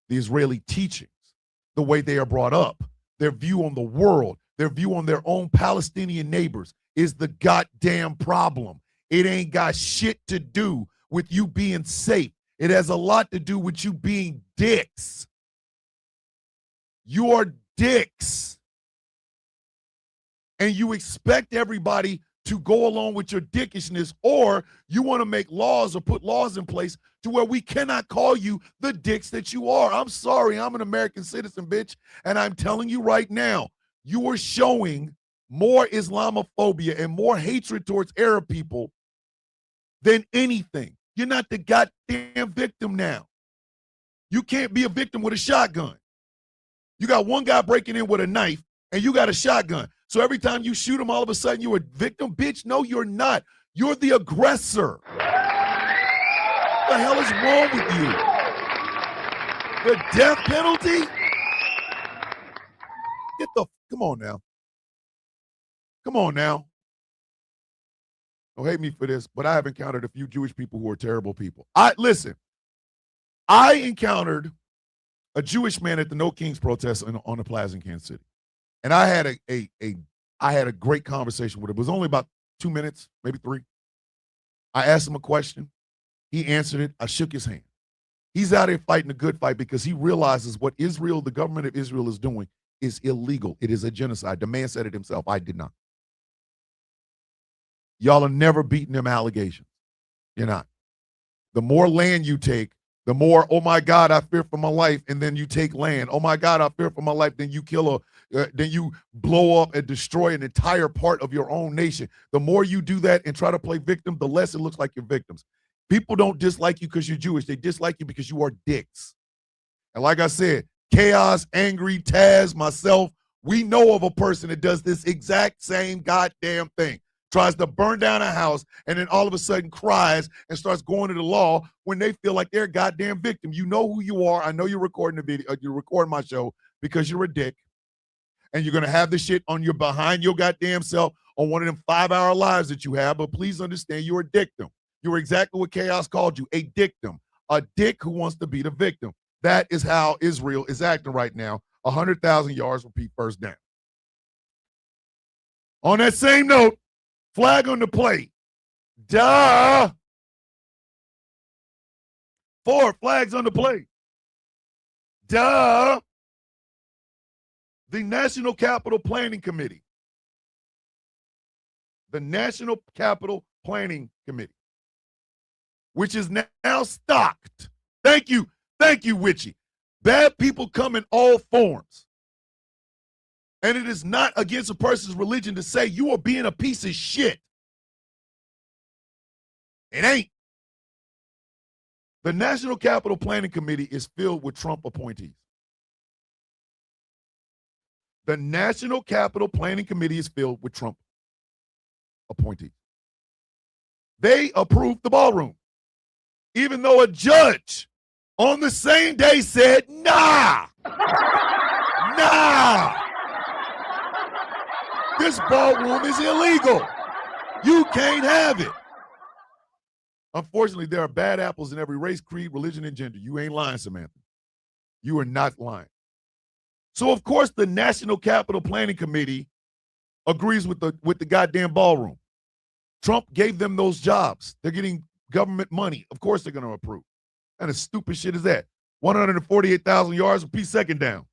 the Israeli teachings, the way they are brought up, their view on the world, their view on their own Palestinian neighbors is the goddamn problem. It ain't got shit to do with you being safe. It has a lot to do with you being dicks. You are dicks. And you expect everybody to go along with your dickishness, or you want to make laws or put laws in place to where we cannot call you the dicks that you are. I'm sorry, I'm an American citizen, bitch, and I'm telling you right now, you are showing more Islamophobia and more hatred towards Arab people than anything. You're not the goddamn victim now. You can't be a victim with a shotgun. You got one guy breaking in with a knife, and you got a shotgun. So every time you shoot him, all of a sudden you're a victim? Bitch, no, you're not. You're the aggressor. What the hell is wrong with you? The death penalty? Come on now. Come on now. Don't hate me for this, but I have encountered a few Jewish people who are terrible people. Listen, I encountered a Jewish man at the No Kings protest on the plaza in Kansas City. And I had a great conversation with him. It was only about 2 minutes, maybe 3. I asked him a question. He answered it. I shook his hand. He's out here fighting a good fight because he realizes what Israel, the government of Israel, is doing is illegal. It is a genocide. The man said it himself. I did not. Y'all are never beating them allegations. You're not. The more land you take, the more, oh my God, I fear for my life, and then you take land. Oh my God, I fear for my life. Then you then you blow up and destroy an entire part of your own nation. The more you do that and try to play victim, the less it looks like you're victims. People don't dislike you because you're Jewish. They dislike you because you are dicks. And like I said, Chaos, Angry, Taz, myself, we know of a person that does this exact same goddamn thing. Tries to burn down a house and then all of a sudden cries and starts going to the law when they feel like they're a goddamn victim. You know who you are. I know you're recording the video. You're recording my show because you're a dick. And you're going to have this shit on your behind your goddamn self on one of them 5-hour lives that you have. But please understand, you're a dictum. You're exactly what Chaos called you, a dictum. A dick who wants to be the victim. That is how Israel is acting right now. 100,000 yards repeat first down. On that same note, flag on the play. Duh. 4 flags on the play. Duh. The National Capital Planning Committee. The National Capital Planning Committee, which is now stocked. Thank you. Thank you, Witchy. Bad people come in all forms. And it is not against a person's religion to say you are being a piece of shit. It ain't. The National Capital Planning Committee is filled with Trump appointees. The National Capital Planning Committee is filled with Trump appointees. They approved the ballroom, even though a judge on the same day said, nah, this ballroom is illegal. You can't have it. Unfortunately, there are bad apples in every race, creed, religion, and gender. You ain't lying, Samantha. You are not lying. So, of course, the National Capital Planning Committee agrees with the goddamn ballroom. Trump gave them those jobs. They're getting government money. Of course they're going to approve. And as stupid shit as that. 148,000 yards a piece second down.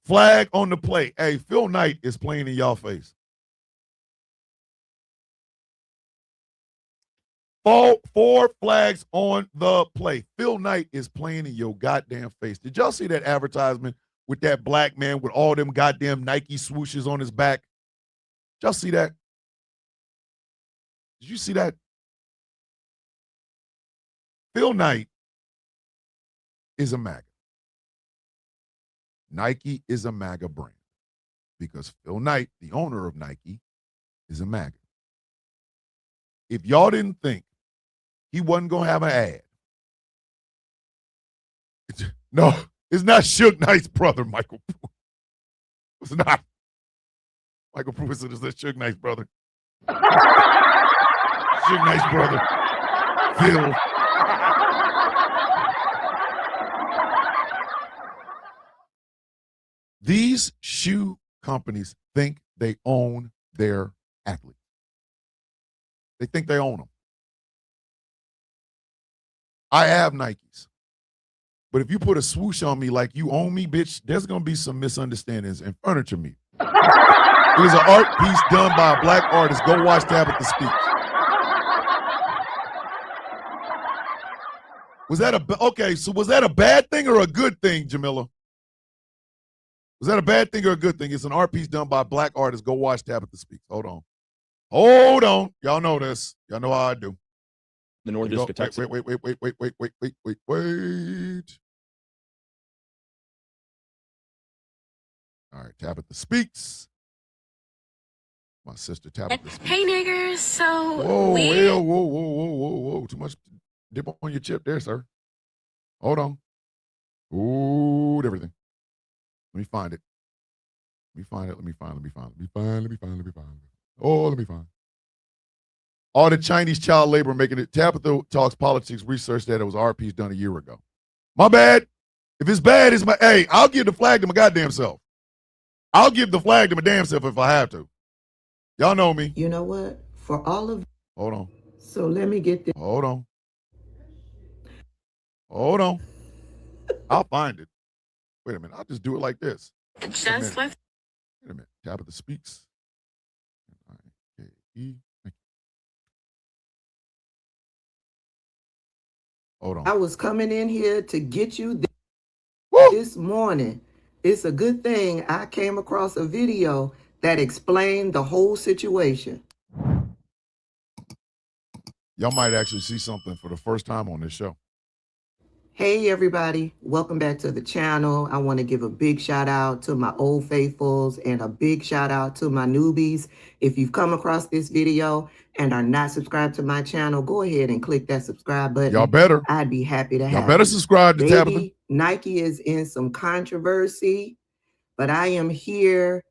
Flag on the play. Hey, Phil Knight is playing in y'all face. Four flags on the play. Phil Knight is playing in your goddamn face. Did y'all see that advertisement with that black man with all them goddamn Nike swooshes on his back? Did y'all see that? Did you see that? Phil Knight is a MAGA. Nike is a MAGA brand because Phil Knight, the owner of Nike, is a MAGA. If y'all didn't think he wasn't going to have an ad. No, it's not Suge Knight's brother, Michael Pruitt. It's not. Michael Pruitt said it's not Suge Knight's brother. Suge Knight's brother, Phil. These shoe companies think they own their athletes. They think they own them. I have Nikes. But if you put a swoosh on me like you own me, bitch, there's going to be some misunderstandings and furniture meet. It was an art piece done by a black artist. Go watch Tabitha Speaks. Was that was that a bad thing or a good thing, Jamila? Was that a bad thing or a good thing? It's an art piece done by a black artist. Go watch Tabitha Speaks. Hold on. Y'all know this. Y'all know how I do. The North District of Texas. Wait. All right, Tabitha Speaks. My sister Tabitha Speaks. Hey, niggers. So whoa. Too much dip on your chip there, sir. Hold on. Ooh, everything. Let me find it. Let me find. Oh, let me find. All the Chinese child labor making it. Tabitha Talks Politics research that it was an art piece done a year ago. My bad. If it's bad, it's my. Hey, I'll give the flag to my goddamn self. I'll give the flag to my damn self if I have to. Y'all know me. You know what? For all of. Hold on. So let me get this. Hold on. I'll find it. Wait a minute. I'll just do it like this. Just wait a minute. Tabitha Speaks. Hold on. I was coming in here to get you this morning. It's a good thing I came across a video that explained the whole situation. Y'all might actually see something for the first time on this show. Hey, everybody. Welcome back to the channel. I want to give a big shout out to my old faithfuls and a big shout out to my newbies. If you've come across this video and are not subscribed to my channel, go ahead and click that subscribe button. Y'all better. I'd be happy to have Y'all better subscribe to Tabitha. Nike is in some controversy, but I am here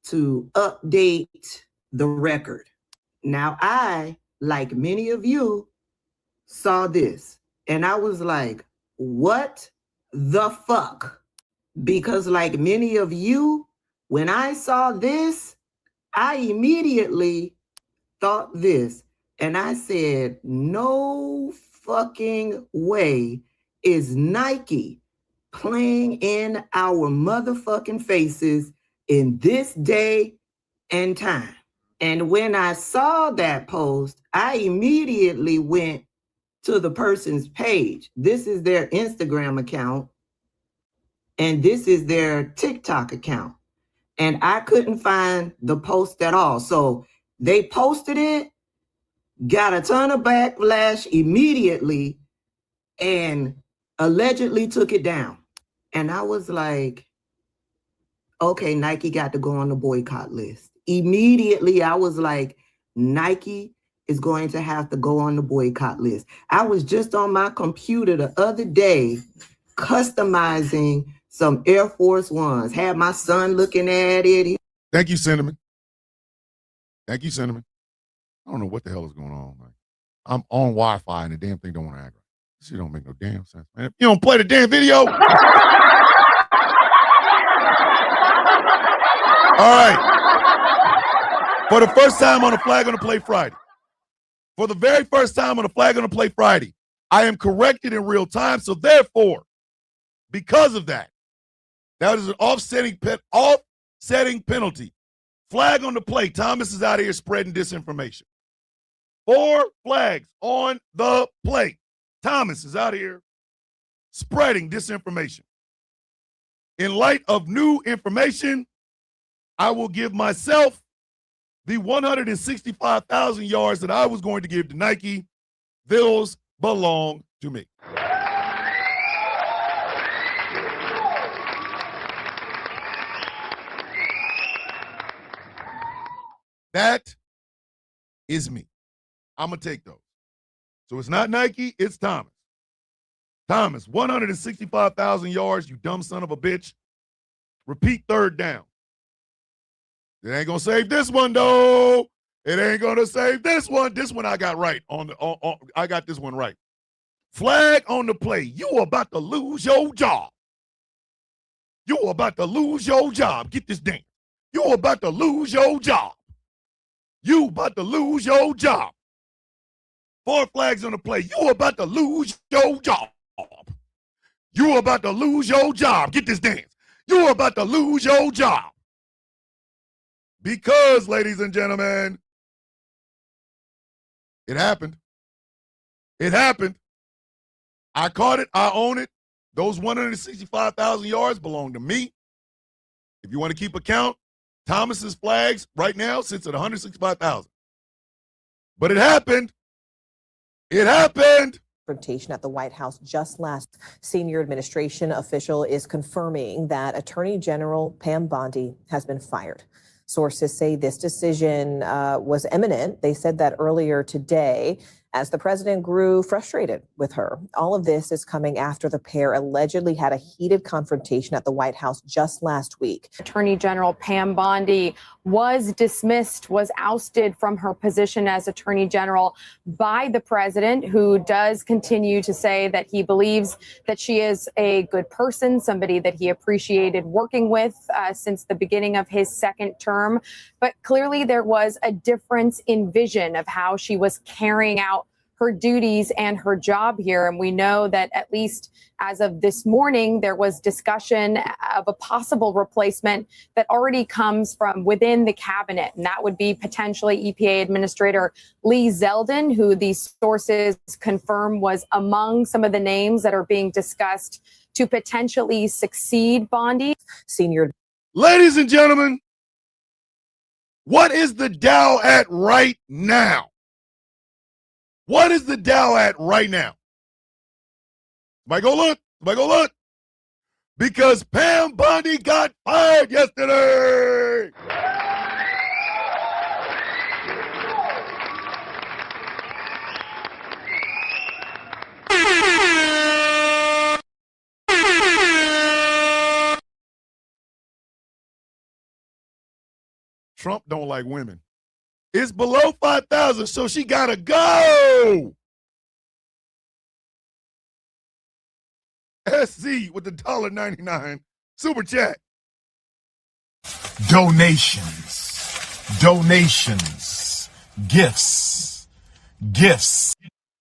to update the record. Now, I, like many of you, saw this and I was like, what the fuck? Because like many of you, when I saw this, I immediately thought this. And I said, no fucking way is Nike playing in our motherfucking faces in this day and time. And when I saw that post, I immediately went to the person's page. This is their Instagram account, and this is their TikTok account. And I couldn't find the post at all. So they posted it, got a ton of backlash immediately, and allegedly took it down. And I was like, okay, Nike got to go on the boycott list. Immediately, I was like, Nike is going to have to go on the boycott list. I was just on my computer the other day customizing some Air Force Ones. Had my son looking at it. Thank you, Cinnamon. I don't know what the hell is going on. Like, I'm on Wi-Fi and the damn thing don't want to act right. This shit don't make no damn sense, man. If you don't play the damn video. All right. For the first time on the Flag on the Play Friday. For the very first time on the Flag on the Play Friday, I am corrected in real time. So therefore, because of that, that is an offsetting penalty. Flag on the play. Thomas is out here spreading disinformation. 4 flags on the play. Thomas is out here spreading disinformation. In light of new information, I will give myself the 165,000 yards that I was going to give to Nike. Those belong to me. That is me. I'm going to take those. So it's not Nike, it's Thomas. Thomas, 165,000 yards, you dumb son of a bitch. Repeat 3rd down. It ain't going to save this one, though. It ain't going to save this one. This one I got right. I got this one right. Flag on the play. You are about to lose your job. You are about to lose your job. Get this dance. You are about to lose your job. You about to lose your job. 4 flags on the play. You about to lose your job. You about to lose your job. Get this dance. You about to lose your job. Because, ladies and gentlemen, it happened. It happened. I caught it. I own it. Those 165,000 yards belong to me. If you want to keep account, Thomas's flags right now sits at 165,000. But it happened. It happened. Confrontation at the White House just last. Senior administration official is confirming that Attorney General Pam Bondi has been fired. Sources say this decision was imminent. They said that earlier today as the president grew frustrated with her. All of this is coming after the pair allegedly had a heated confrontation at the White House just last week. Attorney General Pam Bondi was dismissed, was ousted from her position as Attorney General by the president, who does continue to say that he believes that she is a good person, somebody that he appreciated working with since the beginning of his second term. But clearly there was a difference in vision of how she was carrying out her duties and her job here. And we know that at least as of this morning, there was discussion of a possible replacement that already comes from within the cabinet. And that would be potentially EPA Administrator Lee Zeldin, who these sources confirm was among some of the names that are being discussed to potentially succeed Bondi. Senior. Ladies and gentlemen, what is the Dow at right now? What is the Dow at right now? Somebody go look. Somebody go look. Because Pam Bondi got fired yesterday. Trump don't like women. It's below 5,000, so she gotta go. SC with the $1.99 super chat. Donations, gifts.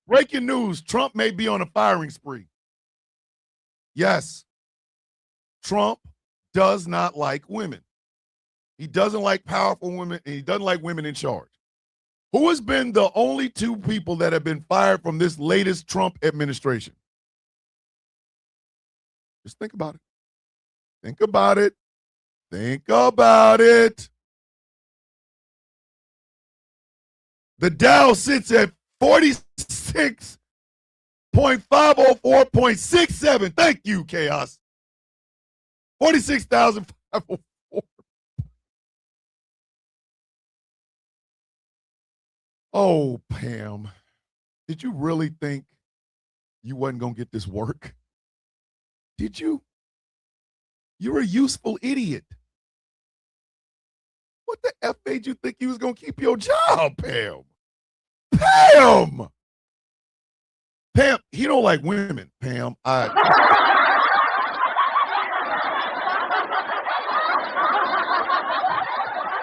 Breaking news, Trump may be on a firing spree. Yes, Trump does not like women. He doesn't like powerful women, and he doesn't like women in charge. Who has been the only 2 people that have been fired from this latest Trump administration? Just think about it. Think about it. Think about it. The Dow sits at 46.504.67. Thank you, Chaos. 46,504. Oh, Pam, did you really think you wasn't going to get this work? Did you? You're a useful idiot. What the F made you think you was going to keep your job, Pam? Pam, he don't like women, Pam.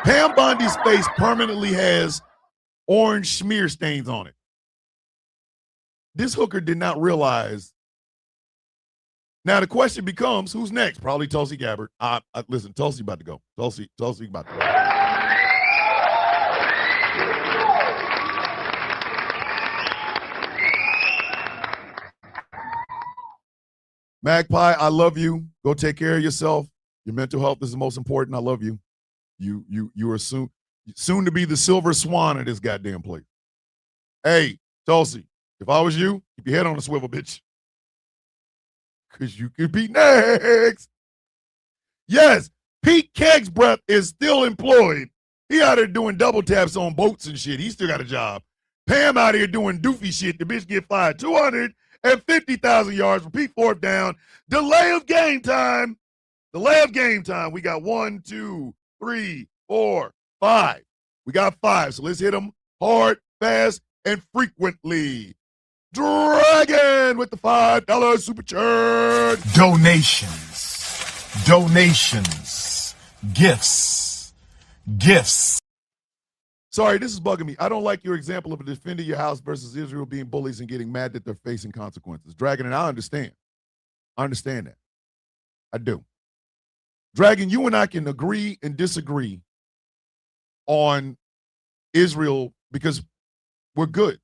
Pam Bondi's face permanently has orange smear stains on it. This hooker did not realize. Now the question becomes, who's next? Probably Tulsi Gabbard. Listen, Tulsi about to go. Tulsi about to go. Magpie, I love you. Go take care of yourself. Your mental health is the most important. I love you. You are soon to be the silver swan of this goddamn place. Hey, Tulsi, if I was you, keep your head on a swivel, bitch. Because you could be next. Yes, Pete Kegsbreath is still employed. He out here doing double taps on boats and shit. He still got a job. Pam out here doing doofy shit. The bitch get fired. 250,000 yards. Repeat 4th down. Delay of game time. Delay of game time. We got 1, 2, 3, 4, 5. We got 5. So let's hit them hard, fast, and frequently. Dragon with the $5 super chat. Donations, gifts. Sorry, this is bugging me. I don't like your example of defending your house versus Israel being bullies and getting mad that they're facing consequences. Dragon, and I understand. I understand that. I do. Dragon, you and I can agree and disagree on Israel because we're good.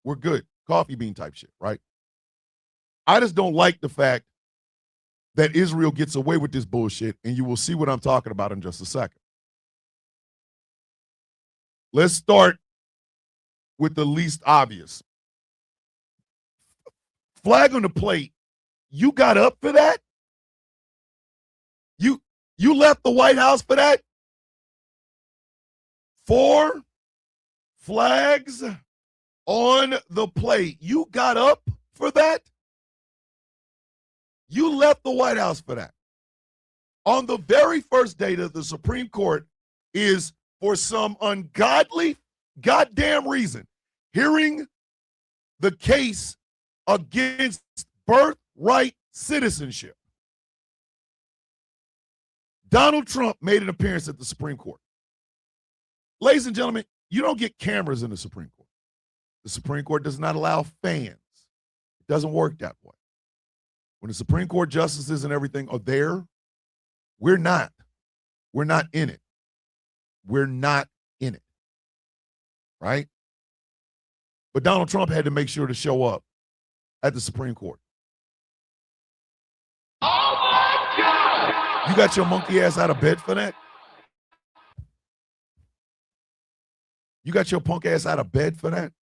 We're good. Coffee bean type shit, right? I just don't like the fact that Israel gets away with this bullshit, and you will see what I'm talking about in just a second. Let's start with the least obvious. Flag on the plate. You got up for that? You left the White House for that? 4 flags on the plate. You got up for that? You left the White House for that. On the very first day that the Supreme Court is, for some ungodly goddamn reason, hearing the case against birthright citizenship, Donald Trump made an appearance at the Supreme Court. Ladies and gentlemen, you don't get cameras in the Supreme Court. The Supreme Court does not allow fans. It doesn't work that way. When the Supreme Court justices and everything are there, we're not. We're not in it. We're not in it. Right? But Donald Trump had to make sure to show up at the Supreme Court. Oh my God! You got your monkey ass out of bed for that? You got your punk ass out of bed for that?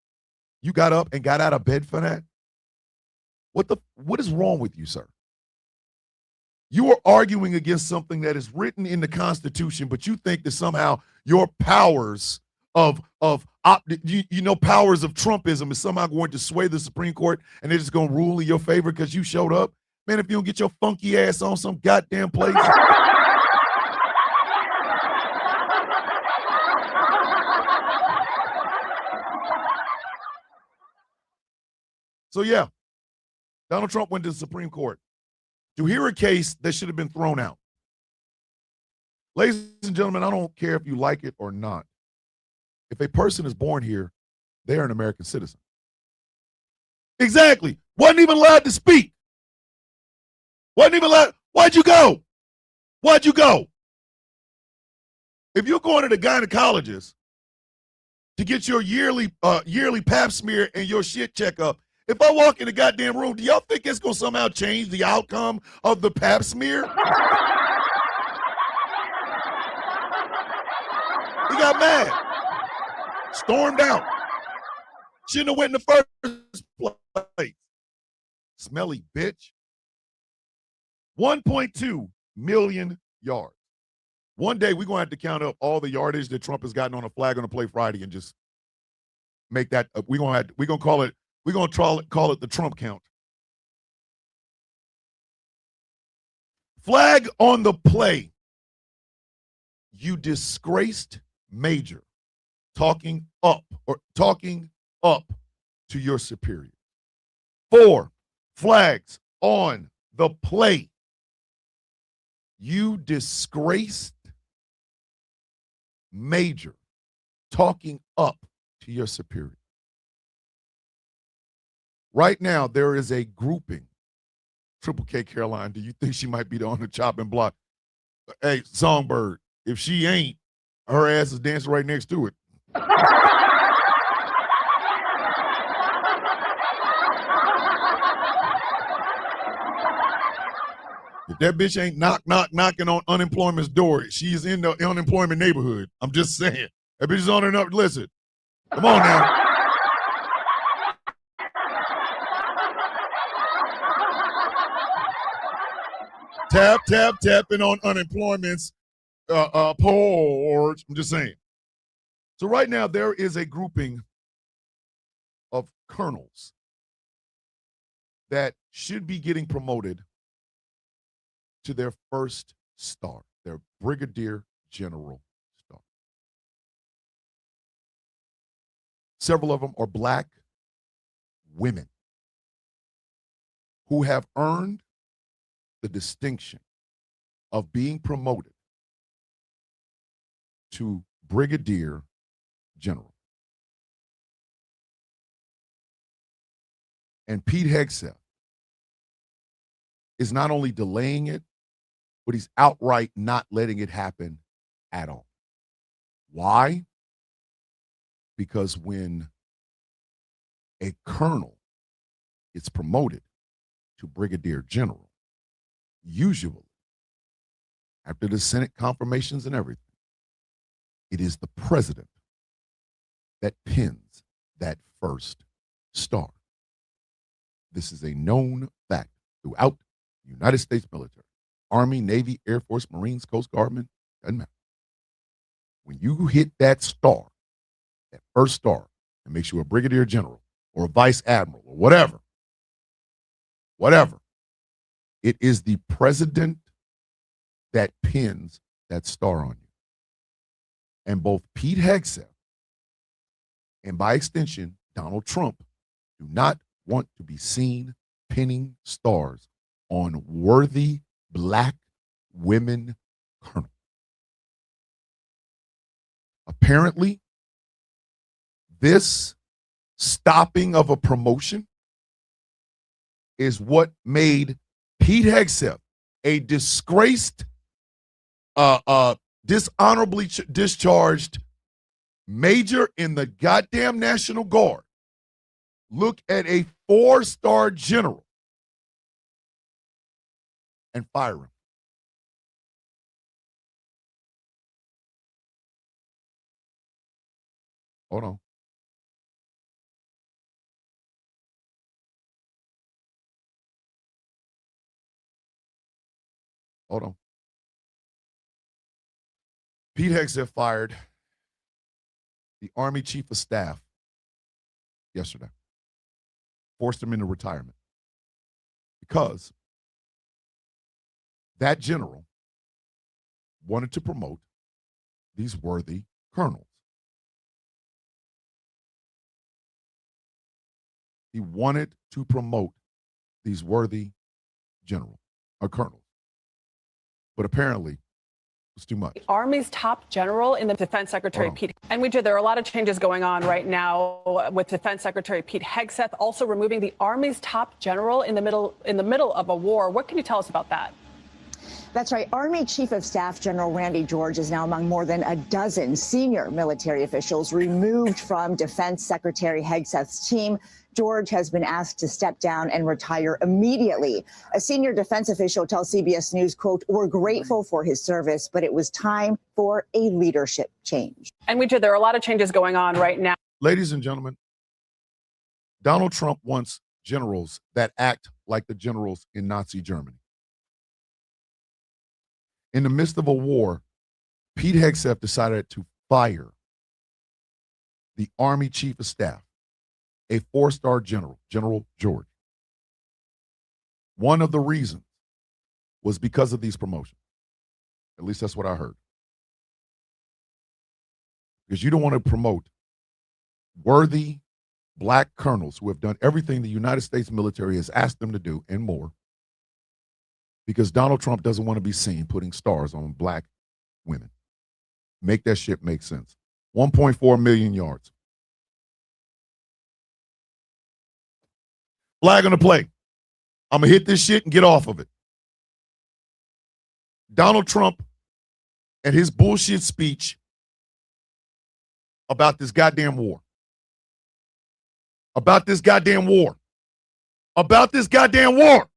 You got up and got out of bed for that? What is wrong with you, sir? You are arguing against something that is written in the Constitution, but you think that somehow your powers powers of Trumpism is somehow going to sway the Supreme Court and they're just going to rule in your favor because you showed up? Man, if you don't get your funky ass on some goddamn place. So, yeah, Donald Trump went to the Supreme Court to hear a case that should have been thrown out. Ladies and gentlemen, I don't care if you like it or not. If a person is born here, they are an American citizen. Exactly. Wasn't even allowed to speak. Wasn't even allowed. Why'd you go? Why'd you go? If you're going to the gynecologist to get your yearly pap smear and your shit checkup, if I walk in the goddamn room, do y'all think it's going to somehow change the outcome of the pap smear? He got mad. Stormed out. Shouldn't have went in the first place. Smelly bitch. 1.2 million yards. One day we're going to have to count up all the yardage that Trump has gotten on a flag on the play Friday and just make that. We're going to call it the Trump count. Flag on the play. You disgraced major. Talking up to your superior. 4 flags on the play. You disgraced major. Talking up to your superior. Right now, there is a grouping. Triple K Caroline, do you think she might be on the chopping block? Hey, Songbird, if she ain't, her ass is dancing right next to it. If that bitch ain't knocking on unemployment's door, she's in the unemployment neighborhood. I'm just saying. That bitch is on her up. Listen, come on now. Tapping on unemployment's porch. I'm just saying. So right now there is a grouping of colonels that should be getting promoted to their first star, their brigadier general star. Several of them are black women who have earned the distinction of being promoted to brigadier general. And Pete Hegseth is not only delaying it, but he's outright not letting it happen at all. Why? Because when a colonel is promoted to brigadier general, usually, after the Senate confirmations and everything, it is the president that pins that first star. This is a known fact throughout the United States military. Army, Navy, Air Force, Marines, Coast Guardmen, doesn't matter. When you hit that star, that first star, it makes you a brigadier general or a vice admiral or whatever, it is the president that pins that star on you. And both Pete Hegseth and by extension, Donald Trump do not want to be seen pinning stars on worthy black women colonels. Apparently, this stopping of a promotion is what made Pete Hegseth a disgraced, dishonorably discharged major in the goddamn National Guard look at a 4-star general and fire him. Hold on. Hold on. Pete Hegseth fired the Army Chief of Staff yesterday. Forced him into retirement. Because that general wanted to promote these worthy colonels. He wanted to promote these worthy generals or colonels. But apparently, it's too much. Army's top general in the Defense Secretary Pete. And there are a lot of changes going on right now with Defense Secretary Pete Hegseth also removing the Army's top general in the middle of a war. What can you tell us about that? That's right. Army Chief of Staff General Randy George is now among more than a dozen senior military officials removed from Defense Secretary Hegseth's team. George has been asked to step down and retire immediately. A senior defense official tells CBS News, quote, "We're grateful for his service, but it was time for a leadership change." And there are a lot of changes going on right now. Ladies and gentlemen, Donald Trump wants generals that act like the generals in Nazi Germany. In the midst of a war, Pete Hegseth decided to fire the Army Chief of Staff, a 4-star general, General George. One of the reasons was because of these promotions. At least that's what I heard. Because you don't want to promote worthy black colonels who have done everything the United States military has asked them to do and more. Because Donald Trump doesn't want to be seen putting stars on black women. Make that shit make sense. 1.4 million yards. Flag on the play. I'm going to hit this shit and get off of it. Donald Trump and his bullshit speech about this goddamn war. About this goddamn war. About this goddamn war.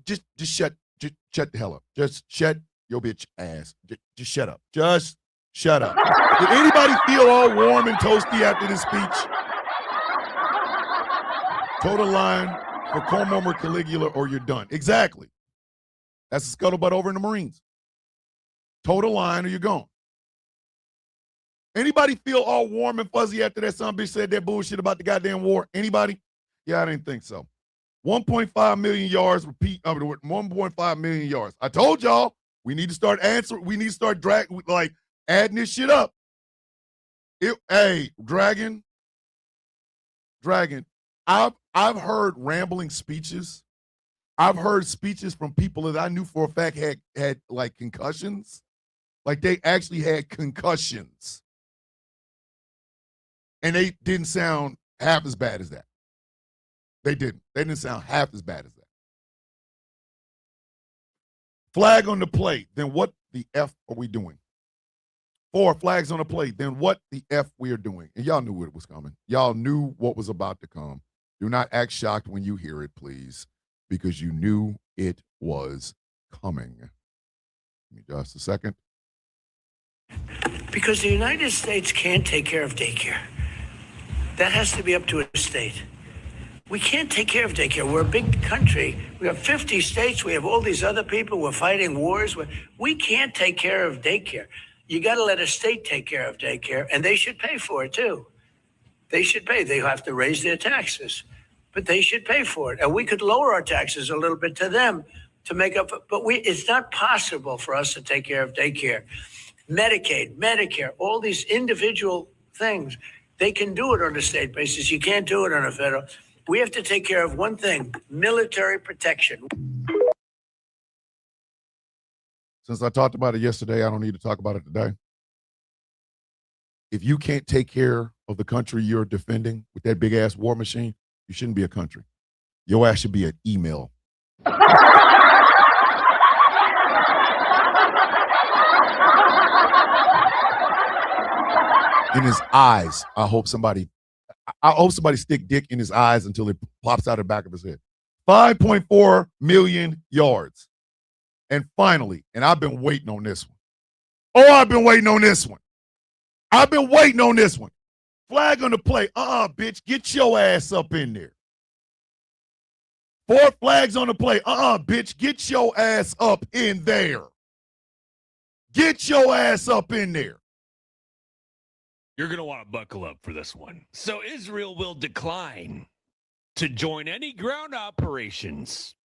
Just shut the hell up. Just shut your bitch ass. Just shut up. Just shut up. Did anybody feel all warm and toasty after this speech? Total line for Cuomo or Caligula or you're done. Exactly. That's the scuttlebutt over in the Marines. Total line or you're gone. Anybody feel all warm and fuzzy after that son bitch said that bullshit about the goddamn war? Anybody? Yeah, I didn't think so. 1.5 million yards, 1.5 million yards. I told y'all we need to start answering. We need to start adding this shit up. Dragon. I've heard rambling speeches. I've heard speeches from people that I knew for a fact had like concussions, Like they actually had concussions. And they didn't sound half as bad as that. They didn't. They didn't sound half as bad as that. Flag on the play, then what the F are we doing? 4 flags on the play, then what the F we are doing? And y'all knew it was coming. Y'all knew what was about to come. Do not act shocked when you hear it, please, because you knew it was coming. Give me just a second. Because the United States can't take care of daycare. That has to be up to a state. We can't take care of daycare. We're a big country. We have 50 states. We have all these other people. We're fighting wars. We can't take care of daycare. You got to let a state take care of daycare, and they should pay for it, too. They should pay. They have to raise their taxes, but they should pay for it. And we could lower our taxes a little bit to them to make up. But it's not possible for us to take care of daycare. Medicaid, Medicare, all these individual things, they can do it on a state basis. You can't do it on a federal. We have to take care of one thing, military protection. Since I talked about it yesterday, I don't need to talk about it today. If you can't take care of the country you're defending with that big-ass war machine, you shouldn't be a country. Your ass should be an email. In his eyes, I hope somebody stick dick in his eyes until it pops out of the back of his head. 5.4 million yards. And finally, and I've been waiting on this one. Oh, I've been waiting on this one. I've been waiting on this one. Flag on the play. Bitch, get your ass up in there. 4 flags on the play. Bitch, get your ass up in there. Get your ass up in there. You're going to want to buckle up for this one. So Israel will decline to join any ground operations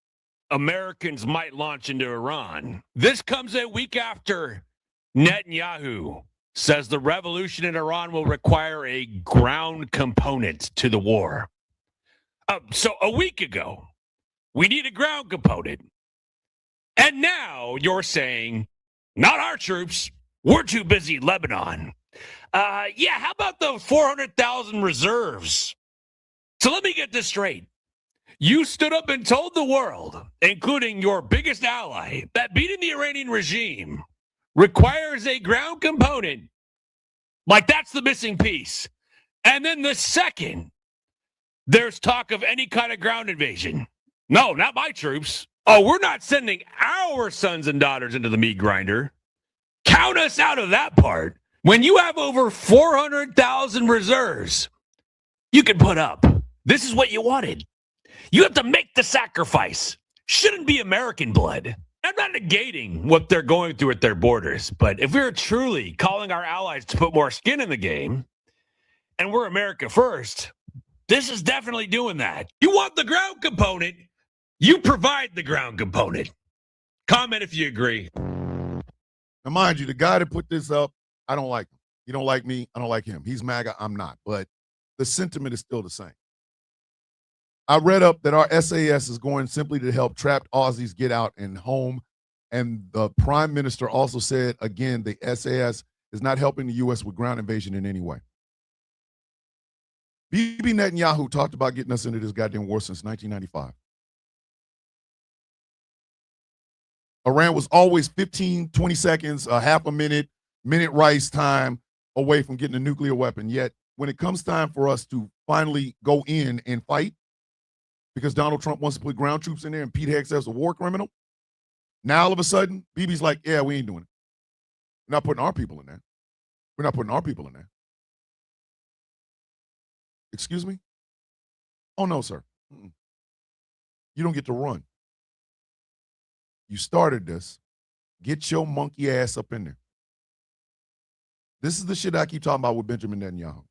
Americans might launch into Iran. This comes a week after Netanyahu says the revolution in Iran will require a ground component to the war. So a week ago, we need a ground component. And now you're saying, not our troops. We're too busy Lebanon. How about the 400,000 reserves? So let me get this straight. You stood up and told the world, including your biggest ally, that beating the Iranian regime requires a ground component. Like that's the missing piece. And then the second there's talk of any kind of ground invasion. No, not my troops. Oh, we're not sending our sons and daughters into the meat grinder. Count us out of that part. When you have over 400,000 reserves, you can put up. This is what you wanted. You have to make the sacrifice. Shouldn't be American blood. I'm not negating what they're going through at their borders, but if we're truly calling our allies to put more skin in the game, and we're America first, this is definitely doing that. You want the ground component, you provide the ground component. Comment if you agree. Now, mind you, the guy that put this up, I don't like him. He don't like me. I don't like him. He's MAGA. I'm not. But the sentiment is still the same. I read up that our SAS is going simply to help trapped Aussies get out and home. And the prime minister also said, again, the SAS is not helping the U.S. with ground invasion in any way. Bibi Netanyahu talked about getting us into this goddamn war since 1995. Iran was always 15, 20 seconds, a half a minute rice time away from getting a nuclear weapon. Yet when it comes time for us to finally go in and fight, because Donald Trump wants to put ground troops in there and Pete Hegseth as a war criminal, now all of a sudden, Bibi's like, yeah, we ain't doing it. We're not putting our people in there. We're not putting our people in there. Excuse me? Oh, no, sir. You don't get to run. You started this. Get your monkey ass up in there. This is the shit I keep talking about with Benjamin Netanyahu.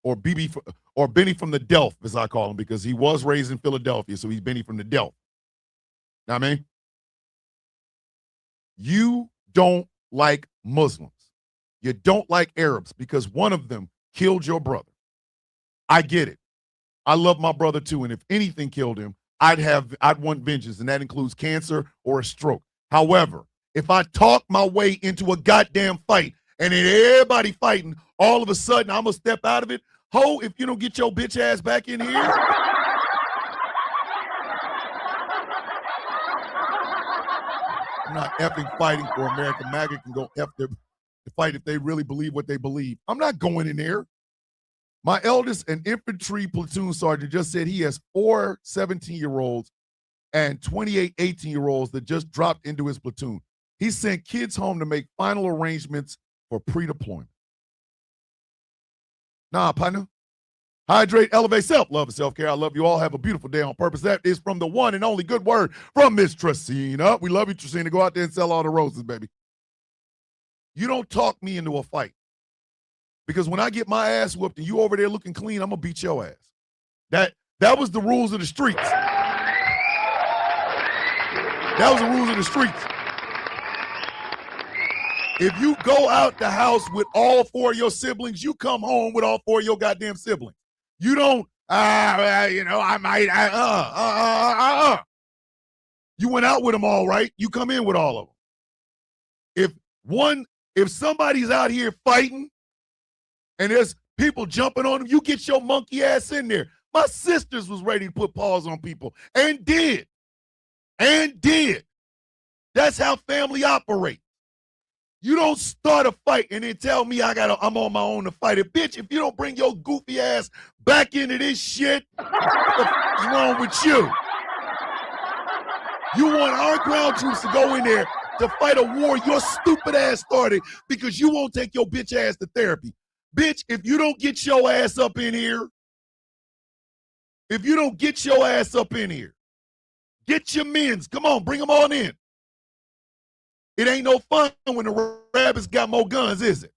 Or Benny from the Delph, as I call him, because he was raised in Philadelphia, so he's Benny from the Delph. Know what I mean? You don't like Muslims. You don't like Arabs because one of them killed your brother. I get it. I love my brother too, and if anything killed him, I'd want vengeance, and that includes cancer or a stroke. However, if I talk my way into a goddamn fight and then everybody fighting, all of a sudden I'm going to step out of it. Ho, if you don't get your bitch ass back in here. I'm not effing fighting for America. MAGA can go F their fight if they really believe what they believe. I'm not going in there. My eldest, an infantry platoon sergeant, just said he has 4 17-year-olds and 28 18-year-olds that just dropped into his platoon. He sent kids home to make final arrangements for pre-deployment. Nah, partner. Hydrate, elevate, self-love and self-care. I love you all. Have a beautiful day on purpose. That is from the one and only good word from Miss Tracina. We love you, Tracina. Go out there and sell all the roses, baby. You don't talk me into a fight. Because when I get my ass whooped and you over there looking clean, I'm going to beat your ass. That was the rules of the streets. That was the rules of the streets. If you go out the house with all 4 of your siblings, you come home with all 4 of your goddamn siblings. You don't, I might, You went out with them all right. You come in with all of them. If somebody's out here fighting and there's people jumping on them, you get your monkey ass in there. My sisters was ready to put paws on people and did. That's how family operates. You don't start a fight and then tell me I'm on my own to fight it. Bitch, if you don't bring your goofy ass back into this shit, what's wrong with you? You want our ground troops to go in there to fight a war your stupid ass started because you won't take your bitch ass to therapy. Bitch, if you don't get your ass up in here, get your men's. Come on, bring them on in. It ain't no fun when the rabbits got more guns, is it?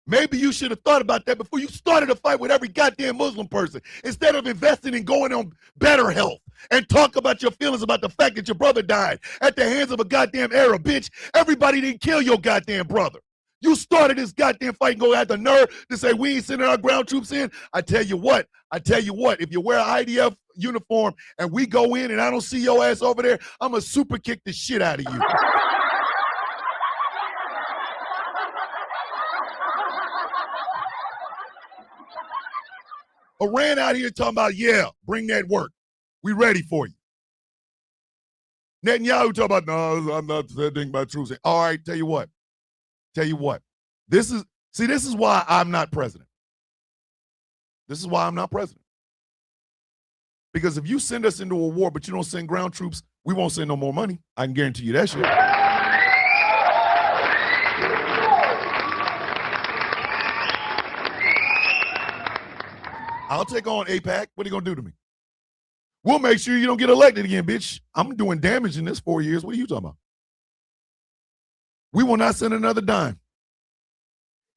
Maybe you should have thought about that before you started a fight with every goddamn Muslim person instead of investing in going on better health and talk about your feelings about the fact that your brother died at the hands of a goddamn Arab. Bitch, everybody didn't kill your goddamn brother. You started this goddamn fight and go have the nerve to say we ain't sending our ground troops in. I tell you what, if you wear an IDF uniform and we go in and I don't see your ass over there, I'm going to super kick the shit out of you. Iran out here talking about, yeah, bring that work. We ready for you. Netanyahu talking about, no, I'm not sending my troops in. All right, tell you what. This is why I'm not president. Because if you send us into a war, but you don't send ground troops, we won't send no more money. I can guarantee you that shit. I'll take on AIPAC. What are you going to do to me? We'll make sure you don't get elected again, bitch. I'm doing damage in this 4 years. What are you talking about? We will not send another dime.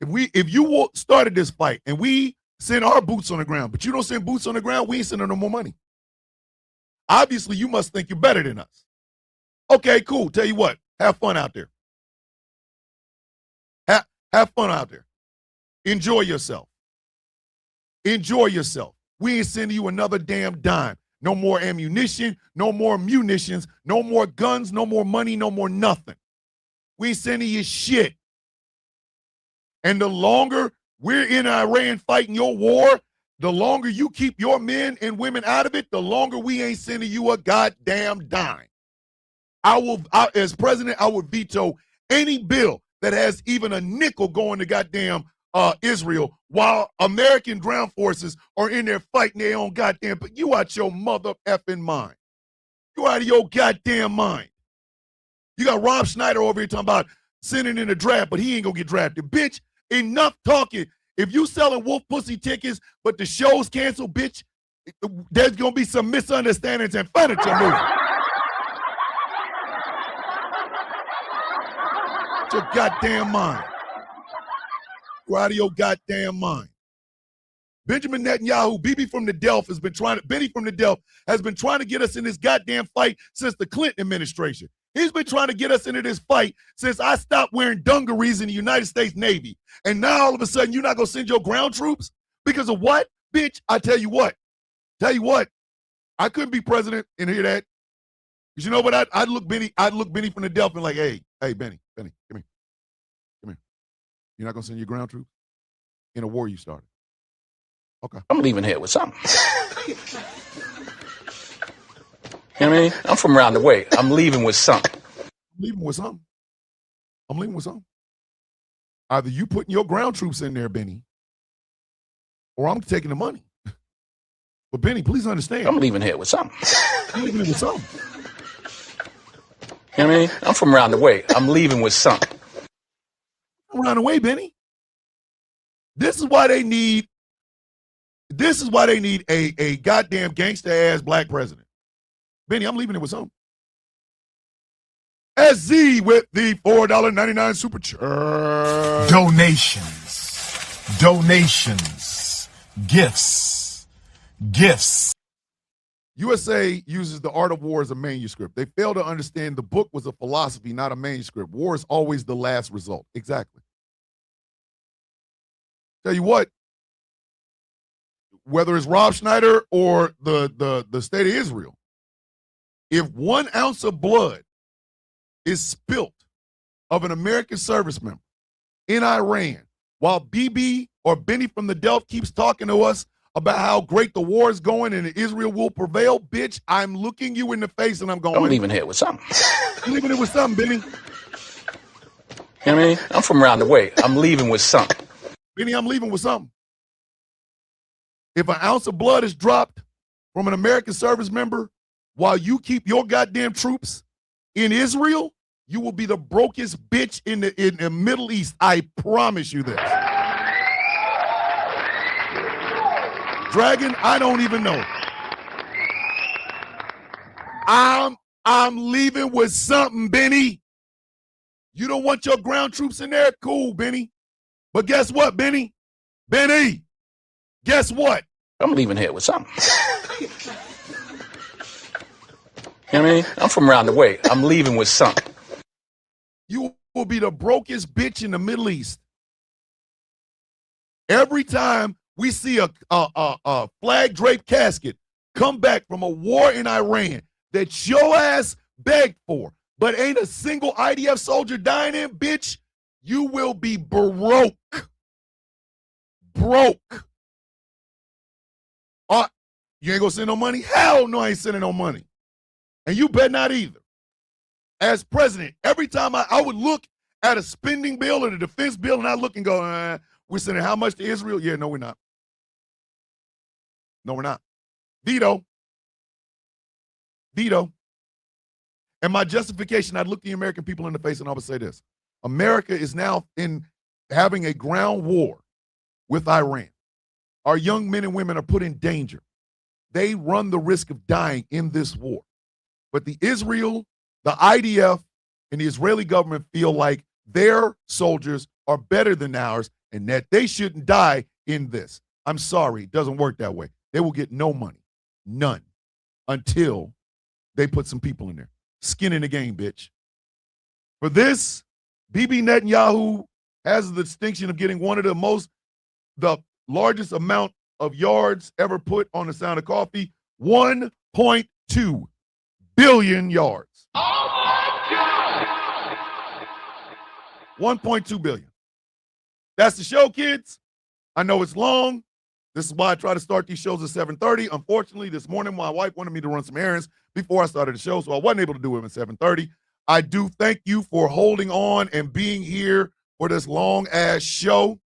If you started this fight and we send our boots on the ground, but you don't send boots on the ground, we ain't sending no more money. Obviously, you must think you're better than us. Okay, cool. Tell you what, have fun out there. Have fun out there. Enjoy yourself. We ain't sending you another damn dime. No more ammunition, no more munitions, no more guns, no more money, no more nothing. We ain't sending you shit. And the longer we're in Iran fighting your war, the longer you keep your men and women out of it, the longer we ain't sending you a goddamn dime. As president, I would veto any bill that has even a nickel going to goddamn Israel while American ground forces are in there fighting their own goddamn. But you out your mother effing mind. You out of your goddamn mind. You got Rob Schneider over here talking about sending in a draft, but he ain't gonna get drafted. Bitch, enough talking. If you selling wolf pussy tickets, but the show's canceled, bitch, there's gonna be some misunderstandings and furniture moving. Your goddamn mind. You're out of your goddamn mind. Benjamin Netanyahu, Benny from the Delph has been trying to get us in this goddamn fight since the Clinton administration. He's been trying to get us into this fight since I stopped wearing dungarees in the United States Navy. And now all of a sudden you're not gonna send your ground troops? Because of what? Bitch, I tell you what. I couldn't be president and hear that. Because you know what? I'd look Benny from the Delph and like, hey, Benny, come here. You're not gonna send your ground troops in a war you started. Okay. I'm leaving here with something. You know what I mean? I'm from around the way. I'm leaving with something. I'm leaving with something. Either you putting your ground troops in there, Benny, or I'm taking the money. But Benny, please understand. I'm leaving here with something. I'm leaving it with something. You know what I mean? I'm from around the way. I'm leaving with something. Around the way, Benny. This is why they need a goddamn gangster ass black president. Benny, I'm leaving it with something. SZ with the $4.99 super chat. Donations. Gifts. USA uses The Art of War as a manuscript. They fail to understand the book was a philosophy, not a manuscript. War is always the last result. Exactly. Tell you what, whether it's Rob Schneider or the state of Israel, if 1 ounce of blood is spilt of an American service member in Iran while BB or Benny from the Delph keeps talking to us about how great the war is going and Israel will prevail, bitch, I'm looking you in the face and I'm going. I'm leaving here with something. I'm leaving it with something, Benny. You know what I mean? I'm from around the way. I'm leaving with something. Benny, I'm leaving with something. If an ounce of blood is dropped from an American service member while you keep your goddamn troops in Israel, you will be the brokest bitch in the Middle East. I promise you this. Dragon, I don't even know. I'm leaving with something, Benny. You don't want your ground troops in there? Cool, Benny. But guess what, Benny? Benny, guess what? I'm leaving here with something. You know what I mean? I'm from around the way. I'm leaving with something. You will be the brokest bitch in the Middle East. Every time we see a flag draped casket come back from a war in Iran that your ass begged for, but ain't a single IDF soldier dying in, bitch, you will be broke. You ain't gonna send no money? Hell no, I ain't sending no money. And you bet not either. As president, every time I would look at a spending bill or the defense bill and I look and go, we're sending how much to Israel? Yeah, no, we're not. No, we're not. Veto. And my justification, I'd look the American people in the face and I would say this. America is now having a ground war with Iran. Our young men and women are put in danger. They run the risk of dying in this war. But the IDF, and the Israeli government feel like their soldiers are better than ours and that they shouldn't die in this. I'm sorry, it doesn't work that way. They will get no money, none, until they put some people in there. Skin in the game, bitch. For this, Bibi Netanyahu has the distinction of getting the largest amount of yards ever put on the Sound of Coffee, 1.2 billion yards. Oh my God! 1.2 billion. That's the show, kids. I know it's long. This is why I try to start these shows at 7:30. Unfortunately, this morning, my wife wanted me to run some errands before I started the show, so I wasn't able to do it at 7:30. I do thank you for holding on and being here for this long-ass show.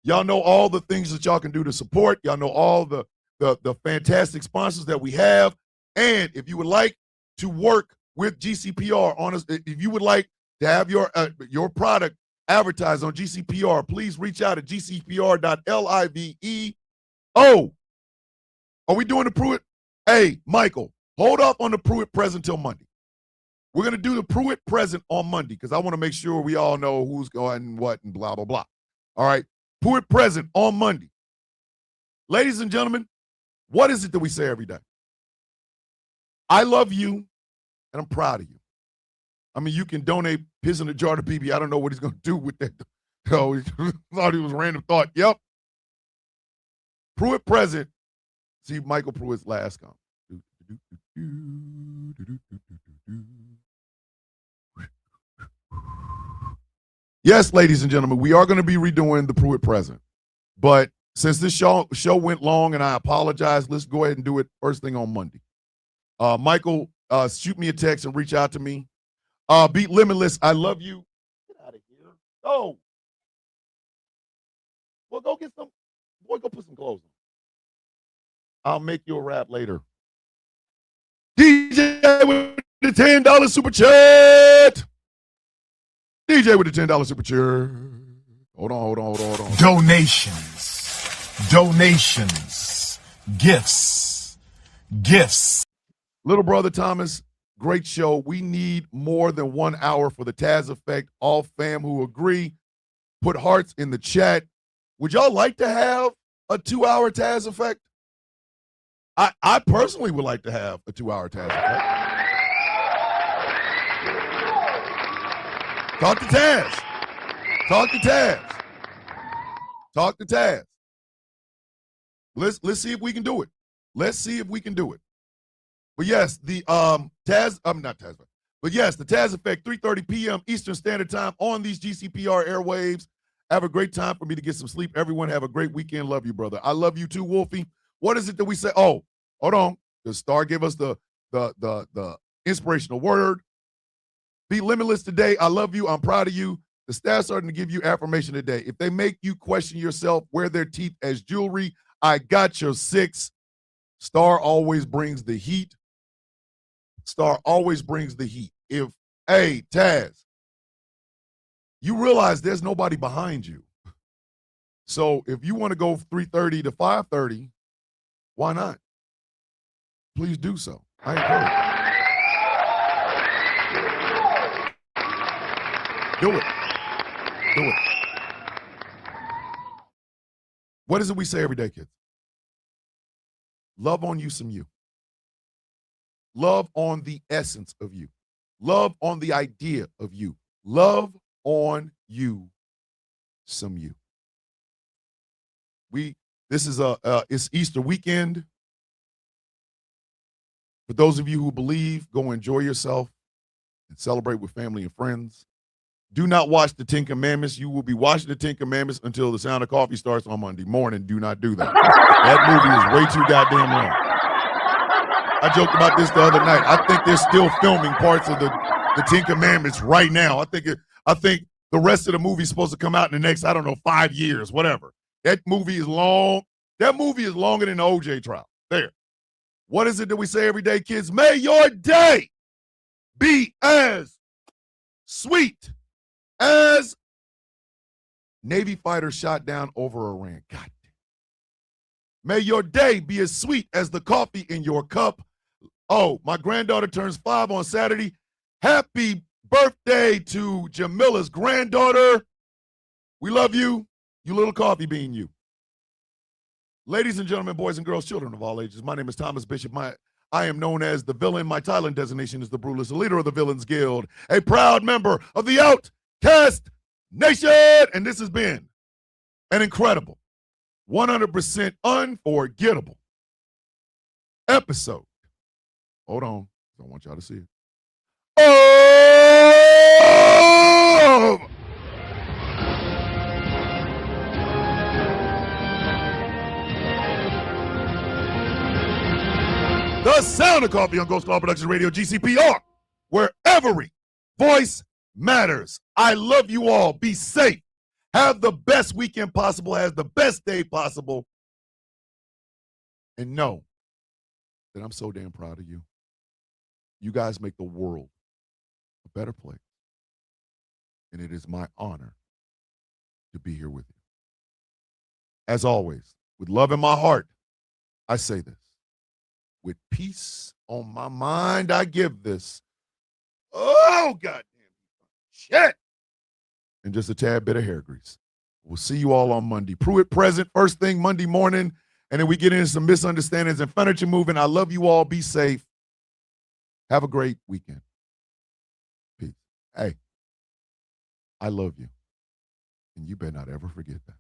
Y'all know all the things that y'all can do to support. Y'all know all the fantastic sponsors that we have. And if you would like to work with GCPR on us, if you would like to have your product advertised on GCPR, please reach out at gcpr.live. Are we doing the Pruitt? Hey, Michael, hold off on the Pruitt present till Monday. We're going to do the Pruitt present on Monday because I want to make sure we all know who's going and what and blah, blah, blah. All right. Pruitt present on Monday. Ladies and gentlemen, what is it that we say every day? I love you, and I'm proud of you. I mean, you can donate piss in a jar to BB. I don't know what he's going to do with that. So he thought it was a random thought. Yep. Pruitt present. See Michael Pruitt's last comment. Yes, ladies and gentlemen, we are going to be redoing the Pruitt Present. But since this show went long and I apologize, let's go ahead and do it first thing on Monday. Michael, shoot me a text and reach out to me. Beat Limitless, I love you. Get out of here. Oh. Well, go get some. Boy, go put some clothes on. I'll make you a rap later. DJ with the $10 super chat. DJ with the $10 super chat. Hold on. Donations. Gifts. Little brother Thomas, great show. We need more than 1 hour for the Taz Effect. All fam who agree, put hearts in the chat. Would y'all like to have a 2-hour Taz Effect? I personally would like to have a 2-hour Taz Effect. Talk to Taz. Let's see if we can do it. But yes, the Taz, not Taz, but yes, the Taz Effect, 3:30 p.m. Eastern Standard Time on these GCPR airwaves. Have a great time for me to get some sleep. Everyone have a great weekend. Love you, brother. I love you too, Wolfie. What is it that we say? Oh, hold on. The star gave us the inspirational word. Be limitless today. I love you. I'm proud of you. The staff's starting to give you affirmation today. If they make you question yourself, wear their teeth as jewelry. I got your 6. Star always brings the heat. If, hey, Taz, you realize there's nobody behind you. So if you want to go 3:30 to 5:30, why not? Please do so. I encourage you. Do it. What is it we say every day, kids? Love on you some you. Love on the essence of you. Love on the idea of you. Love on you some you. This is it's Easter weekend. For those of you who believe, go enjoy yourself and celebrate with family and friends. Do not watch the 10 Commandments. You will be watching the 10 Commandments until the sound of coffee starts on Monday morning. Do not do that. That movie is way too goddamn long. I joked about this the other night. I think they're still filming parts of the 10 Commandments right now. I think the rest of the movie is supposed to come out in the next, 5 years, whatever. That movie is long. That movie is longer than the OJ trial. There. What is it that we say every day, kids? May your day be as sweet as Navy fighter shot down over Iran. God damn. May your day be as sweet as the coffee in your cup. Oh, my granddaughter turns 5 on Saturday. Happy birthday to Jamila's granddaughter. We love you, you little coffee bean, you. Ladies and gentlemen, boys and girls, children of all ages, my name is Thomas Bishop. I am known as the villain. My Thailand designation is the Brutalist, the leader of the Villains Guild, a proud member of the Outcast Nation. And this has been an incredible, 100% unforgettable episode. Hold on. I want y'all to see it. Oh! The Sound of Coffee on Ghost Law Productions Radio, GCPR, where every voice matters. I love you all. Be safe. Have the best weekend possible. Have the best day possible. And know that I'm so damn proud of you. You guys make the world a better place. And it is my honor to be here with you. As always, with love in my heart, I say this. With peace on my mind, I give this. Oh, goddamn shit. And just a tad bit of hair grease. We'll see you all on Monday. Pruitt present first thing Monday morning. And then we get into some misunderstandings and furniture moving. I love you all. Be safe. Have a great weekend. Peace. Hey, I love you. And you better not ever forget that.